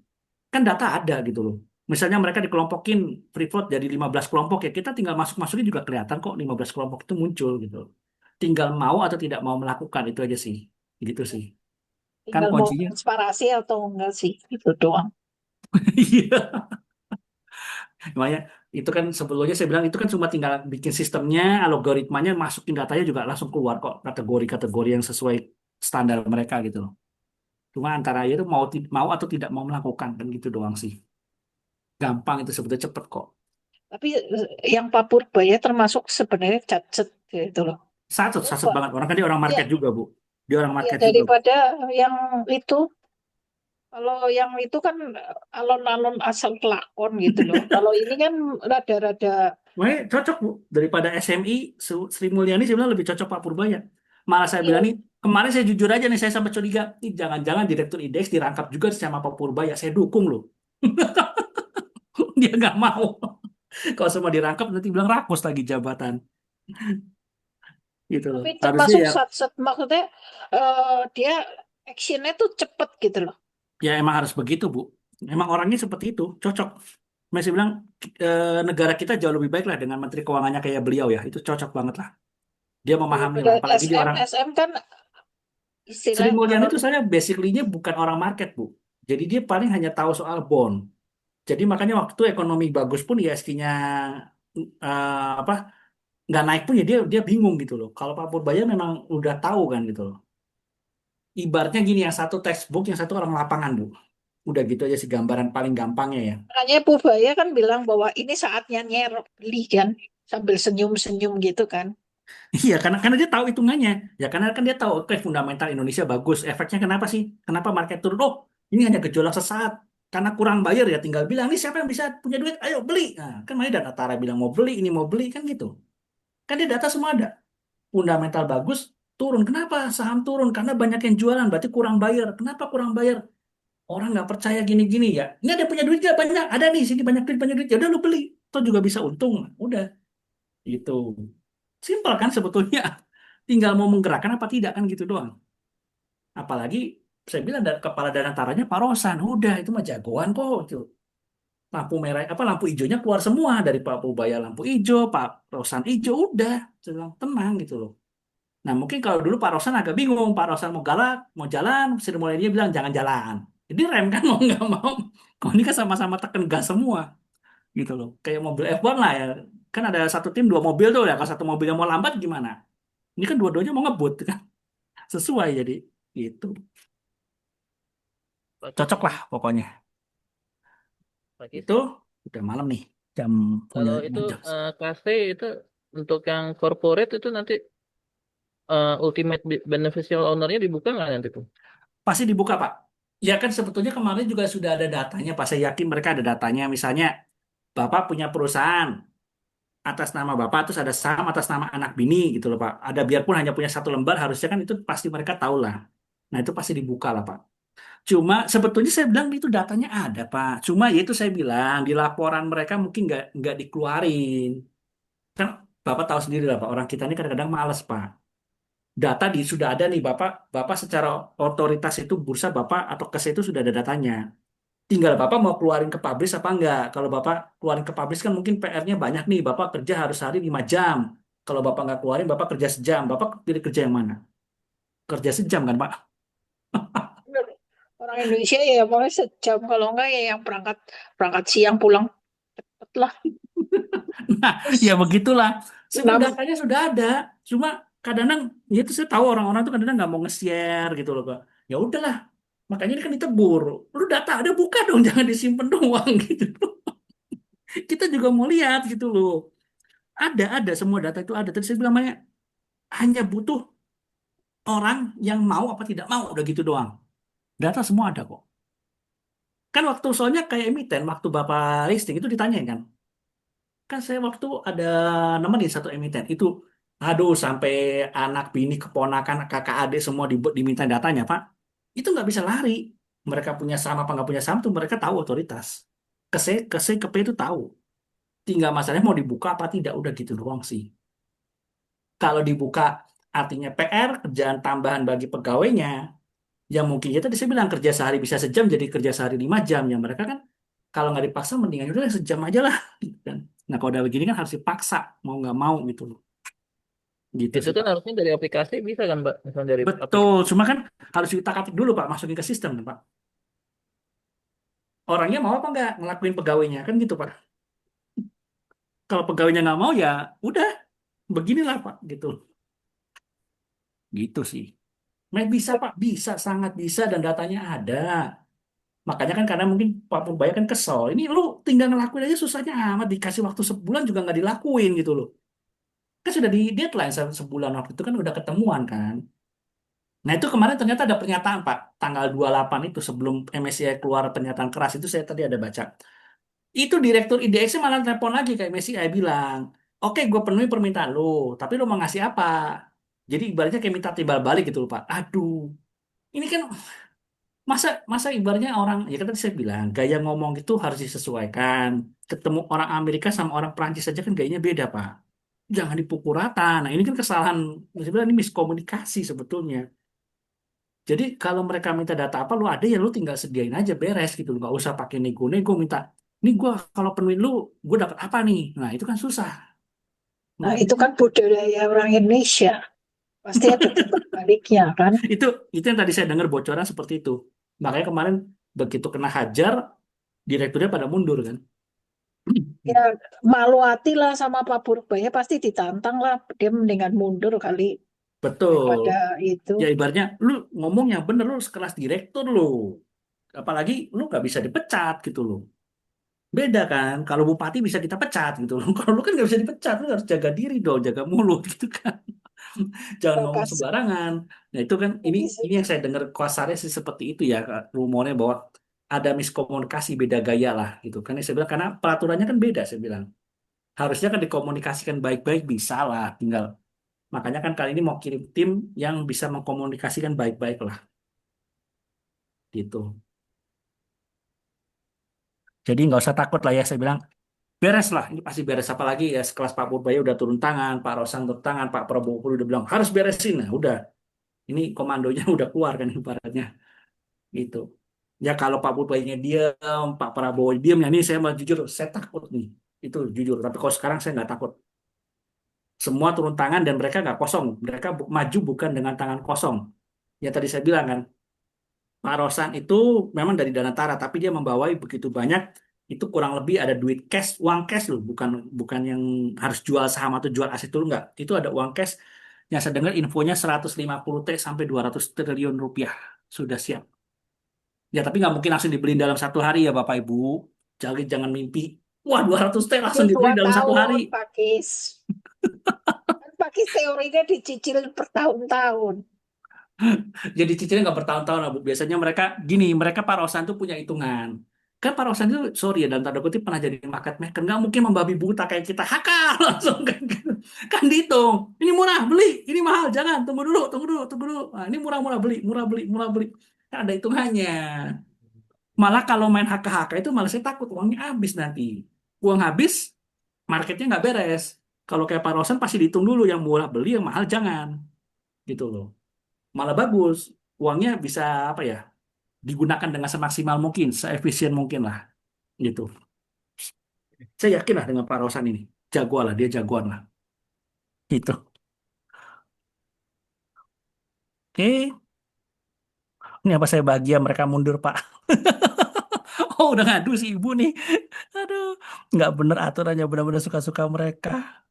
Kan data ada gitu loh. Misalnya mereka dikelompokin free float jadi 15 kelompok ya, kita tinggal masuk-masukin juga kelihatan kok 15 kelompok itu muncul gitu. Tinggal mau atau tidak mau melakukan itu aja sih. Gitu sih. Kan Tinggal mau kuncinya. transparasi atau enggak sih, itu doang. Iya. Makanya itu kan sebelumnya saya bilang itu kan cuma tinggal bikin sistemnya, algoritmanya, masukin datanya juga langsung keluar kok kategori-kategori yang sesuai standar mereka gitu loh. Cuma antara itu mau atau tidak mau melakukan kan gitu doang sih. Gampang itu sebetulnya cepet kok. Tapi yang Papua Baya termasuk sebenarnya cacat gitu loh. Satu satu Coba. banget. Orang kan dia orang Ya, market juga, Bu. Dia orang ya market juga, Bu. daripada yang itu, kalau yang itu kan alon-alon asal kelakon gitu loh. Kalau ini kan rada-rada Makanya cocok, Bu. Daripada SMI, Sri Mulyani saya bilang lebih cocok Pak Purbaya. Malah saya bilang ya, nih, kemarin saya jujur aja nih, saya sampai curiga, nih jangan-jangan Direktur IDX dirangkap juga sama Pak Purbaya. Saya dukung loh. Dia nggak mau. Kalau semua dirangkap nanti bilang rakus lagi jabatan. Gitu loh. tapi Harusnya termasuk ya, maksudnya dia actionnya tuh cepet gitu loh. ya emang harus begitu, Bu. Emang orangnya seperti itu, cocok. Masih bilang negara kita jauh lebih baik lah dengan Menteri Keuangannya kayak beliau ya. Itu cocok banget lah. Dia memahami Daripada lah. Apalagi dia SM, orang SM kan Sri istilah Mulyani kalau itu saya basically-nya bukan orang market, Bu. Jadi dia paling hanya tahu soal bond. Jadi makanya waktu ekonomi bagus pun ISG-nya apa nggak naik pun ya dia bingung gitu loh. Kalau Pak Purbaya memang udah tahu kan gitu loh. Ibaratnya gini, yang satu textbook, yang satu orang lapangan, Bu. Udah gitu aja sih gambaran paling gampangnya ya. makanya Purbaya kan bilang bahwa ini saatnya nyerok beli kan sambil senyum-senyum gitu kan. Iya, karena dia tahu hitungannya. Ya karena kan dia tahu, oke fundamental Indonesia bagus. Efeknya kenapa sih? Kenapa market turun? Oh, ini hanya gejolak sesaat. Karena kurang bayar ya tinggal bilang, nih siapa yang bisa punya duit, ayo beli. Nah, kan Maya dan Atara bilang mau beli, ini mau beli, kan gitu. Kan dia data semua ada. Fundamental bagus, turun. Kenapa saham turun? Karena banyak yang jualan, berarti kurang bayar. Kenapa kurang bayar? Orang nggak percaya gini-gini ya. Ini ada punya duit nggak? Banyak. Ada nih, sini banyak duit. Ya udah lu beli. Toh juga bisa untung. Udah, gitu. Simpel kan sebetulnya. Tinggal mau menggerakkan apa tidak kan gitu doang. Apalagi saya bilang kepala dan antaranya Pak Rosan. Udah, itu mah jagoan kok. Gitu. Lampu merah apa lampu hijaunya keluar semua dari Pak Pubaya lampu hijau, Pak Rosan hijau, udah tenang gitu loh. Nah mungkin kalau dulu Pak Rosan agak bingung, Pak Rosan mau galak, mau jalan, Sri Mulyani bilang jangan jalan. Jadi rem kan mau nggak mau. Kalau ini kan sama-sama tekan gas semua gitu loh. Kayak mobil F1 lah ya. Kan ada satu tim dua mobil tuh ya. Kalau satu mobilnya mau lambat gimana? Ini kan dua-duanya mau ngebut kan. Sesuai jadi gitu. Cocok lah pokoknya. Pakis. Itu udah malam nih. Jam Kalau itu jam. KC itu untuk yang corporate itu nanti ultimate beneficial owner-nya dibuka nggak nanti tuh? Pasti dibuka, Pak. Ya kan sebetulnya kemarin juga sudah ada datanya, Pak. Saya yakin mereka ada datanya. Misalnya, Bapak punya perusahaan atas nama Bapak, terus ada saham atas nama anak bini gitu loh, Pak. Ada biarpun hanya punya satu lembar, harusnya kan itu pasti mereka tahu lah. Nah, itu pasti dibuka lah, Pak. Cuma sebetulnya saya bilang itu datanya ada, Pak. Cuma ya itu saya bilang, di laporan mereka mungkin nggak dikeluarin. Kan Bapak tahu sendiri lah, Pak. Orang kita ini kadang-kadang males, Pak. Data sudah ada nih Bapak, Bapak secara otoritas itu bursa Bapak atau KES itu sudah ada datanya. Tinggal Bapak mau keluarin ke publish apa enggak. Kalau Bapak keluarin ke publish kan mungkin PR-nya banyak nih. Bapak kerja harus hari 5 jam. Kalau Bapak nggak keluarin, Bapak kerja sejam. Bapak pilih kerja yang mana? Kerja sejam kan Pak? Bener. Orang Indonesia ya mau sejam, kalau enggak ya yang berangkat berangkat siang pulang cepet lah. Nah, Terus ya begitulah. Sebenarnya nam datanya sudah ada. Cuma kadang-kadang, ya itu saya tahu orang-orang tuh kadang-kadang nggak mau nge-share gitu loh Pak. Ya udahlah. Makanya ini kan ditegur. Lu data ada buka dong, jangan disimpan doang gitu. Kita juga mau lihat gitu loh. Ada semua data itu ada. Tadi saya bilang Maya, hanya butuh orang yang mau apa tidak mau, udah gitu doang. Data semua ada kok. Kan waktu soalnya kayak emiten, waktu Bapak listing itu ditanyain kan. Kan saya waktu ada nemenin satu emiten itu, aduh sampai anak bini keponakan kakak adik semua diminta datanya Pak. Itu nggak bisa lari. Mereka punya saham apa nggak punya saham tuh mereka tahu otoritas. Ke P itu tahu. Tinggal masalahnya mau dibuka apa tidak, udah gitu doang sih. Kalau dibuka artinya PR, kerjaan tambahan bagi pegawainya, ya mungkin ya tadi saya bilang kerja sehari bisa sejam jadi kerja sehari 5 jam. Ya mereka kan kalau nggak dipaksa mendingan udah sejam aja lah. Gitu kan. Nah kalau udah begini kan harus dipaksa, mau nggak mau gitu loh. Gitu Itu sih kan Pak. harusnya dari aplikasi bisa kan, Mbak? Misalnya dari aplikasi. Betul, cuma kan harus diutak-atik dulu Pak, masukin ke sistem Pak. Orangnya mau apa nggak ngelakuin pegawainya, kan gitu Pak. Kalau pegawainya nggak mau ya udah, beginilah Pak, gitu. Gitu sih. Bisa Pak, bisa, sangat bisa dan datanya ada. Makanya kan karena mungkin Pak Purbaya kan kesel. Ini lu tinggal ngelakuin aja susahnya amat. Dikasih waktu sebulan juga nggak dilakuin gitu loh. Kan sudah di deadline sebulan waktu itu kan udah ketemuan kan. Nah itu kemarin ternyata ada pernyataan Pak. Tanggal 28 itu sebelum MSCI keluar pernyataan keras itu saya tadi ada baca. Itu direktur IDX malah telepon lagi kayak MSCI bilang. Oke gue penuhi permintaan lu. Tapi lu mau ngasih apa? Jadi ibaratnya kayak minta timbal balik gitu loh Pak. Aduh. Ini kan masa masa ibaratnya orang ya kan tadi saya bilang gaya ngomong itu harus disesuaikan. Ketemu orang Amerika sama orang Prancis saja kan gayanya beda Pak. Jangan dipukul rata. Nah ini kan kesalahan, sebenarnya ini miskomunikasi sebetulnya. Jadi kalau mereka minta data apa lu ada ya lu tinggal sediain aja beres gitu. Nggak usah pakai nego-nego minta. Ini gua kalau penuhin lu, gue dapat apa nih? Nah itu kan susah. Nah, Makanya itu kan budaya orang Indonesia. Pasti ada timbal baliknya kan. itu yang tadi saya dengar bocoran seperti itu. Makanya kemarin begitu kena hajar, direkturnya pada mundur kan. Ya, malu hati lah sama Pak Purbaya, pasti ditantang lah. Dia mendingan mundur kali Betul. daripada itu. Ya ibaratnya lu ngomong yang bener lu sekelas direktur lu. Apalagi lu nggak bisa dipecat gitu loh. Beda kan, kalau bupati bisa kita pecat gitu loh. Kalau lu kan nggak bisa dipecat, lu harus jaga diri dong, jaga mulut gitu kan. Jangan ngomong sembarangan. Nah itu kan ini yang saya dengar kasarnya sih seperti itu ya, Kak. Rumornya bahwa ada miskomunikasi, beda gaya lah gitu kan. Saya bilang karena peraturannya kan beda, saya bilang. Harusnya kan dikomunikasikan baik-baik, bisa lah, tinggal. Makanya kan kali ini mau kirim tim yang bisa mengkomunikasikan baik-baik lah gitu. Jadi nggak usah takut lah ya, saya bilang beres lah, ini pasti beres. Apalagi ya sekelas Pak Purbaya udah turun tangan, Pak Rosan turun tangan, Pak Prabowo pun udah bilang harus beresin. Nah udah, ini komandonya udah keluar kan ibaratnya gitu. Ya kalau Pak Purbaya diam, Pak Prabowo diam, ya ini saya mau jujur, saya takut nih. Itu jujur, tapi kalau sekarang saya nggak takut. Semua turun tangan dan mereka nggak kosong. Mereka maju bukan dengan tangan kosong. Ya tadi saya bilang kan, Pak Rosan itu memang dari Danantara, tapi dia membawai begitu banyak, itu kurang lebih ada duit cash, uang cash loh, bukan bukan yang harus jual saham atau jual aset dulu enggak. Itu ada uang cash yang saya dengar infonya 150 T sampai 200 triliun rupiah sudah siap. Ya tapi nggak mungkin langsung dibeli dalam 1 hari ya Bapak Ibu. Jangan jangan mimpi. Wah 200 T Cicil langsung dibeli dua dalam 1 hari. tahun, Pak Kis. Kan Pak Kis teorinya dicicil bertahun-tahun. Jadi cicilnya nggak bertahun-tahun lah Bu. Biasanya mereka gini, mereka Pak Rosan tuh punya hitungan. Kan Pak Rosan itu, sorry ya, dalam tanda kutip pernah jadi market maker. Nggak mungkin membabi buta kayak kita. Hakal langsung kan. Kan dihitung. Ini murah, beli. Ini mahal, jangan. Tunggu dulu, tunggu dulu, tunggu dulu. Nah, ini murah-murah, beli. Murah, beli, murah, beli. Kan ada hitungannya. Malah kalau main HK-HK itu malah saya takut uangnya habis nanti. Uang habis, marketnya nggak beres. Kalau kayak Pak Rosan pasti dihitung dulu. Yang murah beli, yang mahal jangan. Gitu loh. Malah bagus. Uangnya bisa apa ya? Digunakan dengan semaksimal mungkin, seefisien mungkin lah, gitu. Saya yakin lah dengan Pak Rosan ini, jagoan lah, dia jagoan lah, gitu. Oke, ini apa saya bahagia mereka mundur Pak? Oh udah ngadu si ibu nih, aduh, nggak bener aturannya, benar-benar suka-suka mereka,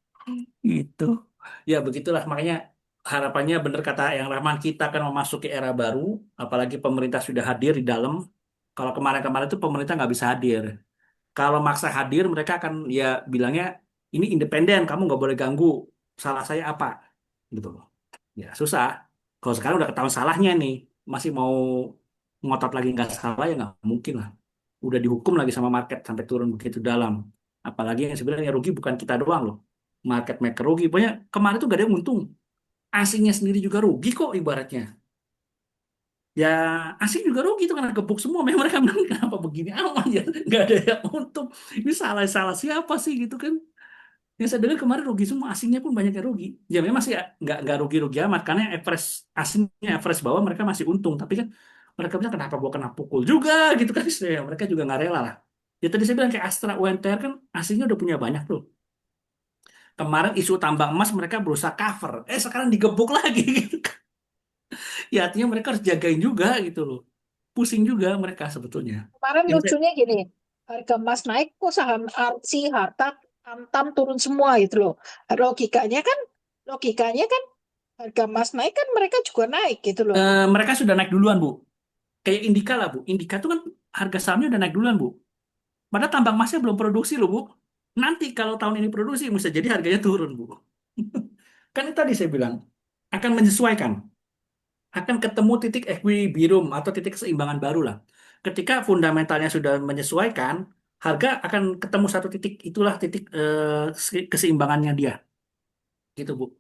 gitu. Ya begitulah makanya harapannya bener kata yang Rahman kita akan memasuki era baru, apalagi pemerintah sudah hadir di dalam. Kalau kemarin-kemarin itu pemerintah nggak bisa hadir. Kalau maksa hadir, mereka akan ya bilangnya ini independen, kamu nggak boleh ganggu. Salah saya apa? Gitu loh. Ya susah. Kalau sekarang udah ketahuan salahnya nih, masih mau ngotot lagi nggak salah ya nggak mungkin lah. Udah dihukum lagi sama market sampai turun begitu dalam. Apalagi yang sebenarnya rugi bukan kita doang loh. Market maker rugi. Pokoknya kemarin tuh gak ada yang untung. Asingnya sendiri juga rugi kok ibaratnya. Ya asing juga rugi itu karena gebuk semua. Memang mereka bilang kenapa begini aman ya. Nggak ada yang untung. Ini salah-salah siapa sih gitu kan. Yang saya dengar kemarin rugi semua. Asingnya pun banyak yang rugi. Ya memang sih nggak rugi-rugi amat. Karena average asingnya average bawah mereka masih untung. Tapi kan mereka bilang kenapa gua kena pukul juga gitu kan. Ya, mereka juga nggak rela lah. Ya tadi saya bilang kayak Astra UNTR kan asingnya udah punya banyak tuh. Kemarin isu tambang emas mereka berusaha cover. Sekarang digebuk lagi gitu. Ya artinya mereka harus jagain juga gitu loh. Pusing juga mereka sebetulnya. Kemarin Yang saya- lucunya gini, harga emas naik kok saham ARSI, Harta, Antam turun semua gitu loh. Logikanya kan harga emas naik kan mereka juga naik gitu loh. mereka sudah naik duluan, Bu. Kayak Indika lah, Bu. Indika tuh kan harga sahamnya udah naik duluan, Bu. Padahal tambang emasnya belum produksi loh, Bu. Nanti kalau tahun ini produksi, bisa jadi harganya turun, Bu. Kan itu tadi saya bilang, akan menyesuaikan. Akan ketemu titik equilibrium atau titik keseimbangan baru lah. Ketika fundamentalnya sudah menyesuaikan, harga akan ketemu satu titik, itulah titik keseimbangannya dia. Gitu, Bu.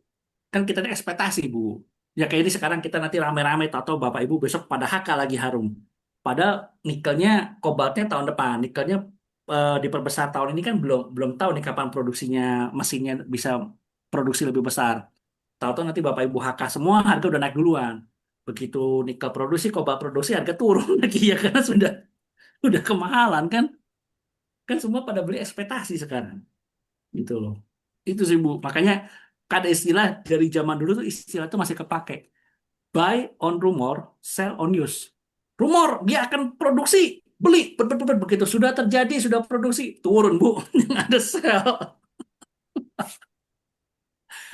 Kan kita ini ekspektasi, Bu. Ya kayak ini sekarang kita nanti rame-rame atau Bapak Ibu besok pada HK lagi harum. Padahal nikelnya, kobaltnya tahun depan. Nikelnya diperbesar tahun ini kan belum belum tahu nih kapan produksinya mesinnya bisa produksi lebih besar. Tahu-tahu nanti Bapak Ibu HK semua harga udah naik duluan. Begitu nikel produksi, kobalt produksi harga turun lagi ya karena sudah kemahalan kan. Kan semua pada beli ekspektasi sekarang. Gitu loh. Itu sih Bu. Makanya ada istilah dari zaman dulu tuh istilah itu masih kepake. Buy on rumor, sell on news. Rumor dia akan produksi, beli, begitu sudah terjadi, sudah produksi, turun Bu, yang ada sell.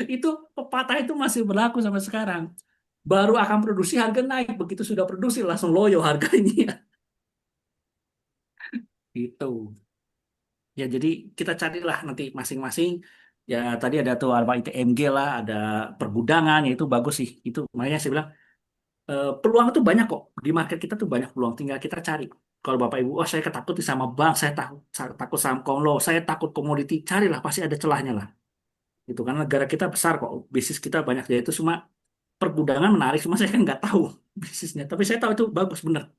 Itu pepatah itu masih berlaku sampai sekarang. Baru akan produksi harga naik, begitu sudah produksi langsung loyo harganya. Gitu. Ya jadi kita carilah nanti masing-masing. Ya tadi ada tuh Alfa ITMG lah, ada pergudangan, ya itu bagus sih. Itu makanya saya bilang peluang itu banyak kok di market kita tuh banyak peluang, tinggal kita cari. Kalau Bapak Ibu, saya ketakut sama bank, saya takut saham konlo, saya takut komoditi, carilah pasti ada celahnya lah. Itu kan negara kita besar kok, bisnis kita banyak, ya itu cuma pergudangan menarik, cuma saya kan nggak tahu bisnisnya. Tapi saya tahu itu bagus bener.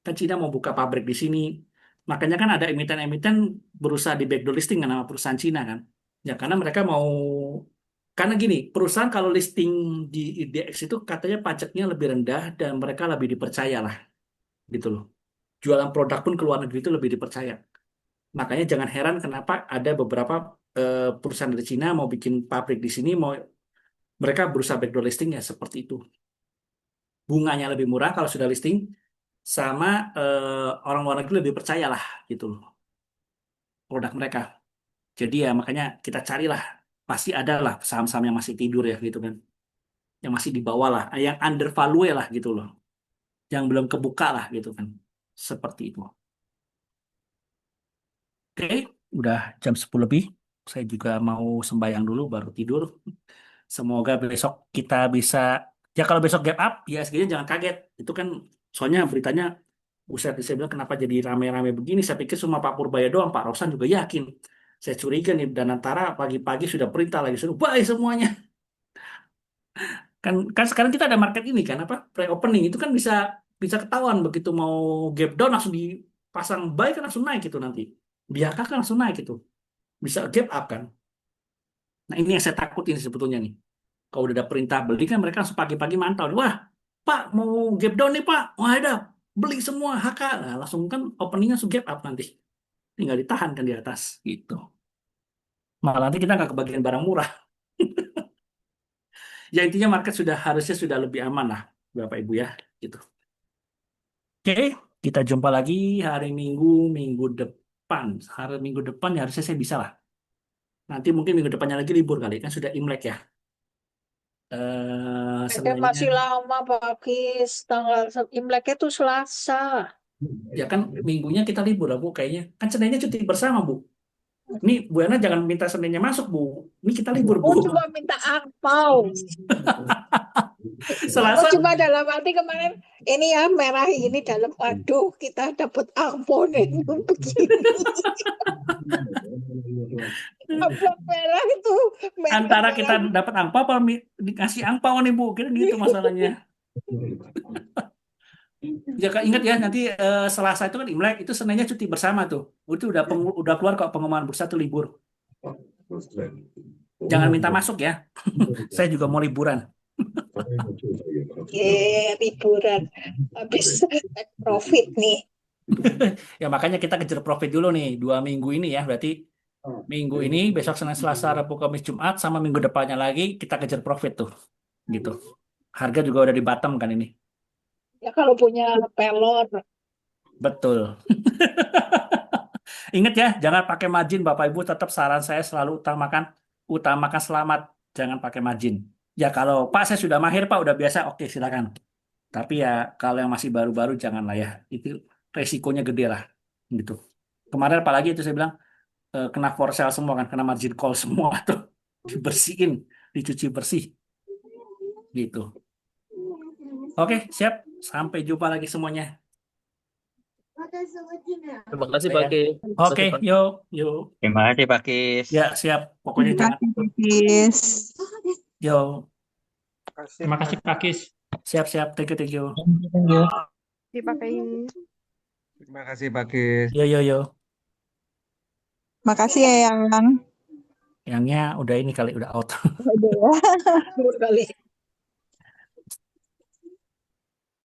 Kan Cina mau buka pabrik di sini. Makanya kan ada emiten-emiten berusaha di backdoor listing kan nama perusahaan Cina kan. Ya karena mereka mau, karena gini, perusahaan kalau listing di IDX itu katanya pajaknya lebih rendah dan mereka lebih dipercaya lah gitu loh. Jualan produk pun ke luar negeri itu lebih dipercaya. Makanya jangan heran kenapa ada beberapa perusahaan dari Cina mau bikin pabrik di sini, mau mereka berusaha backdoor listing ya seperti itu. Bunganya lebih murah kalau sudah listing, sama orang luar negeri lebih percaya lah gitu loh produk mereka. Jadi ya makanya kita carilah, pasti ada lah saham-saham yang masih tidur ya gitu kan, yang masih di bawah lah, yang undervalue lah gitu loh, yang belum kebuka lah gitu kan, seperti itu. Oke, udah jam 10 lebih. Saya juga mau sembahyang dulu baru tidur. Semoga besok kita bisa, ya kalau besok gap up, ya ISG-nya jangan kaget. Itu kan soalnya beritanya, buset, saya bilang kenapa jadi rame-rame begini. Saya pikir cuma Pak Purbaya doang, Pak Rosan juga yakin. Saya curiga nih, dan antara pagi-pagi sudah perintah lagi, suruh buy semuanya. Kan sekarang kita ada market ini kan, apa, pre-opening. Itu kan bisa bisa ketahuan begitu mau gap down langsung dipasang buy kan langsung naik itu nanti. Biarkah kan langsung naik itu. Bisa gap up kan. Nah ini yang saya takutin sebetulnya nih. Kalau udah ada perintah beli kan mereka langsung pagi-pagi mantau. Wah, Pak mau gap down nih Pak. Wah ada, beli semua HK. Nah, langsung kan openingnya langsung gap up nanti. Tinggal ditahan kan di atas gitu. Malah nanti kita nggak kebagian barang murah. Ya intinya market harusnya sudah lebih aman lah, Bapak Ibu ya. Gitu. Oke, kita jumpa lagi hari Minggu minggu depan. Hari Minggu depan ya harusnya saya bisa lah. Nanti mungkin minggu depannya lagi libur kali kan sudah Imlek ya. Masih Sebenarnya lama Pakis, tanggal Imlek itu Selasa. ya kan minggunya kita libur lah Bu kayaknya. Kan Seninnya cuti bersama Bu. Ini Bu Yana jangan minta Seninnya masuk Bu. Ini kita libur Bu. Aku cuma minta angpau. Selasa Aku cuma dalam arti kemarin ini ya merah ini dalam, waduh kita dapat angpau nih begini. Amplop merah itu merah antara kita dapat angpau apa dikasih angpau nih Bu. Kira gitu masalahnya. Ya Kak, ingat ya nanti Selasa itu kan Imlek, itu Seninnya cuti bersama tuh. Itu udah keluar kok pengumuman bursa tuh libur. Jangan minta masuk ya. Saya juga mau liburan. Liburan habis take profit nih. Ya makanya kita kejar profit dulu nih 2 minggu ini ya. Berarti minggu ini, besok Senin, Selasa, Rabu, Kamis, Jumat, sama minggu depannya lagi kita kejar profit tuh. Gitu. Harga juga udah di bottom kan ini. Ya kalau punya pelor. Betul. Ingat ya, jangan pakai margin Bapak Ibu. Tetap saran saya selalu utamakan selamat, jangan pakai margin. Ya kalau Pak saya sudah mahir Pak, udah biasa, oke silakan. Tapi ya kalau yang masih baru-baru janganlah ya. Itu resikonya gede lah, gitu. Kemarin apalagi itu saya bilang kena for sale semua kan, kena margin call semua tuh, dibersihin, dicuci bersih, gitu. Oke, siap. Sampai jumpa lagi semuanya. Terima kasih Ya. Pak Ki. Oke, yuk, yuk. Terima kasih Pak Kis. Ya, siap. Pokoknya jangan. Yo, Terima kasih Pak Kis. siap-siap. Thank you, thank you. Dipakai. Terima kasih Pak Kis. Yo, yo, yo. Makasih ya Yang. Yangnya udah ini kali, udah out. Kali.